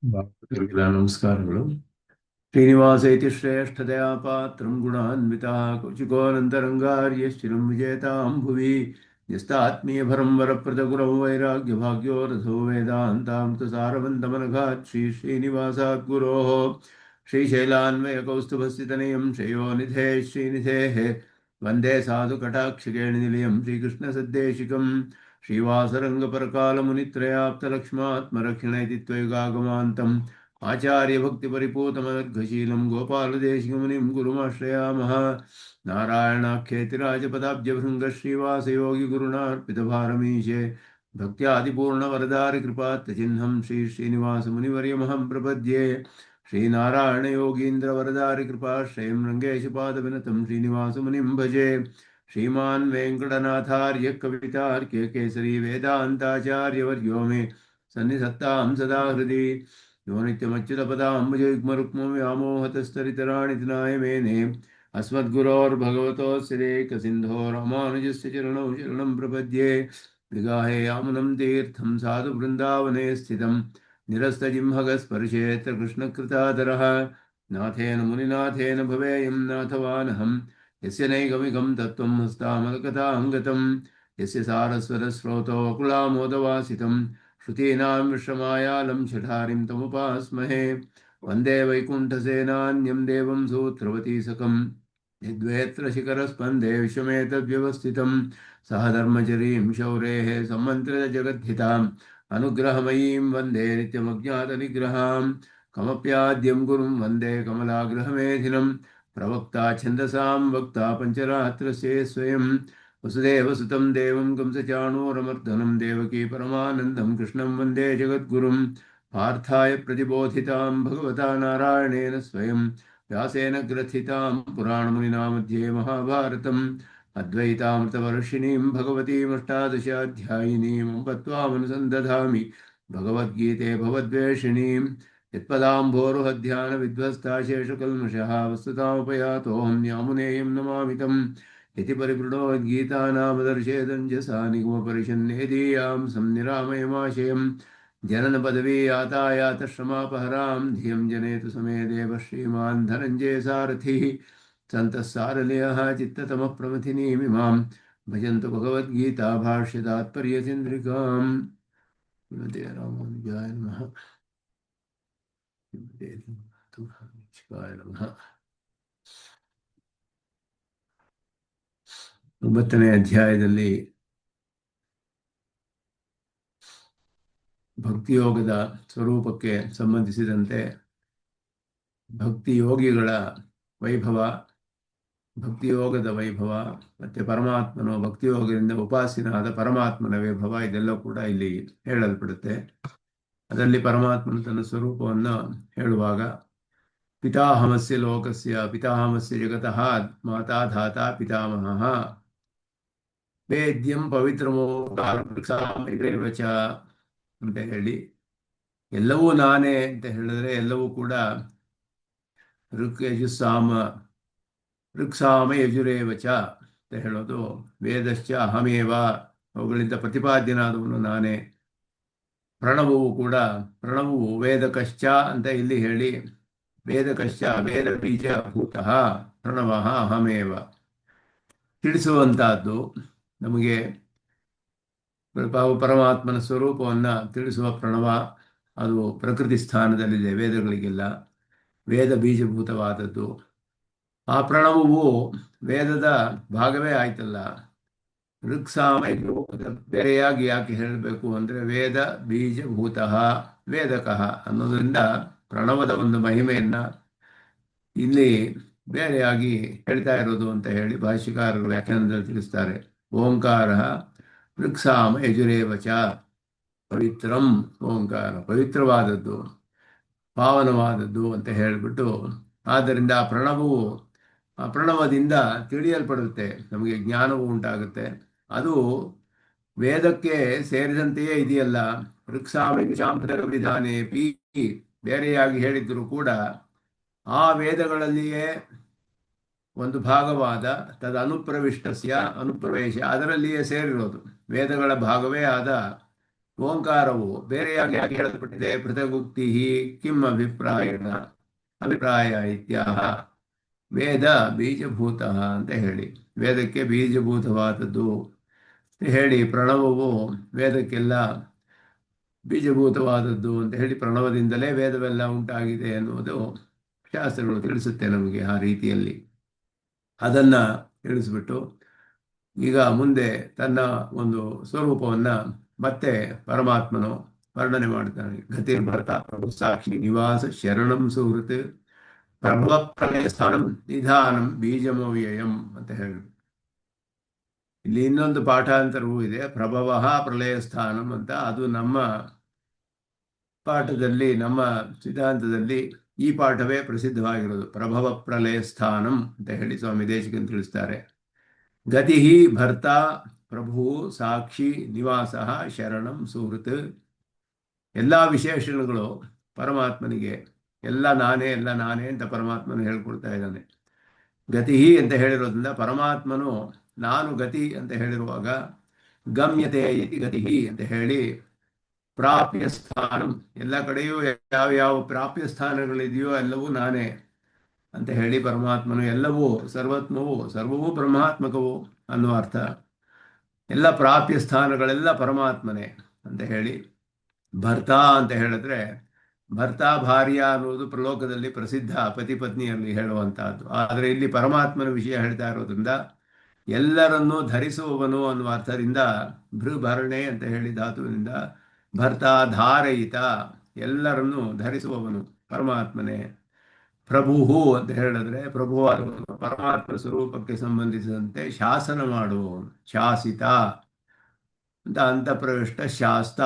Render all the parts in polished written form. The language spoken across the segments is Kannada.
ಭಾಗವತರಿಗೆಲ್ಲ ನಮಸ್ಕಾರಗಳು. ಶ್ರೀನಿವಾಸ ಇತಿ ಶ್ರೇಷ್ಠದಯಾ ಪಾತ್ರಂ ಗುಣಾನ್ವಿತಃ ಕೌಶಿಕೋನಂತರಂಗಾರ್ಯಶ್ಚಿರಂ ವಿಜೇತಾಂ ಭುವಿ ನ್ಯಸ್ತಾತ್ಮೀಯಭರಂ ವರಪ್ರದ ಗುರಂ ವೈರಾಗ್ಯ ಭಾಗ್ಯೋ ರಥೋ ವೇದಾಂತಾಮೃತ ಸಾರವಂತಮನಘಾತ್ ಶ್ರೀನಿವಾಸಾತ್ ಗುರೋಃ ಶ್ರೀಶೈಲಾನ್ವಯ ಕೌಸ್ತುಭಸ್ಥಿತನಯಂ ಶ್ರೇಯೋನಿಧೇ ಶ್ರೀನಿಧೇಃ ವಂದೇ ಸಾಧು ಕಟಾಕ್ಷಿಕೇಣ ನಿಲಯಂ ಶ್ರೀಕೃಷ್ಣ ಸದ್ದೇಶಿಕಂ ಶ್ರೀವಾಸರಂಗಪರಕಾಲಮುನಿತ್ರಯಾಪ್ತಲಕ್ಷ್ಮಾತ್ಮರಕ್ಷಣ ಇತಿ ತ್ವಯುಗಾಗಮಾन्तम् आचार्यभक्तिपरिपूतमनर्घशीलं गोपालदेशिकमुनिं गुरुमाश्रयामः। नारायणाख्येतिराजपदाब्जभृङ्गश्रीवासयोगिगुरुणार्पितभारमीशे भक्त्यादिपूर्णवरदारिकृपात्यचिह्नं श्रीश्रीनिवासमुनिवर्यमहं प्रपद्ये। श्रीनारायणयोगीन्द्रवरदारिकृपाश्रयं रङ्गेशपादविनतं श्रीनिवासमुनिं भजे। श्रीमान् वेङ्कटनाथार्य कवितार्क्य केसरी वेदान्ताचार्यवर्यो मे सन्निधत्तां सदा हृदि। यो नित्यमच्युतपदाम्बुजयुग्मरुक्मं व्यामोहतस्तरितराणि तिनाय मेने अस्मद्गुरोर्भगवतोऽस्यदेकसिन्धो रामानुजस्य चरणौ शरणं प्रपद्ये। विगाहे यामुनं तीर्थं साधु वृन्दावने स्थितं निरस्तजिह्मगस्पर्शेऽत्र कृष्णकृतादरः नाथेन मुनिनाथेन भवेयं नाथवानहं यस्य नैगमिकं तत्त्वं हस्तामलकथाङ्गतं यस्य सारस्वतस्रोतो वकुलामोदवासितं श्रुतीनां विश्रमायालं शठारिं तमुपास्महे। वन्दे वैकुण्ठसेनान्यं देवं सूत्रवतीसकं यद्वेत्र शिखरस्पन्दे विश्वमेतद्व्यवस्थितं सह धर्मचरीं शौरेः सम्मन्त्रितजगद्धिताम् अनुग्रहमयीं वन्दे नित्यमज्ञातनिग्रहां कमप्याद्यं गुरुं वन्दे कमलाग्रहमेधिनं प्रवक्ता छन्दसां वक्ता पञ्चरात्रस्य स्वयं वसुदेवसुतं देवं कंसचाणूरमर्दनं देवकी परमानन्दं कृष्णं वन्दे जगद्गुरुं पार्थाय प्रतिबोधितां भगवता नारायणेन स्वयं व्यासेन ग्रथितां पुराणमुनिना मध्ये महाभारतम् अद्वैतामृतवर्षिणीं भगवतीमष्टादशाध्यायिनीं पत्वामनुसन्दधामि भगवद्गीते भवद्वेषिणीं यत्पदाम्भोरुहध्यानविध्वस्ता शेषकल्मषः वस्तुतामुपयातोऽहं यामुनेयं नमामि तम् इति परिपृणोद्गीतानामदर्शेदञ्जसा निगमपरिषन्नेदीयां संनिरामयमाशयं जननपदवी यातायातश्रमापहरां धियं जनेतु समे देव श्रीमान् धनञ्जय सारथिः सन्तः सारलयः चित्ततमः प्रमथिनीमिमां भजन्तु भगवद्गीता भाष्यतात्पर्यचन्द्रिकाम्। श्रीमते रामानुजाय नमः। श्रीमते रामानुजाय नमः। 9ನೇ ಅಧ್ಯಾಯದಲ್ಲಿ ಭಕ್ತಿಯೋಗದ ಸ್ವರೂಪಕ್ಕೆ ಸಂಬಂಧಿಸಿದಂತೆ ಭಕ್ತಿಯೋಗಿಗಳ ವೈಭವ, ಭಕ್ತಿಯೋಗದ ವೈಭವ ಮತ್ತು ಪರಮಾತ್ಮನು ಭಕ್ತಿಯೋಗದಿಂದ ಉಪಾಸೀನಾದ ಪರಮಾತ್ಮನ ವೈಭವ ಇದೆಲ್ಲ ಕೂಡ ಇಲ್ಲಿ ಹೇಳಲ್ಪಡುತ್ತೆ. ಅದರಲ್ಲಿ ಪರಮಾತ್ಮನ ತನ್ನ ಸ್ವರೂಪವನ್ನು ಹೇಳುವಾಗ ಪಿತಾಹಮಸ್ಯ ಲೋಕಸ್ಯ ಪಿತಾಹಮಸ್ಯ ಜಗತಃ ಮಾತಾ ಧಾತಾ ಪಿತಾಮಹಃ ವೇದ್ಯಂ ಪವಿತ್ರಮೋ ವಚ ಅಂತ ಹೇಳಿ, ಎಲ್ಲವೂ ನಾನೇ ಅಂತ ಹೇಳಿದ್ರೆ ಎಲ್ಲವೂ ಕೂಡ ಋಕ್ಸಾಮ ಯಜುರೇವಚ ಅಂತ ಹೇಳೋದು, ವೇದಶ್ಚ ಅಹಮೇವ, ಅವುಗಳಿಂದ ಪ್ರತಿಪಾದ್ಯನಾದವನು ನಾನೇ. ಪ್ರಣವವು ಕೂಡ, ಪ್ರಣವವು ವೇದಕಶ್ಚ ಅಂತ ಇಲ್ಲಿ ಹೇಳಿ, ವೇದಕಶ್ಚ ವೇದ ಬೀಜ ಭೂತಃ ಪ್ರಣವ ಅಹಮೇವ ತಿಳಿಸುವಂತಹದ್ದು. ನಮಗೆ ಪರಮಾತ್ಮನ ಸ್ವರೂಪವನ್ನು ತಿಳಿಸುವ ಪ್ರಣವ ಅದು ಪ್ರಕೃತಿ ಸ್ಥಾನದಲ್ಲಿದೆ, ವೇದಗಳಿಗೆಲ್ಲ ವೇದ ಬೀಜಭೂತವಾದದ್ದು. ಆ ಪ್ರಣವವು ವೇದದ ಭಾಗವೇ ಆಯ್ತಲ್ಲ. ಋಕ್ಸಾಮ ಬೇರೆಯಾಗಿ ಯಾಕೆ ಹೇಳಬೇಕು ಅಂದರೆ ವೇದ ಬೀಜಭೂತಃ ವೇದಕಃ ಅನ್ನೋದ್ರಿಂದ ಪ್ರಣವದ ಒಂದು ಮಹಿಮೆಯನ್ನು ಇಲ್ಲಿ ಬೇರೆಯಾಗಿ ಹೇಳ್ತಾ ಇರೋದು ಅಂತ ಹೇಳಿ ಭಾಷ್ಯಕಾರರು ವ್ಯಾಖ್ಯಾನದಲ್ಲಿ ತಿಳಿಸ್ತಾರೆ. ಓಂಕಾರ ಋಕ್ಸಾಮ ಯಜುರೇವಚ, ಪವಿತ್ರಂ ಓಂಕಾರ ಪವಿತ್ರವಾದದ್ದು, ಪಾವನವಾದದ್ದು ಅಂತ ಹೇಳಿಬಿಟ್ಟು, ಆದ್ದರಿಂದ ಆ ಪ್ರಣವದಿಂದ ತಿಳಿಯಲ್ಪಡುತ್ತೆ, ನಮಗೆ ಜ್ಞಾನವೂ ಉಂಟಾಗುತ್ತೆ. ಅದು ವೇದಕ್ಕೆ ಸೇರಿದಂತೆಯೇ ಇದೆಯಲ್ಲ. ಋಕ್ಸಾಮವಿಧಾನೇ ಪಿ ಬೇರೆಯಾಗಿ ಹೇಳಿದ್ರು ಕೂಡ ಆ ವೇದಗಳಲ್ಲಿಯೇ ಒಂದು ಭಾಗವಾದ ತದ ಅನುಪ್ರವೇಶ ಅದರಲ್ಲಿಯೇ ಸೇರಿರೋದು, ವೇದಗಳ ಭಾಗವೇ ಆದ ಓಂಕಾರವು ಬೇರೆಯಾಗಿ ಯಾಕೆ ಹೇಳಲ್ಪಟ್ಟಿದೆ? ಪೃಥಗುಕ್ತಿ ಕಿಂ ಅಭಿಪ್ರಾಯಣ ಅಭಿಪ್ರಾಯ ಇತ್ಯಾಹ ವೇದ ಬೀಜಭೂತ ಅಂತ ಹೇಳಿ, ವೇದಕ್ಕೆ ಬೀಜಭೂತವಾದದ್ದು ಹೇಳಿ, ಪ್ರಣವವು ವೇದಕ್ಕೆಲ್ಲ ಬೀಜಭೂತವಾದದ್ದು ಅಂತ ಹೇಳಿ, ಪ್ರಣವದಿಂದಲೇ ವೇದವೆಲ್ಲ ಉಂಟಾಗಿದೆ ಎನ್ನುವುದು ಶಾಸ್ತ್ರಗಳು ತಿಳಿಸುತ್ತೆ ನಮಗೆ. ಆ ರೀತಿಯಲ್ಲಿ ಅದನ್ನ ತಿಳಿಸ್ಬಿಟ್ಟು ಈಗ ಮುಂದೆ ತನ್ನ ಒಂದು ಸ್ವರೂಪವನ್ನ ಮತ್ತೆ ಪರಮಾತ್ಮನು ವರ್ಣನೆ ಮಾಡ್ತಾನೆ. ಗತಿರ್ಭರ್ತ ಪ್ರಭು ಸಾಕ್ಷಿ ನಿವಾಸ ಶರಣಂ ಸುಹೃತ್ ಪ್ರಭವ ಪ್ರಳಯ ಸ್ಥಾನಂ ನಿಧಾನಂ ಬೀಜಮವ್ಯಯಂ ಅಂತ ಹೇಳಿ. ಇಲ್ಲಿ ಇನ್ನೊಂದು ಪಾಠಾಂತರವೂ ಇದೆ, ಪ್ರಭವ ಪ್ರಳಯ ಸ್ಥಾನಂ ಅಂತ. ಅದು ನಮ್ಮ ಪಾಠದಲ್ಲಿ, ನಮ್ಮ ಸಿದ್ಧಾಂತದಲ್ಲಿ ಈ ಪಾಠವೇ ಪ್ರಸಿದ್ಧವಾಗಿರೋದು, ಪ್ರಭವ ಪ್ರಳಯ ಸ್ಥಾನಂ ಅಂತ ಹೇಳಿ ಸ್ವಾಮಿ ದೇಶಿಕನ್ ತಿಳಿಸ್ತಾರೆ. ಗತಿ ಭರ್ತ ಪ್ರಭು ಸಾಕ್ಷಿ ನಿವಾಸ ಶರಣಂ ಸುಹೃತ್. ಎಲ್ಲ ವಿಶೇಷಣಗಳು ಪರಮಾತ್ಮನಿಗೆ, ಎಲ್ಲ ನಾನೇ ಎಲ್ಲ ನಾನೇ ಅಂತ ಪರಮಾತ್ಮನು ಹೇಳ್ಕೊಳ್ತಾ ಇದ್ದಾನೆ. ಗತಿ ಅಂತ ಹೇಳಿರೋದ್ರಿಂದ ಪರಮಾತ್ಮನು ನಾನು ಗತಿ ಅಂತ ಹೇಳಿರುವಾಗ ಗಮ್ಯತೆ ಇತಿ ಗತಿ ಅಂತ ಹೇಳಿ, ಪ್ರಾಪ್ಯ ಸ್ಥಾನಂ, ಎಲ್ಲ ಕಡೆಯೂ ಯಾವ ಯಾವ ಪ್ರಾಪ್ಯ ಸ್ಥಾನಗಳಿದೆಯೋ ಎಲ್ಲವೂ ನಾನೇ ಅಂತ ಹೇಳಿ ಪರಮಾತ್ಮನು ಎಲ್ಲವೂ ಸರ್ವತ್ಮವು ಸರ್ವವೂ ಬ್ರಹ್ಮಾತ್ಮಕವು ಅನ್ನುವ ಅರ್ಥ. ಎಲ್ಲ ಪ್ರಾಪ್ಯ ಸ್ಥಾನಗಳೆಲ್ಲ ಪರಮಾತ್ಮನೇ ಅಂತ ಹೇಳಿ. ಭರ್ತ ಅಂತ ಹೇಳಿದ್ರೆ, ಭರ್ತ ಭಾರ್ಯ ಅನ್ನುವುದು ಪ್ರಲೋಕದಲ್ಲಿ ಪ್ರಸಿದ್ಧ, ಪತಿ ಪತ್ನಿಯಲ್ಲಿ ಹೇಳುವಂತಹದ್ದು. ಆದರೆ ಇಲ್ಲಿ ಪರಮಾತ್ಮನ ವಿಷಯ ಹೇಳ್ತಾ ಇರೋದ್ರಿಂದ ಎಲ್ಲರನ್ನೂ ಧರಿಸುವವನು ಅನ್ನುವ ಅರ್ಥದಿಂದ ಭೃಭರಣೆ ಅಂತ ಹೇಳಿ ಧಾತುವಿನಿಂದ ಭರ್ತ ಧಾರಯಿತ, ಎಲ್ಲರನ್ನೂ ಧರಿಸುವವನು ಪರಮಾತ್ಮನೇ. ಪ್ರಭು ಅಂತ ಹೇಳಿದ್ರೆ ಪ್ರಭುವಾದವನು, ಪರಮಾತ್ಮ ಸ್ವರೂಪಕ್ಕೆ ಸಂಬಂಧಿಸಿದಂತೆ ಶಾಸನ ಮಾಡುವವನು. ಶಾಸಿತ ಅಂತ ಅಂತಃಪ್ರವಿಷ್ಟ ಶಾಸ್ತ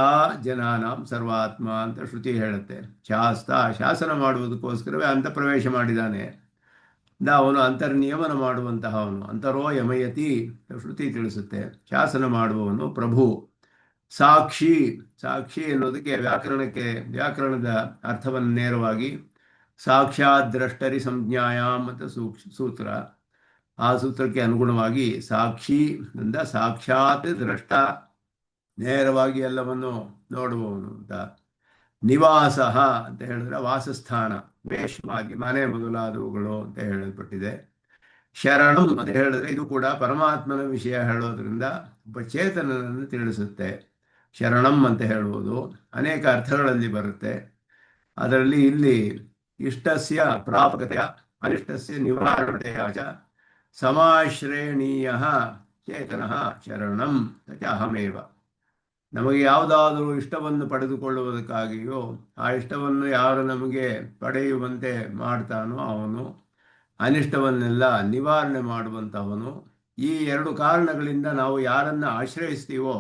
ಜನಾನಾಂ ಸರ್ವಾತ್ಮ ಅಂತ ಶ್ರುತಿ ಹೇಳುತ್ತೆ. ಶಾಸ್ತ ಶಾಸನ ಮಾಡುವುದಕ್ಕೋಸ್ಕರವೇ ಅಂತಃಪ್ರವೇಶ ಮಾಡಿದ್ದಾನೆ. ಅವನು ಅಂತರ್ನಿಯಮನ ಮಾಡುವಂತಹವನು. ಅಂತರೋ ಯಮಯತಿ ಶ್ರುತಿ ತಿಳಿಸುತ್ತೆ. ಶಾಸನ ಮಾಡುವವನು ಪ್ರಭು. ಸಾಕ್ಷಿ, ಸಾಕ್ಷಿ ಎನ್ನುವುದಕ್ಕೆ ವ್ಯಾಕರಣದ ಅರ್ಥವನ್ನು ನೇರವಾಗಿ ಸಾಕ್ಷಾತ್ ದ್ರಷ್ಟರಿ ಸಂಜ್ಞಾಯಾಮ್ ಅಂತ ಸೂತ್ರ. ಆ ಸೂತ್ರಕ್ಕೆ ಅನುಗುಣವಾಗಿ ಸಾಕ್ಷಿ ಇಂದ ಸಾಕ್ಷಾತ್ ದ್ರಷ್ಟ, ನೇರವಾಗಿ ಎಲ್ಲವನ್ನು ನೋಡುವವನು ಅಂತ. ನಿವಾಸ ಅಂತ ಹೇಳಿದ್ರೆ ವಾಸಸ್ಥಾನ, ವೇಶ್ವಾಗಿ ಮನೆ ಮೊದಲಾದವುಗಳು ಅಂತ ಹೇಳಲ್ಪಟ್ಟಿದೆ. ಶರಣಂ ಅಂತ ಹೇಳಿದ್ರೆ ಇದು ಕೂಡ ಪರಮಾತ್ಮನ ವಿಷಯ ಹೇಳೋದ್ರಿಂದ ಒಬ್ಬ ಚೇತನನನ್ನು ತಿಳಿಸುತ್ತೆ. ಶರಣಂ ಅಂತ ಹೇಳುವುದು ಅನೇಕ ಅರ್ಥಗಳಲ್ಲಿ ಬರುತ್ತೆ. ಅದರಲ್ಲಿ ಇಲ್ಲಿ ಇಷ್ಟಸ್ಯ ಪ್ರಾಪಕತೆಯ ಅನಿಷ್ಟಸ್ಯ ನಿವಾರಣತೆಯ ಚ ಸಮಾಶ್ರೇಣೀಯ ಚೇತನಃ ಶರಣಂ ಅಹಮೇವ. ನಮಗೆ ಯಾವುದಾದರೂ ಇಷ್ಟವನ್ನು ಪಡೆದುಕೊಳ್ಳುವುದಕ್ಕಾಗಿಯೋ ಆ ಇಷ್ಟವನ್ನು ಯಾರು ನಮಗೆ ಪಡೆಯುವಂತೆ ಮಾಡ್ತಾನೋ ಅವನು, ಅನಿಷ್ಟವನ್ನೆಲ್ಲ ನಿವಾರಣೆ ಮಾಡುವಂತಹವನು. ಈ ಎರಡು ಕಾರಣಗಳಿಂದ ನಾವು ಯಾರನ್ನು ಆಶ್ರಯಿಸ್ತೀವೋ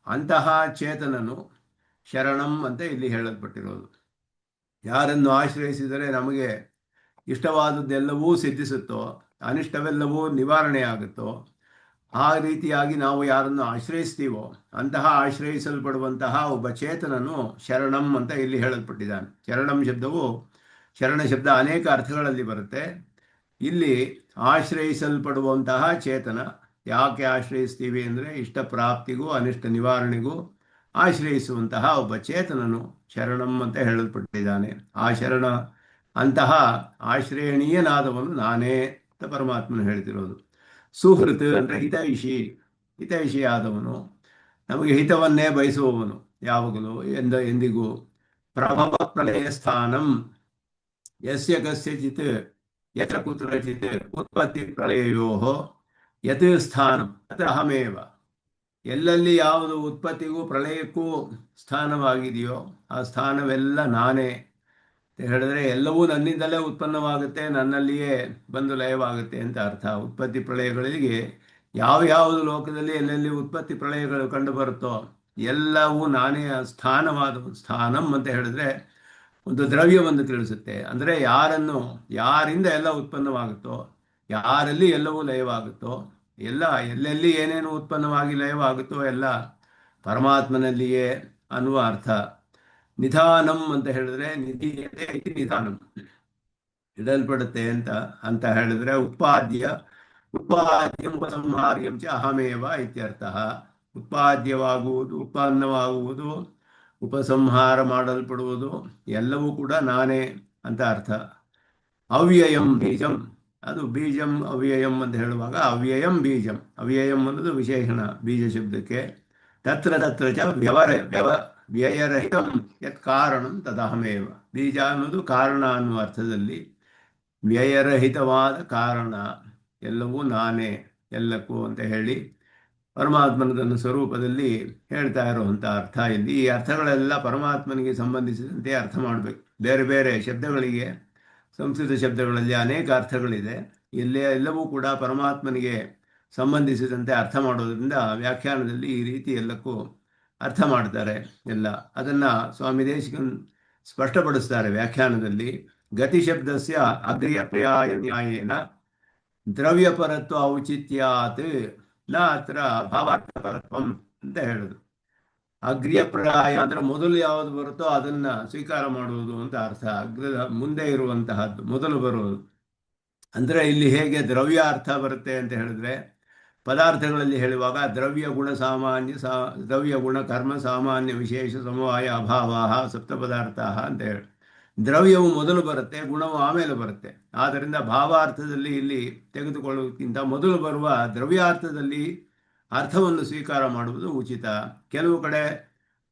ಅಂತಹ ಚೇತನನು ಶರಣಂ ಅಂತ ಇಲ್ಲಿ ಹೇಳಲ್ಪಟ್ಟಿರೋದು. ಯಾರನ್ನು ಆಶ್ರಯಿಸಿದರೆ ನಮಗೆ ಇಷ್ಟವಾದದ್ದೆಲ್ಲವೂ ಸಿದ್ಧಿಸುತ್ತೋ, ಅನಿಷ್ಟವೆಲ್ಲವೂ ನಿವಾರಣೆ ಆಗುತ್ತೋ, ಆ ರೀತಿಯಾಗಿ ನಾವು ಯಾರನ್ನು ಆಶ್ರಯಿಸ್ತೀವೋ ಅಂತಹ ಆಶ್ರಯಿಸಲ್ಪಡುವಂತಹ ಒಬ್ಬ ಚೇತನನು ಶರಣಂ ಅಂತ ಇಲ್ಲಿ ಹೇಳಲ್ಪಟ್ಟಿದ್ದಾನೆ. ಶರಣಂ ಶಬ್ದವು, ಶರಣ ಶಬ್ದ ಅನೇಕ ಅರ್ಥಗಳಲ್ಲಿ ಬರುತ್ತೆ. ಇಲ್ಲಿ ಆಶ್ರಯಿಸಲ್ಪಡುವಂತಹ ಚೇತನ. ಯಾಕೆ ಆಶ್ರಯಿಸ್ತೀವಿ ಅಂದರೆ ಇಷ್ಟ ಪ್ರಾಪ್ತಿಗೂ ಅನಿಷ್ಟ ನಿವಾರಣೆಗೂ ಆಶ್ರಯಿಸುವಂತಹ ಒಬ್ಬ ಚೇತನನು ಶರಣಂ ಅಂತ ಹೇಳಲ್ಪಟ್ಟಿದ್ದಾನೆ. ಆ ಶರಣ ಅಂತಹ ಆಶ್ರಯಣೀಯನಾದವನು ನಾನೇ ಅಂತ ಪರಮಾತ್ಮನು ಹೇಳ್ತಿರೋದು. ಸುಹೃತ್ ಅಂದರೆ ಹಿತೈಷಿ, ಹಿತೈಷಿ ಆದವನು, ನಮಗೆ ಹಿತವನ್ನೇ ಬಯಸುವವನು ಯಾವಾಗಲೂ ಎಂದಿಗೂ. ಪ್ರಭವ ಪ್ರಳಯ ಸ್ಥಾನಂ ಯಸ್ಯ ಕಸ್ಯಚಿತ್ ಯತ್ರ ಕುತ್ರಚಿತ್ ಉತ್ಪತ್ತಿ ಪ್ರಳಯೋ ಯತ್ ಸ್ಥಾನಂ ಅತ್ರ ಅಹಮೇವ. ಎಲ್ಲೆಲ್ಲಿ ಯಾವುದು ಉತ್ಪತ್ತಿಗೂ ಪ್ರಳಯಕ್ಕೂ ಸ್ಥಾನವಾಗಿದೆಯೋ ಆ ಸ್ಥಾನವೆಲ್ಲ ನಾನೇ ಅಂತ ಹೇಳಿದ್ರೆ ಎಲ್ಲವೂ ನನ್ನಿಂದಲೇ ಉತ್ಪನ್ನವಾಗುತ್ತೆ, ನನ್ನಲ್ಲಿಯೇ ಬಂದು ಲಯವಾಗುತ್ತೆ ಅಂತ ಅರ್ಥ. ಉತ್ಪತ್ತಿ ಪ್ರಳಯಗಳಿಗೆ ಯಾವ್ಯಾವುದು ಲೋಕದಲ್ಲಿ ಎಲ್ಲೆಲ್ಲಿ ಉತ್ಪತ್ತಿ ಪ್ರಳಯಗಳು ಕಂಡು ಬರುತ್ತೋ ಎಲ್ಲವೂ ನಾನೇ ಸ್ಥಾನವಾದ. ಸ್ಥಾನಂ ಅಂತ ಹೇಳಿದ್ರೆ ಒಂದು ದ್ರವ್ಯವನ್ನು ತಿಳಿಸುತ್ತೆ. ಅಂದರೆ ಯಾರಿಂದ ಎಲ್ಲ ಉತ್ಪನ್ನವಾಗುತ್ತೋ, ಯಾರಲ್ಲಿ ಎಲ್ಲವೂ ಲಯವಾಗುತ್ತೋ, ಎಲ್ಲೆಲ್ಲಿ ಏನೇನು ಉತ್ಪನ್ನವಾಗಿ ಲಯವಾಗುತ್ತೋ ಎಲ್ಲ ಪರಮಾತ್ಮನಲ್ಲಿಯೇ ಅನ್ನುವ ಅರ್ಥ. ನಿಧಾನಂ ಅಂತ ಹೇಳಿದ್ರೆ ನಿಧೀಯತೆ ಇತಿ ನಿಧಾನಂ, ಇಡಲ್ಪಡುತ್ತೆ ಅಂತ ಹೇಳಿದ್ರೆ ಉತ್ಪಾದ್ಯಂ ಉಪಸಂಹಾರ್ಯಂ ಚ ಅಹಮೇವ ಇತ್ಯರ್ಥ. ಉತ್ಪಾದ್ಯವಾಗುವುದು, ಉತ್ಪನ್ನವಾಗುವುದು, ಉಪಸಂಹಾರ ಮಾಡಲ್ಪಡುವುದು ಎಲ್ಲವೂ ಕೂಡ ನಾನೇ ಅಂತ ಅರ್ಥ. ಅವ್ಯಯಂ ಬೀಜಂ, ಅದು ಬೀಜಂ ಅವ್ಯಯಂ ಅಂತ ಹೇಳುವಾಗ ಅವ್ಯಯಂ ಬೀಜಂ, ಅವ್ಯಯಂ ಅನ್ನೋದು ವಿಶೇಷಣ ಬೀಜ ಶಬ್ದಕ್ಕೆ. ತತ್ರ ತತ್ರ ಚ ವ್ಯಯರಹಿತಂ ಯತ್ ಕಾರಣಂ ತದಹಮೇವ. ಬೀಜ ಅನ್ನೋದು ಕಾರಣ ಅನ್ನುವ ಅರ್ಥದಲ್ಲಿ, ವ್ಯಯರಹಿತವಾದ ಕಾರಣ, ಎಲ್ಲವೂ ನಾನೇ ಎಲ್ಲಕ್ಕೂ ಅಂತ ಹೇಳಿ ಪರಮಾತ್ಮನ ಸ್ವರೂಪದಲ್ಲಿ ಹೇಳ್ತಾ ಇರುವಂಥ ಅರ್ಥ ಇಲ್ಲಿ. ಈ ಅರ್ಥಗಳೆಲ್ಲ ಪರಮಾತ್ಮನಿಗೆ ಸಂಬಂಧಿಸಿದಂತೆ ಅರ್ಥ ಮಾಡಬೇಕು. ಬೇರೆ ಬೇರೆ ಶಬ್ದಗಳಿಗೆ, ಸಂಸ್ಕೃತ ಶಬ್ದಗಳಲ್ಲಿ ಅನೇಕ ಅರ್ಥಗಳಿದೆ. ಎಲ್ಲವೂ ಕೂಡ ಪರಮಾತ್ಮನಿಗೆ ಸಂಬಂಧಿಸಿದಂತೆ ಅರ್ಥ ಮಾಡೋದ್ರಿಂದ ವ್ಯಾಖ್ಯಾನದಲ್ಲಿ ಈ ರೀತಿ ಎಲ್ಲಕ್ಕೂ ಅರ್ಥ ಮಾಡ್ತಾರೆ ಎಲ್ಲ. ಅದನ್ನು ಸ್ವಾಮಿ ದೇಶಿಕನ್ ಸ್ಪಷ್ಟಪಡಿಸ್ತಾರೆ ವ್ಯಾಖ್ಯಾನದಲ್ಲಿ. ಗತಿ ಶಬ್ದಸ್ಯ ಅಗ್ರ್ಯಪ್ರಾಯ ನ್ಯಾಯೇನ ದ್ರವ್ಯಪರತ್ವ ಔಚಿತ್ಯಾತ್ ನ ಅತ್ರ ಭಾವಾರ್ಥಪರತ್ವಂ ಅಂತ ಹೇಳುದು. ಅಗ್ರ್ಯಪ್ರಾಯ ಅಂದ್ರೆ ಮೊದಲು ಯಾವುದು ಬರುತ್ತೋ ಅದನ್ನ ಸ್ವೀಕಾರ ಮಾಡುವುದು ಅಂತ ಅರ್ಥ. ಅಗ್ರದ ಮುಂದೆ ಇರುವಂತಹದ್ದು ಮೊದಲು ಬರುವುದು. ಅಂದ್ರೆ ಇಲ್ಲಿ ಹೇಗೆ ದ್ರವ್ಯ ಅರ್ಥ ಬರುತ್ತೆ ಅಂತ ಹೇಳಿದ್ರೆ, ಪದಾರ್ಥಗಳಲ್ಲಿ ಹೇಳುವಾಗ ದ್ರವ್ಯ ಗುಣ ಸಾಮಾನ್ಯ ದ್ರವ್ಯ ಗುಣ ಕರ್ಮ ಸಾಮಾನ್ಯ ವಿಶೇಷ ಸಮವಾಯ ಅಭಾವ ಸಪ್ತ ಪದಾರ್ಥ ಅಂತ ಹೇಳಿ ದ್ರವ್ಯವು ಮೊದಲು ಬರುತ್ತೆ, ಗುಣವು ಆಮೇಲೆ ಬರುತ್ತೆ. ಆದ್ದರಿಂದ ಭಾವಾರ್ಥದಲ್ಲಿ ಇಲ್ಲಿ ತೆಗೆದುಕೊಳ್ಳುವುದಕ್ಕಿಂತ ಮೊದಲು ಬರುವ ದ್ರವ್ಯಾರ್ಥದಲ್ಲಿ ಅರ್ಥವನ್ನು ಸ್ವೀಕಾರ ಮಾಡುವುದು ಉಚಿತ. ಕೆಲವು ಕಡೆ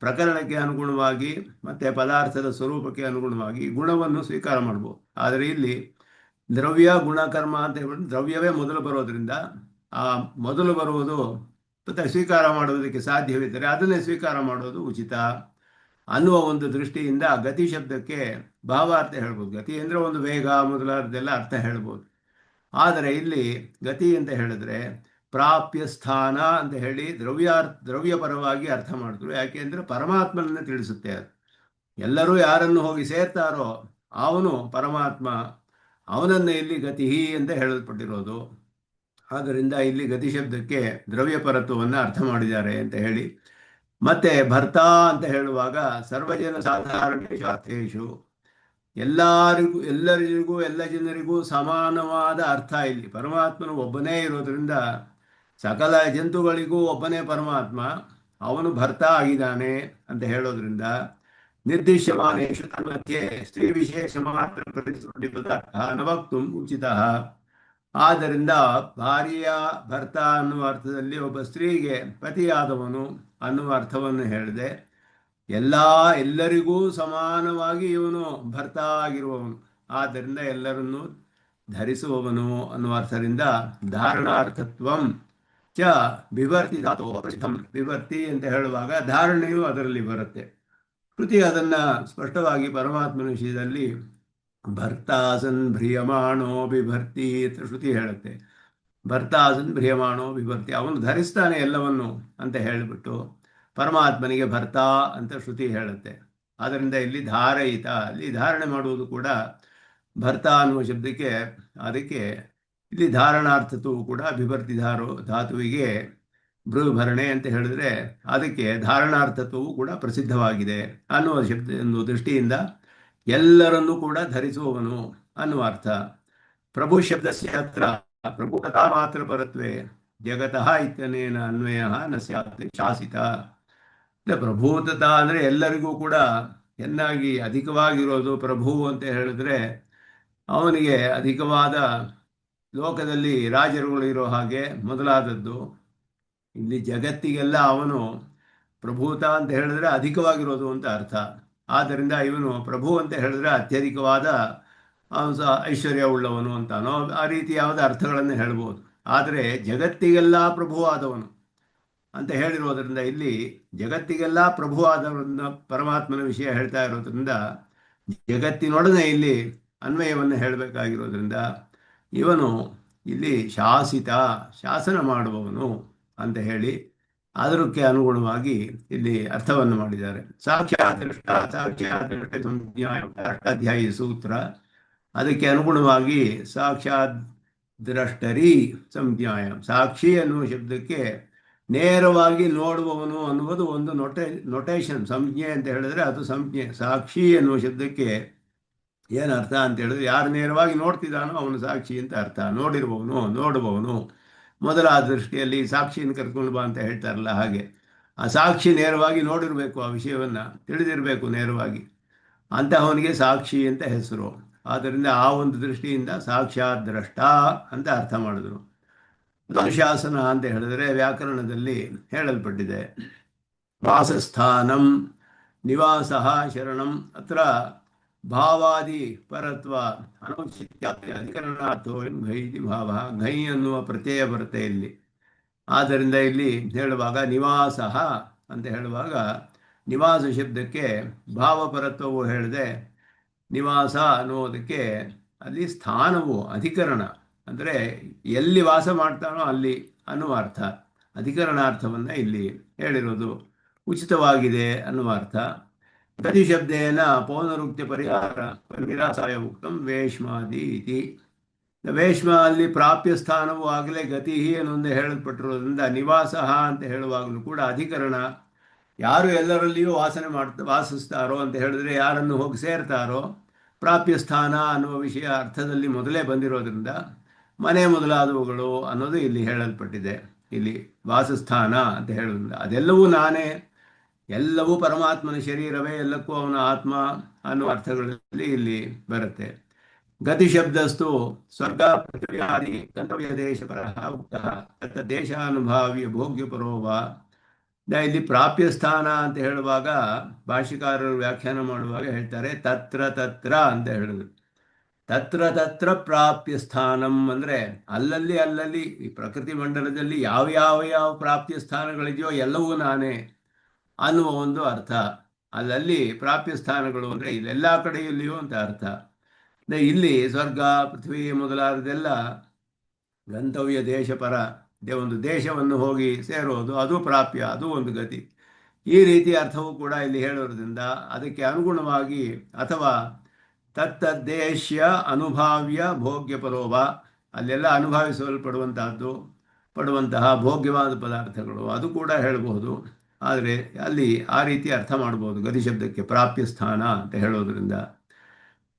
ಪ್ರಕರಣಕ್ಕೆ ಅನುಗುಣವಾಗಿ ಮತ್ತು ಪದಾರ್ಥದ ಸ್ವರೂಪಕ್ಕೆ ಅನುಗುಣವಾಗಿ ಗುಣವನ್ನು ಸ್ವೀಕಾರ ಮಾಡ್ಬೋದು. ಆದರೆ ಇಲ್ಲಿ ದ್ರವ್ಯ ಗುಣ ಕರ್ಮ ಅಂತ ಹೇಳ್ಬಿಟ್ಟು ದ್ರವ್ಯವೇ ಮೊದಲು ಬರೋದ್ರಿಂದ ಆ ಮೊದಲು ಬರುವುದು ಮತ್ತು ಸ್ವೀಕಾರ ಮಾಡುವುದಕ್ಕೆ ಸಾಧ್ಯವಿದ್ದರೆ ಅದನ್ನೇ ಸ್ವೀಕಾರ ಮಾಡೋದು ಉಚಿತ ಅನ್ನುವ ಒಂದು ದೃಷ್ಟಿಯಿಂದ ಗತಿ ಶಬ್ದಕ್ಕೆ ಭಾವಾರ್ಥ ಹೇಳ್ಬೋದು. ಗತಿ ಅಂದರೆ ಒಂದು ವೇಗ ಮೊದಲಾದದೆಲ್ಲ ಅರ್ಥ ಹೇಳ್ಬೋದು. ಆದರೆ ಇಲ್ಲಿ ಗತಿ ಅಂತ ಹೇಳಿದ್ರೆ ಪ್ರಾಪ್ಯ ಸ್ಥಾನ ಅಂತ ಹೇಳಿ ದ್ರವ್ಯಪರವಾಗಿ ಅರ್ಥ ಮಾಡಿದ್ರು. ಯಾಕೆ ಅಂದರೆ ಪರಮಾತ್ಮನನ್ನು ತಿಳಿಸುತ್ತೆ ಅದು. ಎಲ್ಲರೂ ಯಾರನ್ನು ಹೋಗಿ ಸೇರ್ತಾರೋ ಅವನು ಪರಮಾತ್ಮ, ಅವನನ್ನು ಇಲ್ಲಿ ಗತಿ ಅಂತ ಹೇಳಲ್ಪಟ್ಟಿರೋದು. ಆದ್ದರಿಂದ ಇಲ್ಲಿ ಗತಿ ಶಬ್ದಕ್ಕೆ ದ್ರವ್ಯಪರತ್ವವನ್ನು ಅರ್ಥ ಮಾಡಿದ್ದಾರೆ ಅಂತ ಹೇಳಿ. ಮತ್ತೆ ಭರ್ತಾ ಅಂತ ಹೇಳುವಾಗ ಸರ್ವಜನ ಸಾಧಾರಣೇಶು ಅರ್ಥೇಶು, ಎಲ್ಲರಿಗೂ ಎಲ್ಲ ಜನರಿಗೂ ಸಮಾನವಾದ ಅರ್ಥ. ಇಲ್ಲಿ ಪರಮಾತ್ಮನು ಒಬ್ಬನೇ ಇರೋದ್ರಿಂದ ಸಕಲ ಜಂತುಗಳಿಗೂ ಒಬ್ಬನೇ ಪರಮಾತ್ಮ, ಅವನು ಭರ್ತಾ ಆಗಿದ್ದಾನೆ ಅಂತ ಹೇಳೋದ್ರಿಂದ ನಿರ್ದಿಶ್ಯಮಾನೇಶು ತನ್ಮಧ್ಯೆ ಸ್ತ್ರೀ ವಿಶೇಷ ಮಾತ್ರ ನ ವಕ್ತುಂ ಉಚಿತ. ಆದ್ದರಿಂದ ಭಾರ್ಯ ಭರ್ತ ಅನ್ನುವ ಅರ್ಥದಲ್ಲಿ ಒಬ್ಬ ಸ್ತ್ರೀಗೆ ಪತಿಯಾದವನು ಅನ್ನುವ ಅರ್ಥವನ್ನು ಹೇಳಿದೆ. ಎಲ್ಲರಿಗೂ ಸಮಾನವಾಗಿ ಇವನು ಭರ್ತ ಆಗಿರುವವನು, ಆದ್ದರಿಂದ ಎಲ್ಲರನ್ನೂ ಧರಿಸುವವನು ಅನ್ನುವ ಅರ್ಥದಿಂದ ಧಾರಣಾರ್ಥತ್ವಂ ಚ ಬಿಭರ್ತಿ ಧಾತು ಪ್ರಸಿದ್ಧಂ. ಬಿಭರ್ತಿ ಅಂತ ಹೇಳುವಾಗ ಧಾರಣೆಯು ಅದರಲ್ಲಿ ಬರುತ್ತೆ. ಶ್ರುತಿ ಅದನ್ನು ಸ್ಪಷ್ಟವಾಗಿ ಪರಮಾತ್ಮನ ವಿಷಯದಲ್ಲಿ ಭರ್ತಾಸನ್ ಭ್ರಿಯಮಾಣೋ ಬಿಭರ್ತಿ ಅಂತ ಶ್ರುತಿ ಹೇಳುತ್ತೆ. ಭರ್ತಾಸನ್ ಭ್ರಿಯಮಾಣೋ ಬಿಭರ್ತಿ, ಅವನು ಧರಿಸ್ತಾನೆ ಎಲ್ಲವನ್ನು ಅಂತ ಹೇಳಿಬಿಟ್ಟು ಪರಮಾತ್ಮನಿಗೆ ಭರ್ತಾ ಅಂತ ಶ್ರುತಿ ಹೇಳುತ್ತೆ. ಆದ್ದರಿಂದ ಇಲ್ಲಿ ಧಾರಯಿತ, ಅಲ್ಲಿ ಧಾರಣೆ ಮಾಡುವುದು ಕೂಡ ಭರ್ತಾ ಅನ್ನುವ ಶಬ್ದಕ್ಕೆ, ಅದಕ್ಕೆ ಇಲ್ಲಿ ಧಾರಣಾರ್ಥತ್ವವು ಕೂಡ ಬಿಭರ್ತಿ ಧಾತುವಿಗೆ ಭೃಭರಣೆ ಅಂತ ಹೇಳಿದ್ರೆ ಅದಕ್ಕೆ ಧಾರಣಾರ್ಥತ್ವವು ಕೂಡ ಪ್ರಸಿದ್ಧವಾಗಿದೆ ಅನ್ನುವ ಒಂದು ದೃಷ್ಟಿಯಿಂದ ಎಲ್ಲರನ್ನೂ ಕೂಡ ಧರಿಸುವವನು ಅನ್ನುವ ಅರ್ಥ. ಪ್ರಭು ಶಬ್ದಸ್ಯ ಹತ್ರ ಪ್ರಭುತಃ ಮಾತ್ರ ಪರತ್ವೇ ಜಗತಃ ಇತ್ಯನೇನ ಅನ್ವಯ ನ ಸ್ಯಾತ್ ಶಾಸಿತ. ಪ್ರಭೂತತ ಅಂದರೆ ಎಲ್ಲರಿಗೂ ಕೂಡ ಚೆನ್ನಾಗಿ ಅಧಿಕವಾಗಿರೋದು. ಪ್ರಭು ಅಂತ ಹೇಳಿದ್ರೆ ಅವನಿಗೆ ಅಧಿಕವಾದ ಲೋಕದಲ್ಲಿ ರಾಜರುಗಳು ಇರೋ ಹಾಗೆ ಮೊದಲಾದದ್ದು. ಇಲ್ಲಿ ಜಗತ್ತಿಗೆಲ್ಲ ಅವನು ಪ್ರಭೂತ ಅಂತ ಹೇಳಿದ್ರೆ ಅಧಿಕವಾಗಿರೋದು ಅಂತ ಅರ್ಥ. ಆದ್ದರಿಂದ ಇವನು ಪ್ರಭು ಅಂತ ಹೇಳಿದ್ರೆ ಅತ್ಯಧಿಕವಾದ ಐಶ್ವರ್ಯ ಉಳ್ಳವನು ಅಂತಾನೋ ಆ ರೀತಿ ಯಾವುದೇ ಅರ್ಥಗಳನ್ನು ಹೇಳ್ಬೋದು. ಆದರೆ ಜಗತ್ತಿಗೆಲ್ಲ ಪ್ರಭು ಆದವನು ಅಂತ ಹೇಳಿರೋದ್ರಿಂದ ಇಲ್ಲಿ ಜಗತ್ತಿಗೆಲ್ಲ ಪ್ರಭು ಆದವರನ್ನ ಪರಮಾತ್ಮನ ವಿಷಯ ಹೇಳ್ತಾ ಇರೋದ್ರಿಂದ ಜಗತ್ತಿನೊಡನೆ ಇಲ್ಲಿ ಅನ್ವಯವನ್ನು ಹೇಳಬೇಕಾಗಿರೋದ್ರಿಂದ ಇವನು ಇಲ್ಲಿ ಶಾಸನ ಮಾಡುವವನು ಅಂತ ಹೇಳಿ ಅದಕ್ಕೆ ಅನುಗುಣವಾಗಿ ಇಲ್ಲಿ ಅರ್ಥವನ್ನು ಮಾಡಿದ್ದಾರೆ. ಸಾಕ್ಷಾತ್ ಅಷ್ಟಾಧ್ಯಾಯಿ ಸೂತ್ರ, ಅದಕ್ಕೆ ಅನುಗುಣವಾಗಿ ಸಾಕ್ಷಾತ್ ದ್ರಷ್ಟರಿ ಸಂಜ್ಞಾಯ, ಸಾಕ್ಷಿ ಅನ್ನುವ ಶಬ್ದಕ್ಕೆ ನೇರವಾಗಿ ನೋಡುವವನು ಅನ್ನುವುದು ಒಂದು ನೊಟೇಷನ್. ಸಂಜ್ಞೆ ಅಂತ ಹೇಳಿದ್ರೆ ಅದು ಸಂಜ್ಞೆ. ಸಾಕ್ಷಿ ಎನ್ನುವ ಶಬ್ದಕ್ಕೆ ಏನರ್ಥ ಅಂತ ಹೇಳಿದ್ರೆ ಯಾರು ನೇರವಾಗಿ ನೋಡ್ತಿದ್ದಾನೋ ಅವನು ಸಾಕ್ಷಿ ಅಂತ ಅರ್ಥ. ನೋಡಿರುವವನು, ನೋಡುವವನು, ಮೊದಲಾದ ದೃಷ್ಟಿಯಲ್ಲಿ ಸಾಕ್ಷಿಯನ್ನು ಕರ್ಕೊಂಡು ಬಾ ಅಂತ ಹೇಳ್ತಾರಲ್ಲ ಹಾಗೆ. ಆ ಸಾಕ್ಷಿ ನೇರವಾಗಿ ನೋಡಿರಬೇಕು, ಆ ವಿಷಯವನ್ನು ತಿಳಿದಿರಬೇಕು ನೇರವಾಗಿ, ಅಂತಹವನಿಗೆ ಸಾಕ್ಷಿ ಅಂತ ಹೆಸರು. ಆದ್ದರಿಂದ ಆ ಒಂದು ದೃಷ್ಟಿಯಿಂದ ಸಾಕ್ಷಾತ್ ದ್ರಷ್ಟ ಅಂತ ಅರ್ಥ ಮಾಡಿದ್ರು. ಅನುಶಾಸನ ಅಂತ ಹೇಳಿದ್ರೆ ವ್ಯಾಕರಣದಲ್ಲಿ ಹೇಳಲ್ಪಟ್ಟಿದೆ, ವಾಸಸ್ಥಾನಂ ನಿವಾಸ ಶರಣಂ ಅತ್ರ ಭಾವಾದಿ ಪರತ್ವ ಅನೌಚಿತ್ಯಾದಿ ಅಧಿಕರಣಾರ್ಥೋ ಘೈತಿ ಭಾವ. ಘೈ ಅನ್ನುವ ಪ್ರತ್ಯಯ ಬರುತ್ತೆ ಇಲ್ಲಿ. ಆದ್ದರಿಂದ ಇಲ್ಲಿ ಹೇಳುವಾಗ ನಿವಾಸ ಅಂತ ಹೇಳುವಾಗ ನಿವಾಸ ಶಬ್ದಕ್ಕೆ ಭಾವಪರತ್ವವು ಹೇಳಿದೆ. ನಿವಾಸ ಅನ್ನುವುದಕ್ಕೆ ಅಲ್ಲಿ ಸ್ಥಾನವು ಅಧಿಕರಣ, ಅಂದರೆ ಎಲ್ಲಿ ವಾಸ ಮಾಡ್ತಾನೋ ಅಲ್ಲಿ ಅನ್ನುವ ಅರ್ಥ. ಅಧಿಕರಣಾರ್ಥವನ್ನು ಇಲ್ಲಿ ಹೇಳಿರೋದು ಉಚಿತವಾಗಿದೆ ಅನ್ನುವ ಅರ್ಥ. ಗತಿ ಶಬ್ದೇನ ಪೌನರುಕ್ತಿ ಪರಿಹಾರ ವಿರಾಸಾಯ ಉಕ್ತಂ ವೇಶ್ಮಾದಿ ಇತಿ. ವೇಶ್ಮ ಅಲ್ಲಿ ಪ್ರಾಪ್ಯ ಸ್ಥಾನವೂ ಆಗಲೇ ಗತಿ ಅನ್ನೊಂದು ಹೇಳಲ್ಪಟ್ಟಿರೋದ್ರಿಂದ ನಿವಾಸ ಅಂತ ಹೇಳುವಾಗಲೂ ಕೂಡ ಅಧಿಕರಣ. ಯಾರು ಎಲ್ಲರಲ್ಲಿಯೂ ವಾಸಿಸ್ತಾರೋ ಅಂತ ಹೇಳಿದ್ರೆ ಯಾರನ್ನು ಹೋಗಿ ಸೇರ್ತಾರೋ, ಪ್ರಾಪ್ಯ ಸ್ಥಾನ ಅನ್ನುವ ವಿಷಯ ಅರ್ಥದಲ್ಲಿ ಮೊದಲೇ ಬಂದಿರೋದ್ರಿಂದ ಮನೆ ಮೊದಲಾದವುಗಳು ಅನ್ನೋದು ಇಲ್ಲಿ ಹೇಳಲ್ಪಟ್ಟಿದೆ. ಇಲ್ಲಿ ವಾಸಸ್ಥಾನ ಅಂತ ಹೇಳೋದ್ರಿಂದ ಅದೆಲ್ಲವೂ ನಾನೇ, ಎಲ್ಲವೂ ಪರಮಾತ್ಮನ ಶರೀರವೇ, ಎಲ್ಲಕ್ಕೂ ಅವನ ಆತ್ಮ ಅನ್ನುವ ಅರ್ಥಗಳಲ್ಲಿ ಇಲ್ಲಿ ಬರುತ್ತೆ. ಗತಿ ಶಬ್ದಸ್ತು ಸ್ವರ್ಗ ಪೃಥ್ವ್ಯಾದಿ ಗಂತವ್ಯ ದೇಶ ಪರಃ ಉಕ್ತಃ ತತ್ತ ದೇಶಾನುಭಾವ್ಯ ಭೋಗ್ಯ ಪರೋವ. ಇಲ್ಲಿ ಪ್ರಾಪ್ಯ ಸ್ಥಾನ ಅಂತ ಹೇಳುವಾಗ ಭಾಷ್ಯಕಾರರು ವ್ಯಾಖ್ಯಾನ ಮಾಡುವಾಗ ಹೇಳ್ತಾರೆ ತತ್ರ ತತ್ರ ಅಂತ ಹೇಳಿದ್ರು. ತತ್ರ ತತ್ರ ಪ್ರಾಪ್ಯ ಸ್ಥಾನಂ ಅಂದರೆ ಅಲ್ಲಲ್ಲಿ ಅಲ್ಲಲ್ಲಿ ಈ ಪ್ರಕೃತಿ ಮಂಡಲದಲ್ಲಿ ಯಾವ ಪ್ರಾಪ್ಯ ಸ್ಥಾನಗಳಿದೆಯೋ ಎಲ್ಲವೂ ನಾನೇ ಅನ್ನುವ ಒಂದು ಅರ್ಥ. ಅಲ್ಲಲ್ಲಿ ಪ್ರಾಪ್ಯ ಸ್ಥಾನಗಳು ಅಂದರೆ ಇಲ್ಲೆಲ್ಲ ಕಡೆಯಲ್ಲಿಯೂ ಅಂತ ಅರ್ಥ. ಇಲ್ಲಿ ಸ್ವರ್ಗ ಪೃಥ್ವಿ ಮೊದಲಾದದೆಲ್ಲ ಗಂತವ್ಯ ದೇಶ ಪರ, ಒಂದು ದೇಶವನ್ನು ಹೋಗಿ ಸೇರೋದು, ಅದು ಪ್ರಾಪ್ಯ, ಅದು ಒಂದು ಗತಿ. ಈ ರೀತಿಯ ಅರ್ಥವೂ ಕೂಡ ಇಲ್ಲಿ ಹೇಳೋದ್ರಿಂದ ಅದಕ್ಕೆ ಅನುಗುಣವಾಗಿ ಅಥವಾ ತತ್ತದ್ದೇಶ್ಯ ಅನುಭಾವ್ಯ ಭೋಗ್ಯ ಪರೋವ, ಅಲ್ಲೆಲ್ಲ ಪಡುವಂತಹ ಭೋಗ್ಯವಾದ ಪದಾರ್ಥಗಳು ಅದು ಕೂಡ ಹೇಳಬಹುದು. ಆದರೆ ಅಲ್ಲಿ ಆ ರೀತಿ ಅರ್ಥ ಮಾಡ್ಬೋದು ಗತಿ ಶಬ್ದಕ್ಕೆ ಪ್ರಾಪ್ಯ ಸ್ಥಾನ ಅಂತ ಹೇಳೋದ್ರಿಂದ.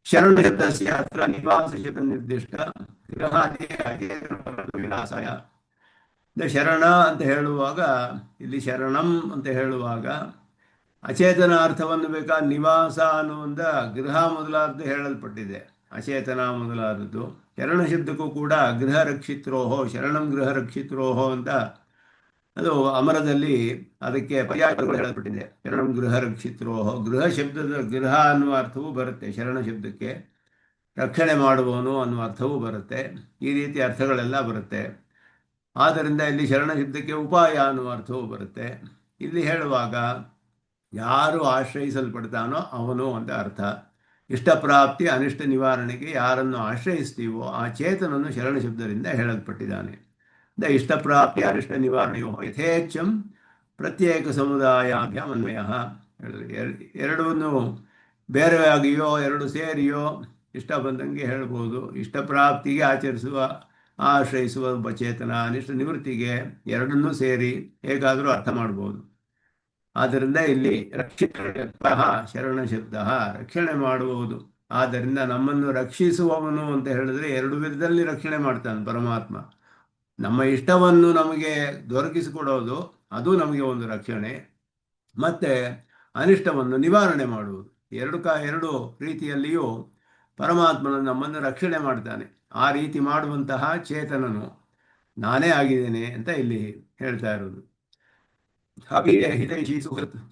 ಶರಣ ಶಬ್ದಸ್ಯ ಅತ್ರ ನಿವಾಸ ಶಬ್ದ ನಿರ್ದಿಷ್ಟ ವಿಲಾಸಾಯ. ಶರಣ ಅಂತ ಹೇಳುವಾಗ ಇಲ್ಲಿ ಶರಣಂ ಅಂತ ಹೇಳುವಾಗ ಅಚೇತನ ಅರ್ಥವನ್ನು ಬೇಕಾ ನಿವಾಸ ಅನ್ನುವಂಥ ಗೃಹ ಮೊದಲಾದದ್ದು ಹೇಳಲ್ಪಟ್ಟಿದೆ, ಅಚೇತನ ಮೊದಲಾದದ್ದು. ಶರಣ ಶಬ್ದಕ್ಕೂ ಕೂಡ ಗೃಹ ರಕ್ಷಿತ್ರೋಹೋ, ಶರಣಂ ಗೃಹ ರಕ್ಷಿತ್ರೋಹೋ ಅಂತ ಅದು ಅಮರದಲ್ಲಿ ಅದಕ್ಕೆ ಪರ್ಯಾಯಗಳು ಹೇಳಲ್ಪಟ್ಟಿದೆ. ಶರಣಂ ಗೃಹ ರಕ್ಷಿತ್ರೋಹೋ, ಗೃಹ ಶಬ್ದದ ಗೃಹ ಅನ್ನುವ ಅರ್ಥವೂ ಬರುತ್ತೆ, ಶರಣ ಶಬ್ದಕ್ಕೆ ರಕ್ಷಣೆ ಮಾಡುವವನು ಅನ್ನುವ ಅರ್ಥವೂ ಬರುತ್ತೆ. ಈ ರೀತಿ ಅರ್ಥಗಳೆಲ್ಲ ಬರುತ್ತೆ. ಆದ್ದರಿಂದ ಇಲ್ಲಿ ಶರಣ ಶಬ್ದಕ್ಕೆ ಉಪಾಯ ಅನ್ನುವ ಅರ್ಥವೂ ಬರುತ್ತೆ. ಇಲ್ಲಿ ಹೇಳುವಾಗ ಯಾರು ಆಶ್ರಯಿಸಲ್ಪಡ್ತಾನೋ ಅವನು ಅಂತ ಅರ್ಥ. ಇಷ್ಟಪ್ರಾಪ್ತಿ ಅನಿಷ್ಟ ನಿವಾರಣೆಗೆ ಯಾರನ್ನು ಆಶ್ರಯಿಸ್ತೀವೋ ಆ ಚೇತನನ್ನು ಶರಣ ಶಬ್ದದಿಂದ ಹೇಳಲ್ಪಟ್ಟಿದ್ದಾನೆ. ಇಷ್ಟಪ್ರಾಪ್ತಿ ಅನಿಷ್ಟ ನಿವಾರಣೆಯೋ ಯಥೇಚ್ಛಂ ಪ್ರತ್ಯೇಕ ಸಮುದಾಯಾಭ್ಯಾಮ್ ಅನ್ವಯ. ಎರಡನ್ನು ಬೇರೆಯಾಗಿಯೋ ಎರಡು ಸೇರಿಯೋ ಇಷ್ಟ ಬಂದಂಗೆ ಹೇಳ್ಬೋದು. ಇಷ್ಟಪ್ರಾಪ್ತಿಗೆ ಆಶ್ರಯಿಸುವ ಒಬ್ಬ ಚೇತನ, ಅನಿಷ್ಟ ನಿವೃತ್ತಿಗೆ ಎರಡನ್ನೂ ಸೇರಿ ಹೇಗಾದರೂ ಅರ್ಥ ಮಾಡ್ಬೋದು. ಆದ್ದರಿಂದ ಇಲ್ಲಿ ಶರಣ ಶಬ್ದ ರಕ್ಷಣೆ ಮಾಡುವುದು. ಆದ್ದರಿಂದ ನಮ್ಮನ್ನು ರಕ್ಷಿಸುವವನು ಅಂತ ಹೇಳಿದ್ರೆ ಎರಡು ವಿಧದಲ್ಲಿ ರಕ್ಷಣೆ ಮಾಡ್ತಾನೆ ಪರಮಾತ್ಮ. ನಮ್ಮ ಇಷ್ಟವನ್ನು ನಮಗೆ ದೊರಕಿಸಿಕೊಡೋದು, ಅದು ನಮಗೆ ಒಂದು ರಕ್ಷಣೆ. ಮತ್ತೆ ಅನಿಷ್ಟವನ್ನು ನಿವಾರಣೆ ಮಾಡುವುದು, ಎರಡು ರೀತಿಯಲ್ಲಿಯೂ ಪರಮಾತ್ಮನು ನಮ್ಮನ್ನು ರಕ್ಷಣೆ ಮಾಡ್ತಾನೆ. ಆ ರೀತಿ ಮಾಡುವಂತಹ ಚೇತನನು ನಾನೇ ಆಗಿದ್ದೇನೆ ಅಂತ ಇಲ್ಲಿ ಹೇಳ್ತಾ ಇರೋದು. ಹಾಗೆಯೇ ಹಿತೈಷಿ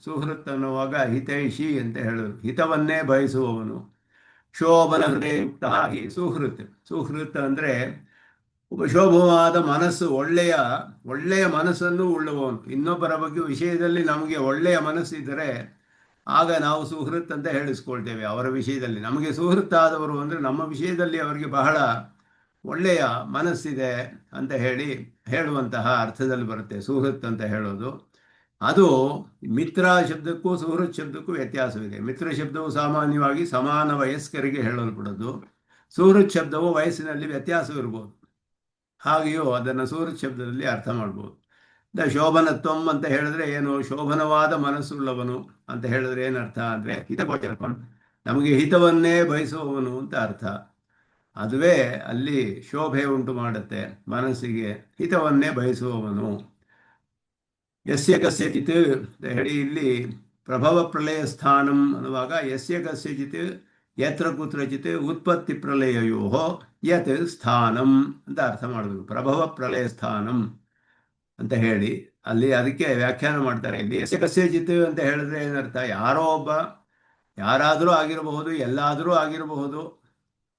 ಸುಹೃತ್ ಅನ್ನುವಾಗ ಹಿತೈಷಿ ಅಂತ ಹೇಳೋದು, ಹಿತವನ್ನೇ ಬಯಸುವವನು. ಶೋಭನ ಹೃದಯಯುಕ್ತ ಸುಹೃತ್ ಅಂದರೆ ಶೋಭವಾದ ಮನಸ್ಸು, ಒಳ್ಳೆಯ ಮನಸ್ಸನ್ನು ಉಳ್ಳುವವನು. ಇನ್ನೊಬ್ಬರ ಬಗ್ಗೆ ವಿಷಯದಲ್ಲಿ ನಮಗೆ ಒಳ್ಳೆಯ ಮನಸ್ಸಿದ್ದರೆ ಆಗ ನಾವು ಸುಹೃತ್ ಅಂತ ಹೇಳಿಸ್ಕೊಳ್ತೇವೆ. ಅವರ ವಿಷಯದಲ್ಲಿ ನಮಗೆ ಸುಹೃತ್ತಾದವರು ಅಂದರೆ ನಮ್ಮ ವಿಷಯದಲ್ಲಿ ಅವರಿಗೆ ಬಹಳ ಒಳ್ಳೆಯ ಮನಸ್ಸಿದೆ ಅಂತ ಹೇಳುವಂತಹ ಅರ್ಥದಲ್ಲಿ ಬರುತ್ತೆ ಸುಹೃತ್ ಅಂತ ಹೇಳೋದು. ಅದು ಮಿತ್ರ ಶಬ್ದಕ್ಕೂ ಸುಹೃತ್ ಶಬ್ದಕ್ಕೂ ವ್ಯತ್ಯಾಸವಿದೆ. ಮಿತ್ರ ಶಬ್ದವು ಸಾಮಾನ್ಯವಾಗಿ ಸಮಾನ ವಯಸ್ಕರಿಗೆ ಹೇಳಲ್ಪಡೋದು. ಸುಹೃತ್ ಶಬ್ದವು ವಯಸ್ಸಿನಲ್ಲಿ ವ್ಯತ್ಯಾಸವಿರ್ಬೋದು, ಹಾಗೆಯೂ ಅದನ್ನು ಸುಹೃತ್ ಶಬ್ದದಲ್ಲಿ ಅರ್ಥ ಮಾಡ್ಬೋದು. ಶೋಭನತ್ವಂ ಅಂತ ಹೇಳಿದ್ರೆ ಏನು, ಶೋಭನವಾದ ಮನಸ್ಸುಳ್ಳವನು ಅಂತ ಹೇಳಿದ್ರೆ ಏನರ್ಥ ಅಂದರೆ ಹಿತಗೋಚರತ್ವ, ನಮಗೆ ಹಿತವನ್ನೇ ಬಯಸುವವನು ಅಂತ ಅರ್ಥ. ಅದುವೇ ಅಲ್ಲಿ ಶೋಭೆ ಉಂಟು ಮಾಡುತ್ತೆ, ಮನಸ್ಸಿಗೆ ಹಿತವನ್ನೇ ಬಯಸುವವನು. ಯಸ್ಯ ಕಸ್ಯಚಿತ್ ಅಂತ ಹೇಳಿ ಇಲ್ಲಿ ಪ್ರಭವ ಪ್ರಳಯ ಸ್ಥಾನಂ ಅನ್ನುವಾಗ ಯಸ್ಯ ಕಸ್ಯಚಿತ್ ಯತ್ರ ಕುತ್ರಚಿತ್ ಉತ್ಪತ್ತಿ ಪ್ರಳಯಯೋ ಯತ್ ಸ್ಥಾನಂ ಅಂತ ಅರ್ಥ ಮಾಡಬೇಕು. ಪ್ರಭವ ಪ್ರಳಯ ಸ್ಥಾನಂ ಅಂತ ಹೇಳಿ ಅಲ್ಲಿ ಅದಕ್ಕೆ ವ್ಯಾಖ್ಯಾನ ಮಾಡ್ತಾರೆ. ಇಲ್ಲಿ ಯಸ್ಯ ಕಸ್ಯಚಿತ್ ಅಂತ ಹೇಳಿದ್ರೆ ಏನರ್ಥ? ಯಾರೋ ಒಬ್ಬ, ಯಾರಾದರೂ ಆಗಿರಬಹುದು, ಎಲ್ಲಾದರೂ ಆಗಿರಬಹುದು,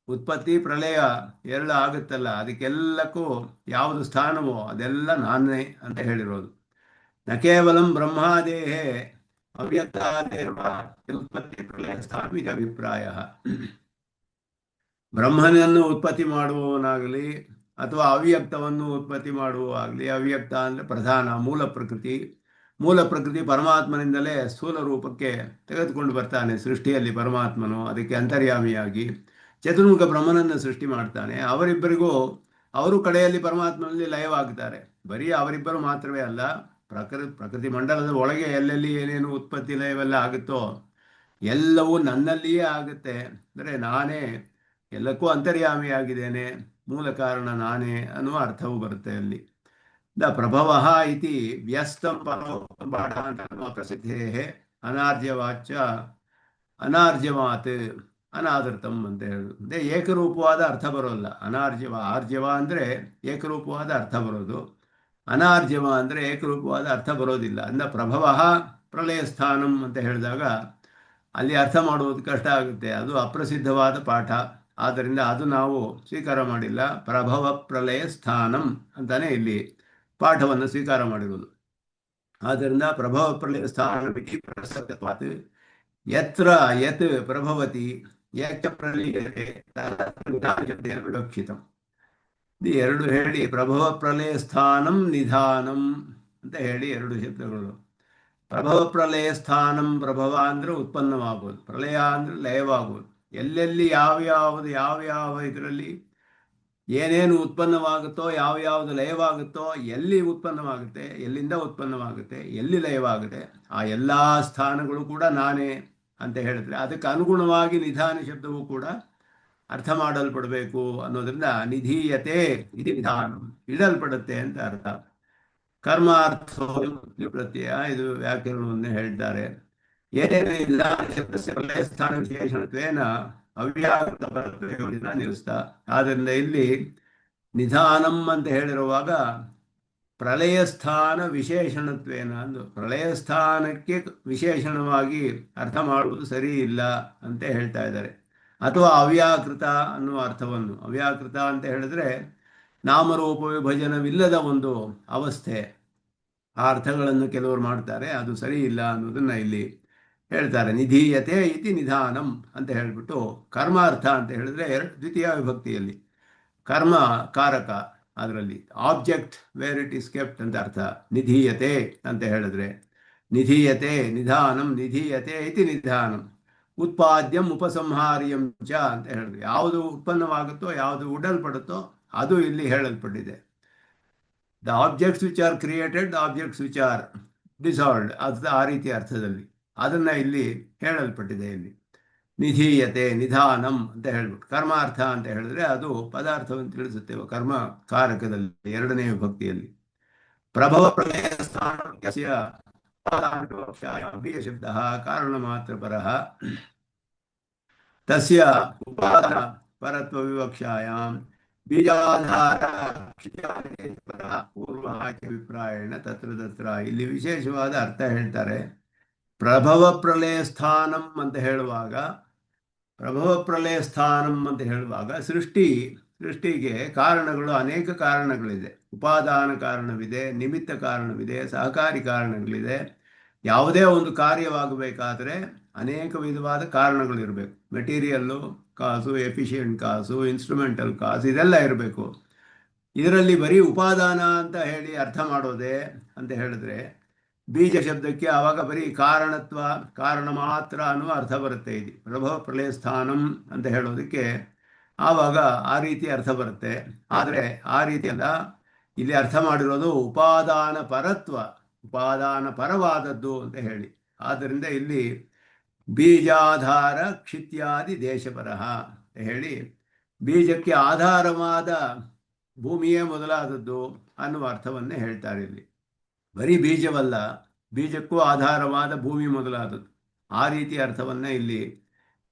ಉತ್ಪತ್ತಿ ಪ್ರಳಯ ಎಲ್ಲ ಆಗುತ್ತಲ್ಲ, ಅದಕ್ಕೆಲ್ಲಕ್ಕೂ ಯಾವುದು ಸ್ಥಾನವೋ ಅದೆಲ್ಲ ನಾನೇ ಅಂತ ಹೇಳಿರೋದು. ನ ಕೇವಲಂ ಬ್ರಹ್ಮಾದೇಹೇ ಅವ್ಯಕ್ತಾದೇವ ಉತ್ಪತ್ತಿ ಪ್ರಳಯ ಸ್ಥಾಪಿತ ಅಭಿಪ್ರಾಯ. ಬ್ರಹ್ಮನನ್ನು ಉತ್ಪತ್ತಿ ಮಾಡುವವನಾಗಲಿ ಅಥವಾ ಅವ್ಯಕ್ತವನ್ನು ಉತ್ಪತ್ತಿ ಮಾಡುವಾಗಲಿ, ಅವ್ಯಕ್ತ ಅಂದರೆ ಪ್ರಧಾನ ಮೂಲ ಪ್ರಕೃತಿ, ಮೂಲ ಪ್ರಕೃತಿ ಪರಮಾತ್ಮನಿಂದಲೇ ಸ್ಥೂಲ ರೂಪಕ್ಕೆ ತೆಗೆದುಕೊಂಡು ಬರ್ತಾನೆ ಸೃಷ್ಟಿಯಲ್ಲಿ. ಪರಮಾತ್ಮನು ಅದಕ್ಕೆ ಅಂತರ್ಯಾಮಿಯಾಗಿ ಚತುರ್ಮುಖ ಬ್ರಹ್ಮನನ್ನು ಸೃಷ್ಟಿ ಮಾಡ್ತಾನೆ. ಅವರಿಬ್ಬರಿಗೂ ಅವರು ಕಡೆಯಲ್ಲಿ ಪರಮಾತ್ಮನಲ್ಲಿ ಲಯವಾಗ್ತಾರೆ. ಬರೀ ಅವರಿಬ್ಬರು ಮಾತ್ರವೇ ಅಲ್ಲ, ಪ್ರಕೃತಿ ಮಂಡಲದ ಒಳಗೆ ಎಲ್ಲೆಲ್ಲಿ ಏನೇನು ಉತ್ಪತ್ತಿ ಲಯವೆಲ್ಲ ಆಗುತ್ತೋ ಎಲ್ಲವೂ ನನ್ನಲ್ಲಿಯೇ ಆಗುತ್ತೆ. ಅಂದರೆ ನಾನೇ ಎಲ್ಲಕ್ಕೂ ಅಂತರ್ಯಾಮಿಯಾಗಿದ್ದೇನೆ, ಮೂಲ ಕಾರಣ ನಾನೇ ಅನ್ನುವ ಅರ್ಥವೂ ಬರುತ್ತೆ ಅಲ್ಲಿ. ದ ಪ್ರಭವ ಇತಿ ವ್ಯಸ್ತಂ ಪರೋ ಪ್ರಸಿದ್ಧೇ ಅನಾರ್ಜವಾಚ ಅನಾರ್ಜವಾತ್ ಅನಾದೃತಂ ಅಂತ ಹೇಳುದು. ಅಂದರೆ ಏಕರೂಪವಾದ ಅರ್ಥ ಬರೋಲ್ಲ. ಅನಾರ್ಜವ, ಆರ್ಜವ ಅಂದರೆ ಏಕರೂಪವಾದ ಅರ್ಥ ಬರೋದು, ಅನಾರ್ಜವ ಅಂದರೆ ಏಕರೂಪವಾದ ಅರ್ಥ ಬರೋದಿಲ್ಲ. ಅಂದ ಪ್ರಭವ ಪ್ರಳಯ ಸ್ಥಾನಂ ಅಂತ ಹೇಳಿದಾಗ ಅಲ್ಲಿ ಅರ್ಥ ಮಾಡುವುದು ಕಷ್ಟ ಆಗುತ್ತೆ. ಅದು ಅಪ್ರಸಿದ್ಧವಾದ ಪಾಠ, ಆದ್ದರಿಂದ ಅದು ನಾವು ಸ್ವೀಕಾರ ಮಾಡಿಲ್ಲ. ಪ್ರಭವ ಪ್ರಳಯ ಸ್ಥಾನಂ ಅಂತಾನೆ ಇಲ್ಲಿ ಪಾಠವನ್ನು ಸ್ವೀಕಾರ ಮಾಡಿರುವುದು. ಆದ್ದರಿಂದ ಪ್ರಭವ ಪ್ರಳಯ ಸ್ಥಾನ ಪ್ರಸಕ್ತವಾದ ಯತ್ರ ಯತ್ ಪ್ರಭವತಿ ಯಚ್ಚ ಪ್ರಲೀಯತೆ ವಿವಕ್ಷಿತಂ. ಇದು ಎರಡು ಹೇಳಿ, ಪ್ರಭವ ಪ್ರಳಯ ಸ್ಥಾನಂ ನಿಧಾನಂ ಅಂತ ಹೇಳಿ ಎರಡು ಶಬ್ದಗಳು. ಪ್ರಭವ ಪ್ರಳಯ ಸ್ಥಾನಂ, ಪ್ರಭವ ಅಂದರೆ ಉತ್ಪನ್ನವಾಗುವುದು, ಪ್ರಳಯ ಅಂದರೆ ಲಯವಾಗುವುದು. ಎಲ್ಲೆಲ್ಲಿ ಯಾವ್ಯಾವ ಇದರಲ್ಲಿ ಏನೇನು ಉತ್ಪನ್ನವಾಗುತ್ತೋ, ಯಾವ್ಯಾವುದು ಲಯವಾಗುತ್ತೋ, ಎಲ್ಲಿ ಉತ್ಪನ್ನವಾಗುತ್ತೆ, ಎಲ್ಲಿಂದ ಉತ್ಪನ್ನವಾಗುತ್ತೆ, ಎಲ್ಲಿ ಲಯವಾಗುತ್ತೆ, ಆ ಎಲ್ಲ ಸ್ಥಾನಗಳು ಕೂಡ ನಾನೇ ಅಂತ ಹೇಳಿದ್ರೆ ಅದಕ್ಕೆ ಅನುಗುಣವಾಗಿ ನಿಧಾನ ಶಬ್ದವೂ ಕೂಡ ಅರ್ಥ ಮಾಡಲ್ಪಡಬೇಕು ಅನ್ನೋದ್ರಿಂದ ನಿಧೀಯತೆ ಇದು ನಿಧಾನ, ಇಡಲ್ಪಡುತ್ತೆ ಅಂತ ಅರ್ಥ. ಕರ್ಮಾರ್ಥ ಪ್ರತ್ಯಯ ಇದು ವ್ಯಾಕರಣವನ್ನು ಹೇಳ್ತಾರೆ. ಏನೇನು ನಿಧಾನ ಶಬ್ದಸ್ಯ ಪ್ರಳಯ ಸ್ಥಾನ ವಿಶೇಷಣತ್ವೇನ ಅವ್ಯಾಕೃತ ಪರತ್ವಯೋಜನ ನಿಲ್ಲಿಸ್ತ. ಆದ್ದರಿಂದ ಇಲ್ಲಿ ನಿಧಾನಂ ಅಂತ ಹೇಳಿರುವಾಗ ಪ್ರಳಯ ಸ್ಥಾನ ವಿಶೇಷಣತ್ವೇನ ಅಂದು, ಪ್ರಳಯ ಸ್ಥಾನಕ್ಕೆ ವಿಶೇಷಣವಾಗಿ ಅರ್ಥ ಮಾಡುವುದು ಸರಿ ಇಲ್ಲ ಅಂತ ಹೇಳ್ತಾ ಇದ್ದಾರೆ. ಅಥವಾ ಅವ್ಯಾಕೃತ ಅನ್ನುವ ಅರ್ಥವನ್ನು, ಅವ್ಯಾಕೃತ ಅಂತ ಹೇಳಿದ್ರೆ ನಾಮರೂಪ ವಿಭಜನವಿಲ್ಲದ ಒಂದು ಅವಸ್ಥೆ, ಆ ಅರ್ಥಗಳನ್ನು ಕೆಲವರು ಮಾಡ್ತಾರೆ, ಅದು ಸರಿ ಇಲ್ಲ ಅನ್ನೋದನ್ನ ಇಲ್ಲಿ ಹೇಳ್ತಾರೆ. ನಿಧೀಯತೆ ಇತಿ ನಿಧಾನಂ ಅಂತ ಹೇಳಿಬಿಟ್ಟು ಕರ್ಮಾರ್ಥ ಅಂತ ಹೇಳಿದ್ರೆ ದ್ವಿತೀಯ ವಿಭಕ್ತಿಯಲ್ಲಿ ಕರ್ಮ ಕಾರಕ, ಅದರಲ್ಲಿ object where it is kept ಅಂತ ಅರ್ಥ. ನಿಧೀಯತೆ ಅಂತ ಹೇಳಿದ್ರೆ ನಿಧೀಯತೆ ನಿಧಾನಂ, ನಿಧೀಯತೆ ಇತಿ ನಿಧಾನಂ. ಉತ್ಪಾದ್ಯಂ ಉಪಸಂಹಾರ್ಯಂ ಚ ಅಂತ ಹೇಳಿದ್ರೆ ಯಾವುದು ಉತ್ಪನ್ನವಾಗುತ್ತೋ, ಯಾವುದು ಉಡಲ್ಪಡುತ್ತೋ ಅದು ಇಲ್ಲಿ ಹೇಳಲ್ಪಟ್ಟಿದೆ. The objects which are created, the objects which are dissolved, ಅದು ಆ ರೀತಿಯ ಅರ್ಥದಲ್ಲಿ ಅದನ್ನು ಇಲ್ಲಿ ಹೇಳಲ್ಪಟ್ಟಿದೆ. ಇಲ್ಲಿ ನಿಧೀಯತೆ ನಿಧಾನಂ ಅಂತ ಹೇಳ್ಬಿಟ್ಟು ಕರ್ಮಾರ್ಥ ಅಂತ ಹೇಳಿದ್ರೆ ಅದು ಪದಾರ್ಥವನ್ನು ತಿಳಿಸುತ್ತೇವೆ ಕರ್ಮ ಕಾರಕದಲ್ಲಿ ಎರಡನೇ ವಿಭಕ್ತಿಯಲ್ಲಿ. ಪ್ರಭವ ಪ್ರಳಯ ಸ್ಥಾನಸ್ಯ ಶಬ್ದ ಕಾರಣ ಮಾತ್ರ ಪರಃ ತಸ್ಯ ಉಪಾದಾನ ಪರತ್ವ ವಿವಕ್ಷಾಯಾಂ ಬೀಜಾಧಾರ ಪೂರ್ವಾಭಿಪ್ರಾಯಣ ತತ್ರ ತತ್ರ. ಇಲ್ಲಿ ವಿಶೇಷವಾದ ಅರ್ಥ ಹೇಳ್ತಾರೆ. ಪ್ರಭವ ಪ್ರಳಯ ಸ್ಥಾನಂ ಅಂತ ಹೇಳುವಾಗ, ಪ್ರಭವ ಪ್ರಳಯ ಸ್ಥಾನಂ ಅಂತ ಹೇಳುವಾಗ ಸೃಷ್ಟಿಗೆ ಕಾರಣಗಳು, ಅನೇಕ ಕಾರಣಗಳಿದೆ. ಉಪಾದಾನ ಕಾರಣವಿದೆ, ನಿಮಿತ್ತ ಕಾರಣವಿದೆ, ಸಹಕಾರಿ ಕಾರಣಗಳಿದೆ. ಯಾವುದೇ ಒಂದು ಕಾರ್ಯವಾಗಬೇಕಾದ್ರೆ ಅನೇಕ ವಿಧವಾದ ಕಾರಣಗಳಿರಬೇಕು. ಮೆಟೀರಿಯಲ್ಲು ಕಾಸು, ಎಫಿಷಿಯೆಂಟ್ ಕಾಸು, ಇನ್ಸ್ಟ್ರೂಮೆಂಟಲ್ ಕಾಸು, ಇದೆಲ್ಲ ಇರಬೇಕು. ಇದರಲ್ಲಿ ಬರೀ ಉಪಾದಾನ ಅಂತ ಹೇಳಿ ಅರ್ಥ ಮಾಡೋದೆ ಅಂತ ಹೇಳಿದ್ರೆ ಬೀಜ ಶಬ್ದಕ್ಕೆ ಆವಾಗ ಬರೀ ಕಾರಣತ್ವ, ಕಾರಣ ಮಾತ್ರ ಅನ್ನುವ ಅರ್ಥ ಬರುತ್ತೆ. ಇದು ಪ್ರಭವ ಪ್ರಳಯ ಸ್ಥಾನಂ ಅಂತ ಹೇಳೋದಕ್ಕೆ ಆವಾಗ ಆ ರೀತಿ ಅರ್ಥ ಬರುತ್ತೆ. ಆದರೆ ಆ ರೀತಿ ಅಲ್ಲ, ಇಲ್ಲಿ ಅರ್ಥ ಮಾಡಿರೋದು ಉಪಾದಾನ ಪರತ್ವ, ಉಪಾದಾನ ಪರವಾದದ್ದು ಅಂತ ಹೇಳಿ. ಆದ್ದರಿಂದ ಇಲ್ಲಿ ಬೀಜಾಧಾರ ಕ್ಷಿತ್ಯಾದಿ ದೇಶಪರಃ ಅಂತ ಹೇಳಿ ಬೀಜಕ್ಕೆ ಆಧಾರವಾದ ಭೂಮಿಯೇ ಮೊದಲಾದದ್ದು ಅನ್ನುವ ಅರ್ಥವನ್ನೇ ಹೇಳ್ತಾರೆ ಇಲ್ಲಿ. ಬರೀ ಬೀಜವಲ್ಲ, ಬೀಜಕ್ಕೂ ಆಧಾರವಾದ ಭೂಮಿ ಮೊದಲಾದದ್ದು, ಆ ರೀತಿಯ ಅರ್ಥವನ್ನ ಇಲ್ಲಿ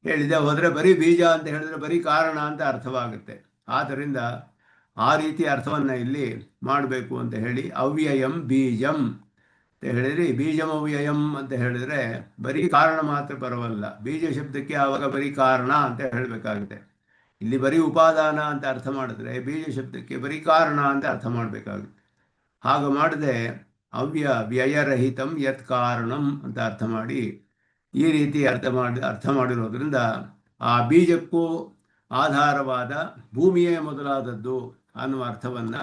ಹೇಳಿದೆ. ಹೋದರೆ ಬರೀ ಬೀಜ ಅಂತ ಹೇಳಿದ್ರೆ ಬರೀ ಕಾರಣ ಅಂತ ಅರ್ಥವಾಗುತ್ತೆ. ಆದ್ದರಿಂದ ಆ ರೀತಿಯ ಅರ್ಥವನ್ನ ಇಲ್ಲಿ ಮಾಡಬೇಕು ಅಂತ ಹೇಳಿ ಅವ್ಯಯಂ ಬೀಜಂ ಅಂತ ಹೇಳಿದ್ರಿ. ಬೀಜಂ ಅವ್ಯಯಂ ಅಂತ ಹೇಳಿದ್ರೆ ಬರೀ ಕಾರಣ ಮಾತ್ರ ಬರವಲ್ಲ. ಬೀಜ ಶಬ್ದಕ್ಕೆ ಆವಾಗ ಬರೀ ಕಾರಣ ಅಂತ ಹೇಳಬೇಕಾಗುತ್ತೆ. ಇಲ್ಲಿ ಬರೀ ಉಪಾದಾನ ಅಂತ ಅರ್ಥ ಮಾಡಿದ್ರೆ ಬೀಜ ಶಬ್ದಕ್ಕೆ ಬರೀ ಕಾರಣ ಅಂತ ಅರ್ಥ ಮಾಡಬೇಕಾಗುತ್ತೆ. ಹಾಗೆ ಮಾಡದೆ ವ್ಯಯರಹಿತಂ ಯತ್ ಕಾರಣಂ ಅಂತ ಅರ್ಥ ಮಾಡಿ ಈ ರೀತಿ ಅರ್ಥ ಮಾಡಿರೋದ್ರಿಂದ ಆ ಬೀಜಕ್ಕೂ ಆಧಾರವಾದ ಭೂಮಿಯೇ ಮೊದಲಾದದ್ದು ಅನ್ನುವ ಅರ್ಥವನ್ನ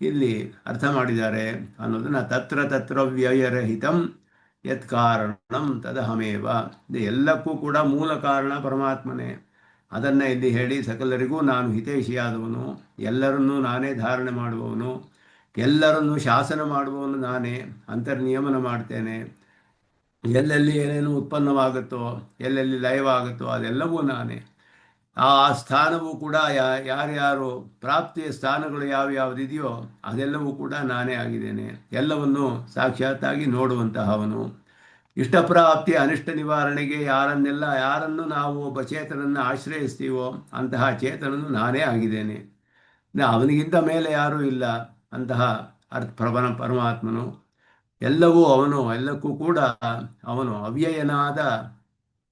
ಇಲ್ಲಿ ಅರ್ಥ ಮಾಡಿದ್ದಾರೆ ಅನ್ನೋದನ್ನ ತತ್ರ ವ್ಯಯರಹಿತಂ ಯತ್ ಕಾರಣಂ ತದಹಮೇವ. ಎಲ್ಲಕ್ಕೂ ಕೂಡ ಮೂಲ ಕಾರಣ ಪರಮಾತ್ಮನೇ. ಅದನ್ನ ಇಲ್ಲಿ ಹೇಳಿ ಸಕಲರಿಗೂ ನಾನು ಹಿತೈಷಿಯಾದವನು, ಎಲ್ಲರನ್ನೂ ನಾನೇ ಧಾರಣೆ ಮಾಡುವವನು, ಎಲ್ಲರನ್ನೂ ಶಾಸನ ಮಾಡುವವನು ನಾನೇ, ಅಂತರ್ನಿಯಮನ ಮಾಡ್ತೇನೆ. ಎಲ್ಲೆಲ್ಲಿ ಏನೇನು ಉತ್ಪನ್ನವಾಗುತ್ತೋ, ಎಲ್ಲೆಲ್ಲಿ ಲಯವಾಗುತ್ತೋ ಅದೆಲ್ಲವೂ ನಾನೇ. ಆ ಸ್ಥಾನವೂ ಕೂಡ ಯಾರ್ಯಾರು ಪ್ರಾಪ್ತಿಯ ಸ್ಥಾನಗಳು ಯಾವ್ಯಾವುದಿದೆಯೋ ಅದೆಲ್ಲವೂ ಕೂಡ ನಾನೇ ಆಗಿದ್ದೇನೆ. ಎಲ್ಲವನ್ನು ಸಾಕ್ಷಾತ್ತಾಗಿ ನೋಡುವಂತಹವನು. ಇಷ್ಟಪ್ರಾಪ್ತಿ ಅನಿಷ್ಟ ನಿವಾರಣೆಗೆ ಯಾರನ್ನು ನಾವು ಒಬ್ಬ ಚೇತನನ್ನು ಆಶ್ರಯಿಸ್ತೀವೋ ಅಂತಹ ಚೇತನನ್ನು ನಾನೇ ಆಗಿದ್ದೇನೆ. ಅವನಿಗಿಂತ ಮೇಲೆ ಯಾರೂ ಇಲ್ಲ ಅಂತಹ ಪರಮಾತ್ಮನು. ಎಲ್ಲವೂ ಅವನು, ಎಲ್ಲಕ್ಕೂ ಕೂಡ ಅವನು ಅವ್ಯಯನಾದ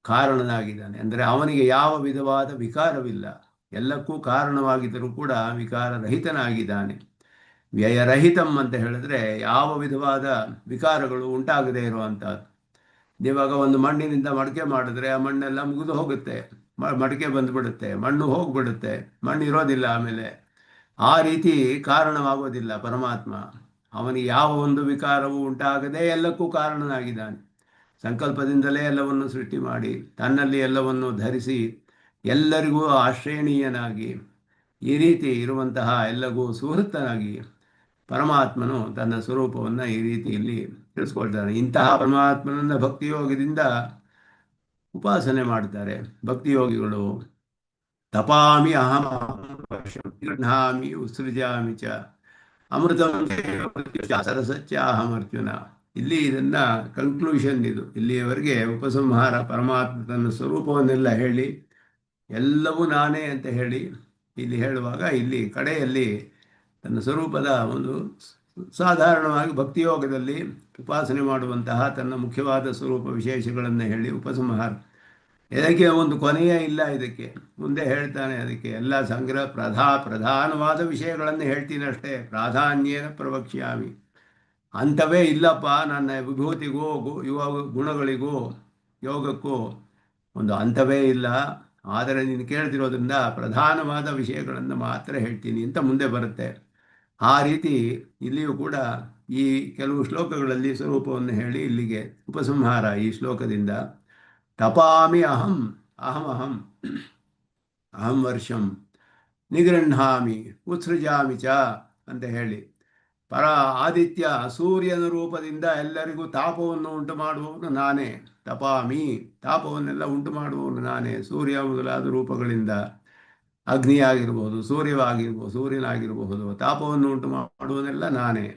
ಕಾರಣನಾಗಿದ್ದಾನೆ. ಅಂದರೆ ಅವನಿಗೆ ಯಾವ ವಿಧವಾದ ವಿಕಾರವಿಲ್ಲ, ಎಲ್ಲಕ್ಕೂ ಕಾರಣವಾಗಿದ್ದರೂ ಕೂಡ ವಿಕಾರರಹಿತನಾಗಿದ್ದಾನೆ. ವ್ಯಯರಹಿತಂ ಅಂತ ಹೇಳಿದ್ರೆ ಯಾವ ವಿಧವಾದ ವಿಕಾರಗಳು ಉಂಟಾಗದೇ ಇರುವಂಥದ್ದು. ಇವಾಗ ಒಂದು ಮಣ್ಣಿನಿಂದ ಮಡಿಕೆ ಮಾಡಿದ್ರೆ ಆ ಮಣ್ಣೆಲ್ಲ ಮುಗಿದು ಹೋಗುತ್ತೆ, ಮಡಿಕೆ ಬಂದುಬಿಡುತ್ತೆ, ಮಣ್ಣು ಹೋಗ್ಬಿಡುತ್ತೆ, ಮಣ್ಣು ಇರೋದಿಲ್ಲ ಆಮೇಲೆ. ಆ ರೀತಿ ಕಾರಣವಾಗೋದಿಲ್ಲ ಪರಮಾತ್ಮ. ಅವನಿಗೆ ಯಾವ ಒಂದು ವಿಕಾರವೂ ಉಂಟಾಗದೆ ಎಲ್ಲಕ್ಕೂ ಕಾರಣನಾಗಿದ್ದಾನೆ. ಸಂಕಲ್ಪದಿಂದಲೇ ಎಲ್ಲವನ್ನು ಸೃಷ್ಟಿ ಮಾಡಿ ತನ್ನಲ್ಲಿ ಎಲ್ಲವನ್ನು ಧರಿಸಿ ಎಲ್ಲರಿಗೂ ಆಶ್ರಯಣೀಯನಾಗಿ ಈ ರೀತಿ ಇರುವಂತಹ ಎಲ್ಲರಿಗೂ ಸುಹೃತ್ತನಾಗಿ ಪರಮಾತ್ಮನು ತನ್ನ ಸ್ವರೂಪವನ್ನು ಈ ರೀತಿಯಲ್ಲಿ ತಿಳಿಸ್ಕೊಳ್ತಾನೆ. ಇಂತಹ ಪರಮಾತ್ಮನನ್ನ ಭಕ್ತಿಯೋಗದಿಂದ ಉಪಾಸನೆ ಮಾಡ್ತಾರೆ ಭಕ್ತಿಯೋಗಿಗಳು. ತಪಾಮಿ ಅಹಂ ಗೃಹಾಮಿ ಉತ್ಸೃಜಾಮಿ ಚ ಅಮೃತಂ ಸರಸಚ್ಚಾಹಂ ಅರ್ಜುನ. ಇಲ್ಲಿ ಇದನ್ನ ಕನ್ಕ್ಲೂಷನ್ ಇದು. ಇಲ್ಲಿಯವರೆಗೆ ಉಪಸಂಹಾರ, ಪರಮಾತ್ಮ ತನ್ನ ಸ್ವರೂಪವನ್ನೆಲ್ಲ ಹೇಳಿ ಎಲ್ಲವೂ ನಾನೇ ಅಂತ ಹೇಳಿ ಇಲ್ಲಿ ಹೇಳುವಾಗ ಇಲ್ಲಿ ಕಡೆಯಲ್ಲಿ ತನ್ನ ಸ್ವರೂಪದ ಒಂದು ಸಾಧಾರಣವಾಗಿ ಭಕ್ತಿಯೋಗದಲ್ಲಿ ಉಪಾಸನೆ ಮಾಡುವಂತಹ ತನ್ನ ಮುಖ್ಯವಾದ ಸ್ವರೂಪ ವಿಶೇಷಗಳನ್ನು ಹೇಳಿ ಉಪಸಂಹಾರ. ಇದಕ್ಕೆ ಒಂದು ಕೊನೆಯೇ ಇಲ್ಲ. ಇದಕ್ಕೆ ಮುಂದೆ ಹೇಳ್ತಾನೆ, ಅದಕ್ಕೆ ಎಲ್ಲ ಸಂಗ್ರಹ ಪ್ರಧಾನವಾದ ವಿಷಯಗಳನ್ನು ಹೇಳ್ತೀನಿ ಅಷ್ಟೇ. ಪ್ರಾಧಾನ್ಯೇನ ಪ್ರವಕ್ಷ್ಯಾಮಿ. ಅಂಥವೇ ಇಲ್ಲಪ್ಪ ನನ್ನ ವಿಭೂತಿಗೂ ಗುಣಗಳಿಗೂ ಯೋಗಕ್ಕೂ ಒಂದು ಅಂಥವೇ ಇಲ್ಲ. ಆದರೆ ನೀನು ಕೇಳ್ತಿರೋದ್ರಿಂದ ಪ್ರಧಾನವಾದ ವಿಷಯಗಳನ್ನು ಮಾತ್ರ ಹೇಳ್ತೀನಿ ಅಂತ ಮುಂದೆ ಬರುತ್ತೆ. ಆ ರೀತಿ ಇಲ್ಲಿಯೂ ಕೂಡ ಈ ಕೆಲವು ಶ್ಲೋಕಗಳಲ್ಲಿ ಸ್ವರೂಪವನ್ನು ಹೇಳಿ ಇಲ್ಲಿಗೆ ಉಪಸಂಹಾರ ಈ ಶ್ಲೋಕದಿಂದ. ತಪಾಮಿ ಅಹಂ ಅಹಂ ವರ್ಷಂ ನಿಗೃಹಾಮಿ ಉತ್ಸೃಜಾಮಿ ಚ ಅಂತ ಹೇಳಿ ಆದಿತ್ಯ ಸೂರ್ಯನ ರೂಪದಿಂದ ಎಲ್ಲರಿಗೂ ತಾಪವನ್ನು ಉಂಟು ಮಾಡುವವನು ನಾನೇ. ತಪಾಮಿ, ತಾಪವನ್ನೆಲ್ಲ ಉಂಟು ಮಾಡುವವನು ನಾನೇ. ಸೂರ್ಯ ಮೊದಲಾದ ರೂಪಗಳಿಂದ ಅಗ್ನಿಯಾಗಿರ್ಬೋದು, ಸೂರ್ಯನಾಗಿರಬಹುದು, ತಾಪವನ್ನು ಉಂಟು ಮಾಡುವವನೆಲ್ಲ ನಾನೇ.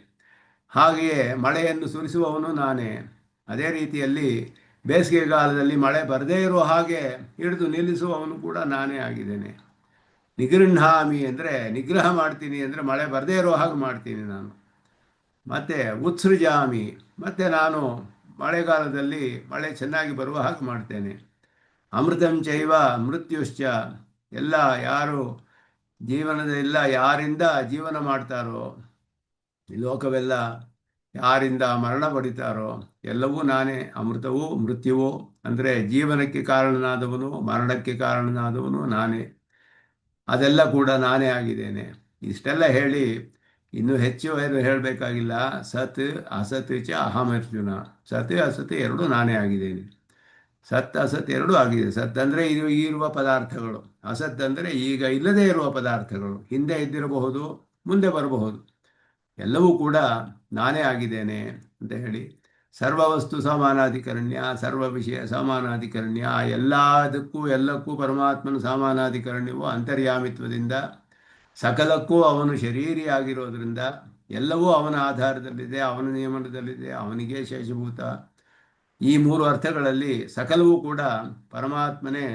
ಹಾಗೆಯೇ ಮಳೆಯನ್ನು ಸುರಿಸುವವನು ನಾನೇ. ಅದೇ ರೀತಿಯಲ್ಲಿ ಬೇಸಿಗೆಗಾಲದಲ್ಲಿ ಮಳೆ ಬರದೇ ಇರೋ ಹಾಗೆ ಹಿಡಿದು ನಿಲ್ಲಿಸುವವನು ಕೂಡ ನಾನೇ ಆಗಿದ್ದೇನೆ. ನಿಗೃಹಾಮಿ ಅಂದರೆ ನಿಗ್ರಹ ಮಾಡ್ತೀನಿ, ಅಂದರೆ ಮಳೆ ಬರದೇ ಇರೋ ಹಾಗೆ ಮಾಡ್ತೀನಿ ನಾನು. ಮತ್ತು ಉತ್ಸೃಜಾಮಿ, ಮತ್ತು ನಾನು ಮಳೆಗಾಲದಲ್ಲಿ ಮಳೆ ಚೆನ್ನಾಗಿ ಬರುವ ಹಾಗೆ ಮಾಡ್ತೇನೆ. ಅಮೃತಂ ಚೈವ ಮೃತ್ಯುಶ್ಚ, ಎಲ್ಲ ಯಾರು ಜೀವನದೆಲ್ಲ ಯಾರಿಂದ ಜೀವನ ಮಾಡ್ತಾರೋ, ಈ ಲೋಕವೆಲ್ಲ ಯಾರಿಂದ ಮರಣ ಪಡಿತಾರೋ ಎಲ್ಲವೂ ನಾನೇ. ಅಮೃತವೂ ಮೃತ್ಯುವೂ ಅಂದರೆ ಜೀವನಕ್ಕೆ ಕಾರಣನಾದವನು, ಮರಣಕ್ಕೆ ಕಾರಣನಾದವನು ನಾನೇ. ಅದೆಲ್ಲ ಕೂಡ ನಾನೇ ಆಗಿದ್ದೇನೆ. ಇಷ್ಟೆಲ್ಲ ಹೇಳಿ ಇನ್ನು ಹೆಚ್ಚು ಏನು ಹೇಳಬೇಕಾಗಿಲ್ಲ. ಸತ್ ಅಸತ್ ಚ ಅಹಂ ಅರ್ಜುನ. ಸತ್ ಅಸತ್ ಎರಡೂ ನಾನೇ ಆಗಿದ್ದೇನೆ. ಸತ್ ಅಸತ್ ಎರಡೂ ಆಗಿದೆ. ಸತ್ ಅಂದರೆ ಇರುವ ಪದಾರ್ಥಗಳು, ಅಸತ್ ಅಂದರೆ ಈಗ ಇಲ್ಲದೇ ಇರುವ ಪದಾರ್ಥಗಳು, ಹಿಂದೆ ಇದ್ದಿರಬಹುದು, ಮುಂದೆ ಬರಬಹುದು, ಎಲ್ಲವೂ ಕೂಡ ನಾನೇ ಆಗಿದ್ದೇನೆ ಅಂತ ಹೇಳಿ ಸರ್ವವಸ್ತು ಸಮಾನಾಧಿಕರಣ್ಯ, ಸರ್ವ ವಿಷಯ ಸಮಾನಾಧಿಕರಣ್ಯ, ಎಲ್ಲದಕ್ಕೂ ಎಲ್ಲಕ್ಕೂ ಪರಮಾತ್ಮನ ಸಮಾನಾಧಿಕರಣ್ಯವು ಅಂತರ್ಯಾಮಿತ್ವದಿಂದ ಸಕಲಕ್ಕೂ ಅವನು ಶರೀರಿಯಾಗಿರೋದ್ರಿಂದ ಎಲ್ಲವೂ ಅವನ ಆಧಾರದಲ್ಲಿದೆ, ಅವನ ನಿಯಮನದಲ್ಲಿದೆ, ಅವನಿಗೆ ಶೇಷಭೂತ. ಈ ಮೂರು ಅರ್ಥಗಳಲ್ಲಿ ಸಕಲವೂ ಕೂಡ ಪರಮಾತ್ಮನೇ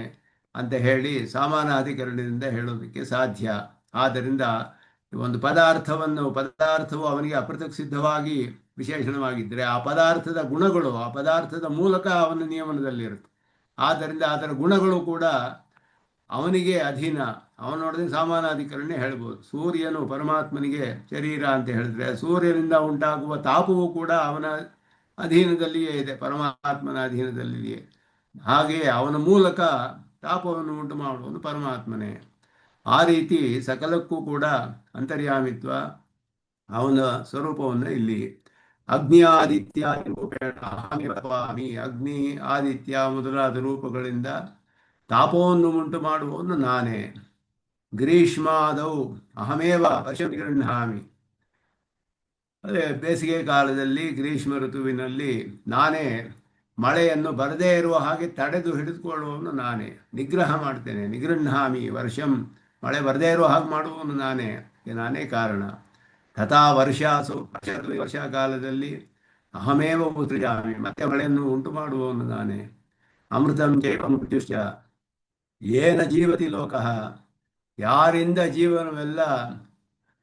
ಅಂತ ಹೇಳಿ ಸಮಾನಾಧಿಕರಣದಿಂದ ಹೇಳೋದಕ್ಕೆ ಸಾಧ್ಯ. ಆದ್ದರಿಂದ ಒಂದು ಪದಾರ್ಥವು ಅವನಿಗೆ ಅಪೃಥಕ್ ಸಿದ್ಧವಾಗಿ ವಿಶೇಷಣವಾಗಿದ್ದರೆ ಆ ಪದಾರ್ಥದ ಗುಣಗಳು ಆ ಪದಾರ್ಥದ ಮೂಲಕ ಅವನ ನಿಯಮನದಲ್ಲಿರುತ್ತೆ. ಆದ್ದರಿಂದ ಅದರ ಗುಣಗಳು ಕೂಡ ಅವನಿಗೆ ಅಧೀನ. ಅವನು ನೋಡಿದ್ರೆ ಸಮಾನಾಧಿಕರಣ ಹೇಳ್ಬೋದು. ಸೂರ್ಯನು ಪರಮಾತ್ಮನಿಗೆ ಶರೀರ ಅಂತ ಹೇಳಿದ್ರೆ ಸೂರ್ಯನಿಂದ ಉಂಟಾಗುವ ತಾಪವೂ ಕೂಡ ಅವನ ಅಧೀನದಲ್ಲಿಯೇ ಇದೆ, ಪರಮಾತ್ಮನ ಅಧೀನದಲ್ಲಿಯೇ. ಹಾಗೆಯೇ ಅವನ ಮೂಲಕ ತಾಪವನ್ನು ಉಂಟು ಮಾಡುವುದು ಪರಮಾತ್ಮನೇ. ಆ ರೀತಿ ಸಕಲಕ್ಕೂ ಕೂಡ ಅಂತರ್ಯಾಮಿತ್ವ ಅವನ ಸ್ವರೂಪವನ್ನು ಇಲ್ಲಿ ಅಗ್ನಿ ಆದಿತ್ಯ ರೂಪೇಣ ಅಹಮೇವಾಮಿ, ಅಗ್ನಿ ಆದಿತ್ಯ ಮೊದಲಾದ ರೂಪಗಳಿಂದ ತಾಪವನ್ನು ಉಂಟು ಮಾಡುವವನು ನಾನೇ. ಗ್ರೀಷ್ಮಾದೌ ಅಹಮೇವ ವರ್ಷಂ ಗೃಹಾಮಿ, ಅದೇ ಬೇಸಿಗೆ ಕಾಲದಲ್ಲಿ ಗ್ರೀಷ್ಮ ಋತುವಿನಲ್ಲಿ ನಾನೇ ಮಳೆಯನ್ನು ಬರದೇ ಇರುವ ಹಾಗೆ ತಡೆದು ಹಿಡಿದುಕೊಳ್ಳುವವನು ನಾನೇ. ನಿಗ್ರಹ ಮಾಡ್ತೇನೆ, ನಿಗೃಹಾಮಿ ವರ್ಷಂ, ಮಳೆ ಬರದೇ ಇರುವ ಹಾಗೆ ಮಾಡುವವನು ನಾನೇ ಕಾರಣ. ತಥಾ ವರ್ಷಾಸು, ವರ್ಷಕಾಲದಲ್ಲಿ ಅಹಮೇವ ಉತ್ಸೃಜಾಮಿ, ಮತ್ತೆ ಮಳೆಯನ್ನು ಉಂಟು ಮಾಡುವವನು ನಾನೇ. ಅಮೃತಂ ಚೈವ ಮೃತ್ಯುಶ್ಚ ಏನ ಜೀವತಿ ಲೋಕಃ, ಯಾರಿಂದ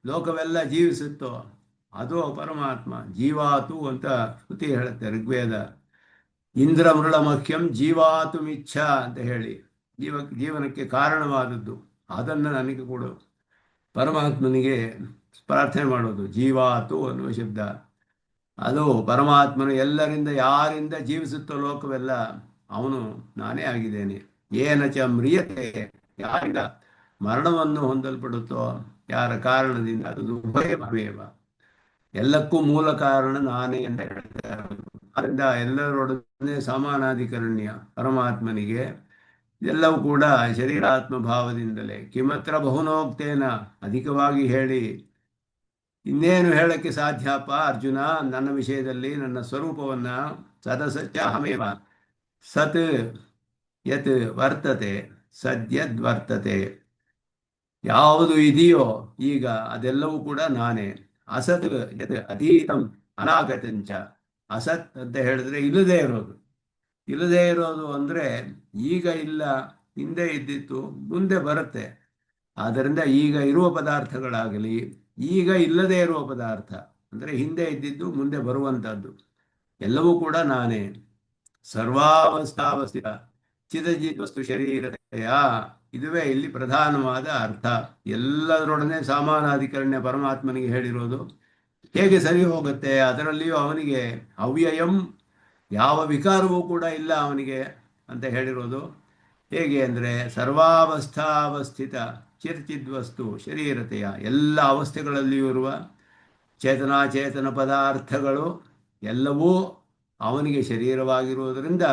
ಲೋಕವೆಲ್ಲ ಜೀವಿಸುತ್ತೋ ಅದು ಪರಮಾತ್ಮ. ಜೀವಾತು ಅಂತ ಶ್ರುತಿ ಹೇಳುತ್ತೆ ಋಗ್ವೇದ. ಇಂದ್ರ ಮೃಳ ಮಹ್ಯಂ ಜೀವಾತು ಮಿಚ್ಛ ಅಂತ ಹೇಳಿ ಜೀವನಕ್ಕೆ ಕಾರಣವಾದದ್ದು ಅದನ್ನು ನನಗೆ ಕೊಡು. ಪರಮಾತ್ಮನಿಗೆ ಪ್ರಾರ್ಥನೆ ಮಾಡೋದು ಜೀವಾತು ಅನ್ನುವ ಶಬ್ದ. ಅದು ಪರಮಾತ್ಮನು ಎಲ್ಲರಿಂದ ಯಾರಿಂದ ಜೀವಿಸುತ್ತೋ ಲೋಕವೆಲ್ಲ ಅವನು ನಾನೇ ಆಗಿದ್ದೇನೆ. ಏನಚ ಮ್ರಿಯತೆ, ಯಾರಿಂದ ಮರಣವನ್ನು ಹೊಂದಲ್ಪಡುತ್ತೋ, ಯಾರ ಕಾರಣದಿಂದ, ಅದು ಉಭಯಮೇವ, ಎಲ್ಲಕ್ಕೂ ಮೂಲ ಕಾರಣ ನಾನೇ ಅಂತ ಹೇಳ್ತಾರೆ. ಅದರಿಂದ ಎಲ್ಲರೊಡನೆ ಸಮಾನಾಧಿಕರಣ್ಯ ಪರಮಾತ್ಮನಿಗೆ ಎಲ್ಲವೂ ಕೂಡ ಶರೀರಾತ್ಮ ಭಾವದಿಂದಲೇ. ಕಿಮತ್ರ ಬಹುನೋಕ್ತೇನ, ಅಧಿಕವಾಗಿ ಹೇಳಿ ಇನ್ನೇನು ಹೇಳಕ್ಕೆ ಸಾಧ್ಯಪ್ಪ ಅರ್ಜುನ ನನ್ನ ವಿಷಯದಲ್ಲಿ, ನನ್ನ ಸ್ವರೂಪವನ್ನ. ಸದಸತ್ಯ ಅಹಮೇವ, ಸತ್ ಯತ್ ವರ್ತತೆ ಸದ್ಯದ್ವರ್ತತೆ, ಯಾವುದು ಇದೆಯೋ ಈಗ ಅದೆಲ್ಲವೂ ಕೂಡ ನಾನೇ. ಅಸತ್ ಯತ್ ಅತೀತಂ ಅನಾಗತಂಚ, ಅಸತ್ ಅಂತ ಹೇಳಿದ್ರೆ ಇಲ್ಲದೇ ಇರೋದು ಅಂದರೆ ಈಗ ಇಲ್ಲ, ಹಿಂದೆ ಇದ್ದಿತ್ತು, ಮುಂದೆ ಬರುತ್ತೆ. ಆದ್ದರಿಂದ ಈಗ ಇರುವ ಪದಾರ್ಥಗಳಾಗಲಿ, ಈಗ ಇಲ್ಲದೇ ಇರುವ ಪದಾರ್ಥ ಅಂದರೆ ಹಿಂದೆ ಇದ್ದಿದ್ದು ಮುಂದೆ ಬರುವಂಥದ್ದು ಎಲ್ಲವೂ ಕೂಡ ನಾನೇ. ಸರ್ವಾವಸ್ಥಾವಸ್ಥಿತ ಚಿದಜಿತ್ ವಸ್ತು ಶರೀರತೆಯ, ಇದುವೇ ಇಲ್ಲಿ ಪ್ರಧಾನವಾದ ಅರ್ಥ. ಎಲ್ಲದರೊಡನೆ ಸಮಾನಾಧಿಕರಣ್ಯ ಪರಮಾತ್ಮನಿಗೆ ಹೇಳಿರೋದು ಹೇಗೆ ಸರಿ ಹೋಗುತ್ತೆ. ಅದರಲ್ಲಿಯೂ ಅವನಿಗೆ ಅವ್ಯಯಂ, ಯಾವ ವಿಕಾರವೂ ಕೂಡ ಇಲ್ಲ ಅವನಿಗೆ ಅಂತ ಹೇಳಿರೋದು. ಹೇಗೆ ಅಂದರೆ ಸರ್ವಾವಸ್ಥಾವಸ್ಥಿತ ಚಿರ್ಚಿದ್ವಸ್ತು ಶರೀರತೆಯ, ಎಲ್ಲ ಅವಸ್ಥೆಗಳಲ್ಲಿಯೂ ಇರುವ ಚೇತನಾಚೇತನ ಪದಾರ್ಥಗಳು ಎಲ್ಲವೂ ಅವನಿಗೆ ಶರೀರವಾಗಿರುವುದರಿಂದ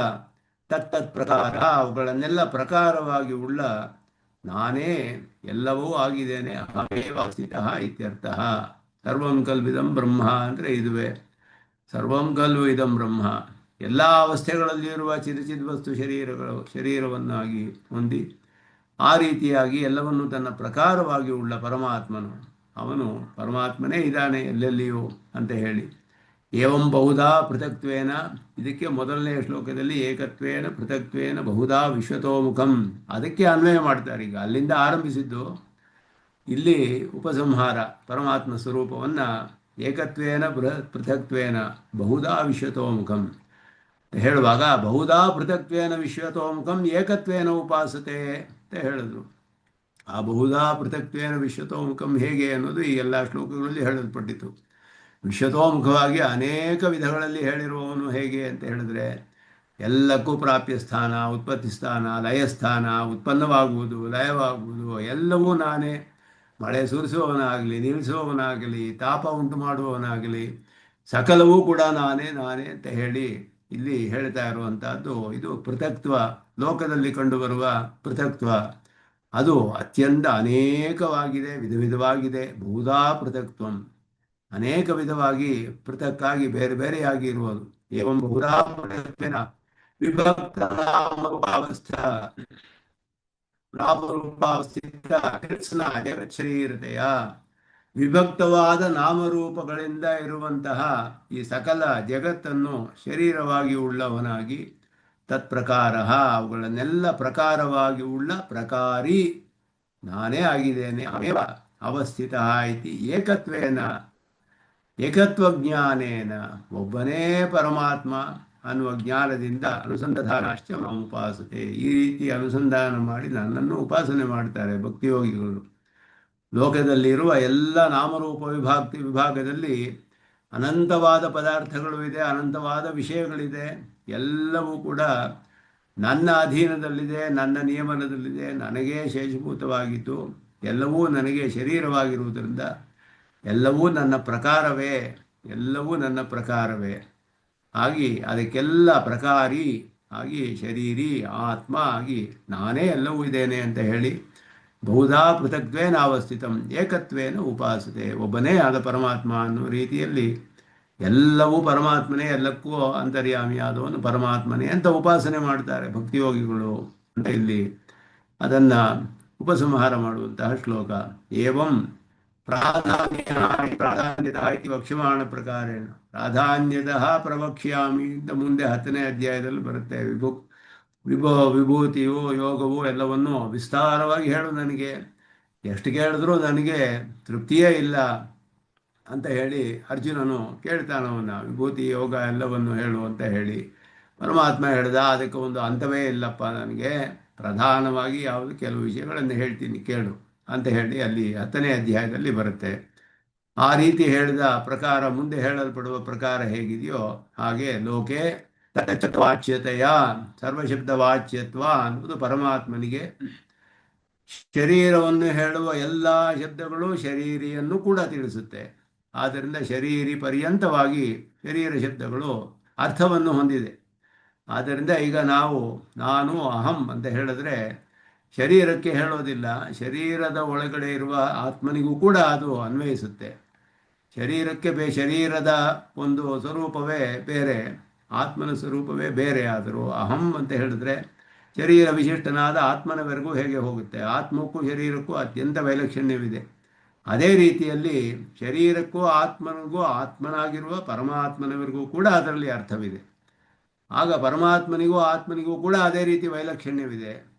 ತತ್ತತ್ ಪ್ರಕಾರ ಅವುಗಳನ್ನೆಲ್ಲ ಪ್ರಕಾರವಾಗಿ ಉಳ್ಳ ನಾನೇ ಎಲ್ಲವೂ ಆಗಿದ್ದೇನೆ. ಅಹಮೇವ ಸ್ಥಿತಃ ಇತ್ಯರ್ಥ. ಸರ್ವಂ ಕಲ್ವಿದಂ ಬ್ರಹ್ಮ ಅಂದರೆ ಇದುವೇ. ಸರ್ವಂ ಕಲ್ವು ಇದಂ ಬ್ರಹ್ಮ, ಎಲ್ಲ ಅವಸ್ಥೆಗಳಲ್ಲಿರುವ ಚಿದಚಿದ್ವಸ್ತು ಶರೀರವನ್ನಾಗಿ ಹೊಂದಿ ಆ ರೀತಿಯಾಗಿ ಎಲ್ಲವನ್ನು ತನ್ನ ಪ್ರಕಾರವಾಗಿ ಉಳ್ಳ ಅವನು ಪರಮಾತ್ಮನೇ ಇದ್ದಾನೆ ಎಲ್ಲೆಲ್ಲಿಯೂ ಅಂತ ಹೇಳಿ. ಏವಂ ಬಹುಧಾ ಪೃಥಕ್ತ್ವೇನ, ಇದಕ್ಕೆ ಮೊದಲನೇ ಶ್ಲೋಕದಲ್ಲಿ ಏಕತ್ವೇನ ಪೃಥಕ್ತ್ವೇನ ಬಹುಧಾ ವಿಶ್ವತೋಮುಖಂ, ಅದಕ್ಕೆ ಅನ್ವಯ ಮಾಡ್ತಾರೆ. ಈಗ ಅಲ್ಲಿಂದ ಆರಂಭಿಸಿದ್ದು ಇಲ್ಲಿ ಉಪಸಂಹಾರ, ಪರಮಾತ್ಮ ಸ್ವರೂಪವನ್ನು ಏಕತ್ವೇನ ಪೃಥಕ್ತ್ವೇನ ಬಹುಧಾ ವಿಶ್ವತೋಮುಖಂ ಹೇಳುವಾಗ ಬಹುಧಾ ಪೃಥಕ್ತ್ವೇನ ವಿಶ್ವತೋಮುಖಂ ಏಕತ್ವೇನ ಉಪಾಸತೆ ಅಂತ ಹೇಳಿದ್ರು. ಆ ಬಹುಧಾ ಪೃಥಕ್ತ್ವೇನ ವಿಶ್ವತೋಮುಖಂ ಹೇಗೆ ಅನ್ನೋದು ಈ ಎಲ್ಲ ಶ್ಲೋಕಗಳಲ್ಲಿ ಹೇಳಲ್ಪಟ್ಟಿತು. ವಿಶ್ವತೋಮುಖವಾಗಿ ಅನೇಕ ವಿಧಗಳಲ್ಲಿ ಹೇಳಿರುವವನು ಹೇಗೆ ಅಂತ ಹೇಳಿದ್ರೆ ಎಲ್ಲಕ್ಕೂ ಪ್ರಾಪ್ಯ ಸ್ಥಾನ, ಉತ್ಪತ್ತಿ ಸ್ಥಾನ, ಲಯಸ್ಥಾನ, ಉತ್ಪನ್ನವಾಗುವುದು, ಲಯವಾಗುವುದು ಎಲ್ಲವೂ ನಾನೇ. ಮಳೆ ಸುರಿಸುವವನಾಗಲಿ, ನಿಲ್ಲಿಸುವವನಾಗಲಿ, ತಾಪ ಉಂಟು ಮಾಡುವವನಾಗಲಿ ಸಕಲವೂ ಕೂಡ ನಾನೇ ಅಂತ ಹೇಳಿ ಇಲ್ಲಿ ಹೇಳ್ತಾ ಇರುವಂತಹದ್ದು ಇದು ಪೃಥಕ್ತ್ವ. ಲೋಕದಲ್ಲಿ ಕಂಡುಬರುವ ಪೃಥಕ್ತ್ವ ಅದು ಅತ್ಯಂತ ಅನೇಕವಾಗಿದೆ, ವಿಧವಾಗಿದೆ. ಬಹುಧಾ ಪೃಥಕ್ತ್ವಂ, ಅನೇಕ ವಿಧವಾಗಿ ಪೃಥಕ್ಕಾಗಿ ಬೇರೆ ಬೇರೆಯಾಗಿ ಇರುವುದು. ಏವಂ ಬಹುಧಾ ಪುನಃತ್ವೇನ ವಿಭಕ್ತ ನಾಮರೂಪಾವಸ್ಥಾ ನಾಮರೂಪಾವಸ್ಥಿತ ಕೃತ್ಸ್ನ ಜಗಚ್ಛರೀರತೆಯ. ವಿಭಕ್ತವಾದ ನಾಮರೂಪಗಳಿಂದ ಇರುವಂತಹ ಈ ಸಕಲ ಜಗತ್ತನ್ನು ಶರೀರವಾಗಿ ಉಳ್ಳವನಾಗಿ ತತ್ಪ್ರಕಾರ ಅವುಗಳನ್ನೆಲ್ಲ ಪ್ರಕಾರವಾಗಿ ಉಳ್ಳ ಪ್ರಕಾರಿ ನಾನೇ ಆಗಿದ್ದೇನೆ. ಅವೇವ ಅವಸ್ಥಿತ ಇತಿ ಏಕತ್ವೇನ ಏಕತ್ವಜ್ಞಾನೇನ ಒಬ್ಬನೇ ಪರಮಾತ್ಮ ಅನ್ನುವ ಜ್ಞಾನದಿಂದ ಅನುಸಂಧಾನಾಶ್ಚ ಮಾಂ ಉಪಾಸತೆ. ಈ ರೀತಿ ಅನುಸಂಧಾನ ಮಾಡಿ ನನ್ನನ್ನು ಉಪಾಸನೆ ಮಾಡ್ತಾರೆ ಭಕ್ತಿಯೋಗಿಗಳು. ಲೋಕದಲ್ಲಿರುವ ಎಲ್ಲ ನಾಮರೂಪ ವಿಭಾಗದಲ್ಲಿ ಅನಂತವಾದ ಪದಾರ್ಥಗಳು ಇದೆ, ಅನಂತವಾದ ವಿಷಯಗಳಿದೆ. ಎಲ್ಲವೂ ಕೂಡ ನನ್ನ ಅಧೀನದಲ್ಲಿದೆ, ನನ್ನ ನಿಯಮನದಲ್ಲಿದೆ, ನನಗೇ ಶೇಷಭೂತವಾಗಿತ್ತು. ಎಲ್ಲವೂ ನನಗೆ ಶರೀರವಾಗಿರುವುದರಿಂದ ಎಲ್ಲವೂ ನನ್ನ ಪ್ರಕಾರವೇ, ಎಲ್ಲವೂ ನನ್ನ ಪ್ರಕಾರವೇ ಆಗಿ ಅದಕ್ಕೆಲ್ಲ ಪ್ರಕಾರಿ ಆಗಿ ಶರೀರಿ ಆತ್ಮ ಆಗಿ ನಾನೇ ಎಲ್ಲವೂ ಇದ್ದೇನೆ ಅಂತ ಹೇಳಿ ಬಹುಧಾ ಪೃಥಗ್ವೇನ ಅವಸ್ಥಿತಂ ಏಕತ್ವೇನ ಉಪಾಸತೆ. ಒಬ್ಬನೇ ಆದ ಪರಮಾತ್ಮ ಅನ್ನೋ ರೀತಿಯಲ್ಲಿ ಎಲ್ಲವೂ ಪರಮಾತ್ಮನೇ, ಎಲ್ಲಕ್ಕೂ ಅಂತರ್ಯಾಮಿ ಆದವನು ಪರಮಾತ್ಮನೇ ಅಂತ ಉಪಾಸನೆ ಮಾಡ್ತಾರೆ ಭಕ್ತಿಯೋಗಿಗಳು ಅಂತ ಇಲ್ಲಿ ಅದನ್ನು ಉಪಸಂಹಾರ ಮಾಡುವಂತಹ ಶ್ಲೋಕ. ಏವಂ ಪ್ರಾಧಾನ್ಯದ ಇತಿ ವಕ್ಷ್ಯಮಾಣ ಪ್ರಕಾರೇಣ ಪ್ರಾಧಾನ್ಯತಃ ಪ್ರವಕ್ಷ್ಯಾಮಿ ಅಂತ ಮುಂದೆ 10ನೇ ಅಧ್ಯಾಯದಲ್ಲಿ ಬರುತ್ತೆ. ವಿಭೂತಿಯು ಯೋಗವು ಎಲ್ಲವನ್ನು ವಿಸ್ತಾರವಾಗಿ ಹೇಳು, ನನಗೆ ಎಷ್ಟು ಕೇಳಿದ್ರೂ ನನಗೆ ತೃಪ್ತಿಯೇ ಇಲ್ಲ ಅಂತ ಹೇಳಿ ಅರ್ಜುನನು ಕೇಳ್ತಾನವನ್ನ. ವಿಭೂತಿ ಯೋಗ ಎಲ್ಲವನ್ನು ಹೇಳು ಅಂತ ಹೇಳಿ ಪರಮಾತ್ಮ ಹೇಳ್ದ, ಅದಕ್ಕೆ ಒಂದು ಅಂತವೇ ಇಲ್ಲಪ್ಪ, ನನಗೆ ಪ್ರಧಾನವಾಗಿ ಯಾವುದು ಕೆಲವು ವಿಷಯಗಳನ್ನು ಹೇಳ್ತೀನಿ ಕೇಳು ಅಂತ ಹೇಳಿ ಅಲ್ಲಿ 10ನೇ ಅಧ್ಯಾಯದಲ್ಲಿ ಬರುತ್ತೆ. ಆ ರೀತಿ ಹೇಳಿದ ಪ್ರಕಾರ ಮುಂದೆ ಹೇಳಲ್ಪಡುವ ಪ್ರಕಾರ ಹೇಗಿದೆಯೋ ಹಾಗೆ ಲೋಕೆ ವಾಚ್ಯತೆಯ ಸರ್ವಶಬ್ದ ವಾಚ್ಯತ್ವ ಅನ್ನುವುದು ಪರಮಾತ್ಮನಿಗೆ. ಶರೀರವನ್ನು ಹೇಳುವ ಎಲ್ಲ ಶಬ್ದಗಳು ಶರೀರಿಯನ್ನು ಕೂಡ ತಿಳಿಸುತ್ತೆ. ಆದ್ದರಿಂದ ಶರೀರಿ ಪರ್ಯಂತವಾಗಿ ಶರೀರ ಶಬ್ದಗಳು ಅರ್ಥವನ್ನು ಹೊಂದಿದೆ. ಆದ್ದರಿಂದ ಈಗ ನಾನು ಅಹಂ ಅಂತ ಹೇಳಿದ್ರೆ ಶರೀರಕ್ಕೆ ಹೇಳೋದಿಲ್ಲ, ಶರೀರದ ಒಳಗಡೆ ಇರುವ ಆತ್ಮನಿಗೂ ಕೂಡ ಅದು ಅನ್ವಯಿಸುತ್ತೆ. ಶರೀರಕ್ಕೆ ಶರೀರದ ಒಂದು ಸ್ವರೂಪವೇ ಬೇರೆ, ಆತ್ಮನ ಸ್ವರೂಪವೇ ಬೇರೆ. ಆದರೂ ಅಹಂ ಅಂತ ಹೇಳಿದ್ರೆ ಶರೀರ ವಿಶಿಷ್ಟನಾದ ಆತ್ಮನವರೆಗೂ ಹೇಗೆ ಹೋಗುತ್ತೆ, ಆತ್ಮಕ್ಕೂ ಶರೀರಕ್ಕೂ ಅತ್ಯಂತ ವೈಲಕ್ಷಣ್ಯವಿದೆ. ಅದೇ ರೀತಿಯಲ್ಲಿ ಶರೀರಕ್ಕೂ ಆತ್ಮನಿಗೂ ಆತ್ಮನಾಗಿರುವ ಪರಮಾತ್ಮನವರೆಗೂ ಕೂಡ ಅದರಲ್ಲಿ ಅರ್ಥವಿದೆ. ಆಗ ಪರಮಾತ್ಮನಿಗೂ ಆತ್ಮನಿಗೂ ಕೂಡ ಅದೇ ರೀತಿ ವೈಲಕ್ಷಣ್ಯವಿದೆ.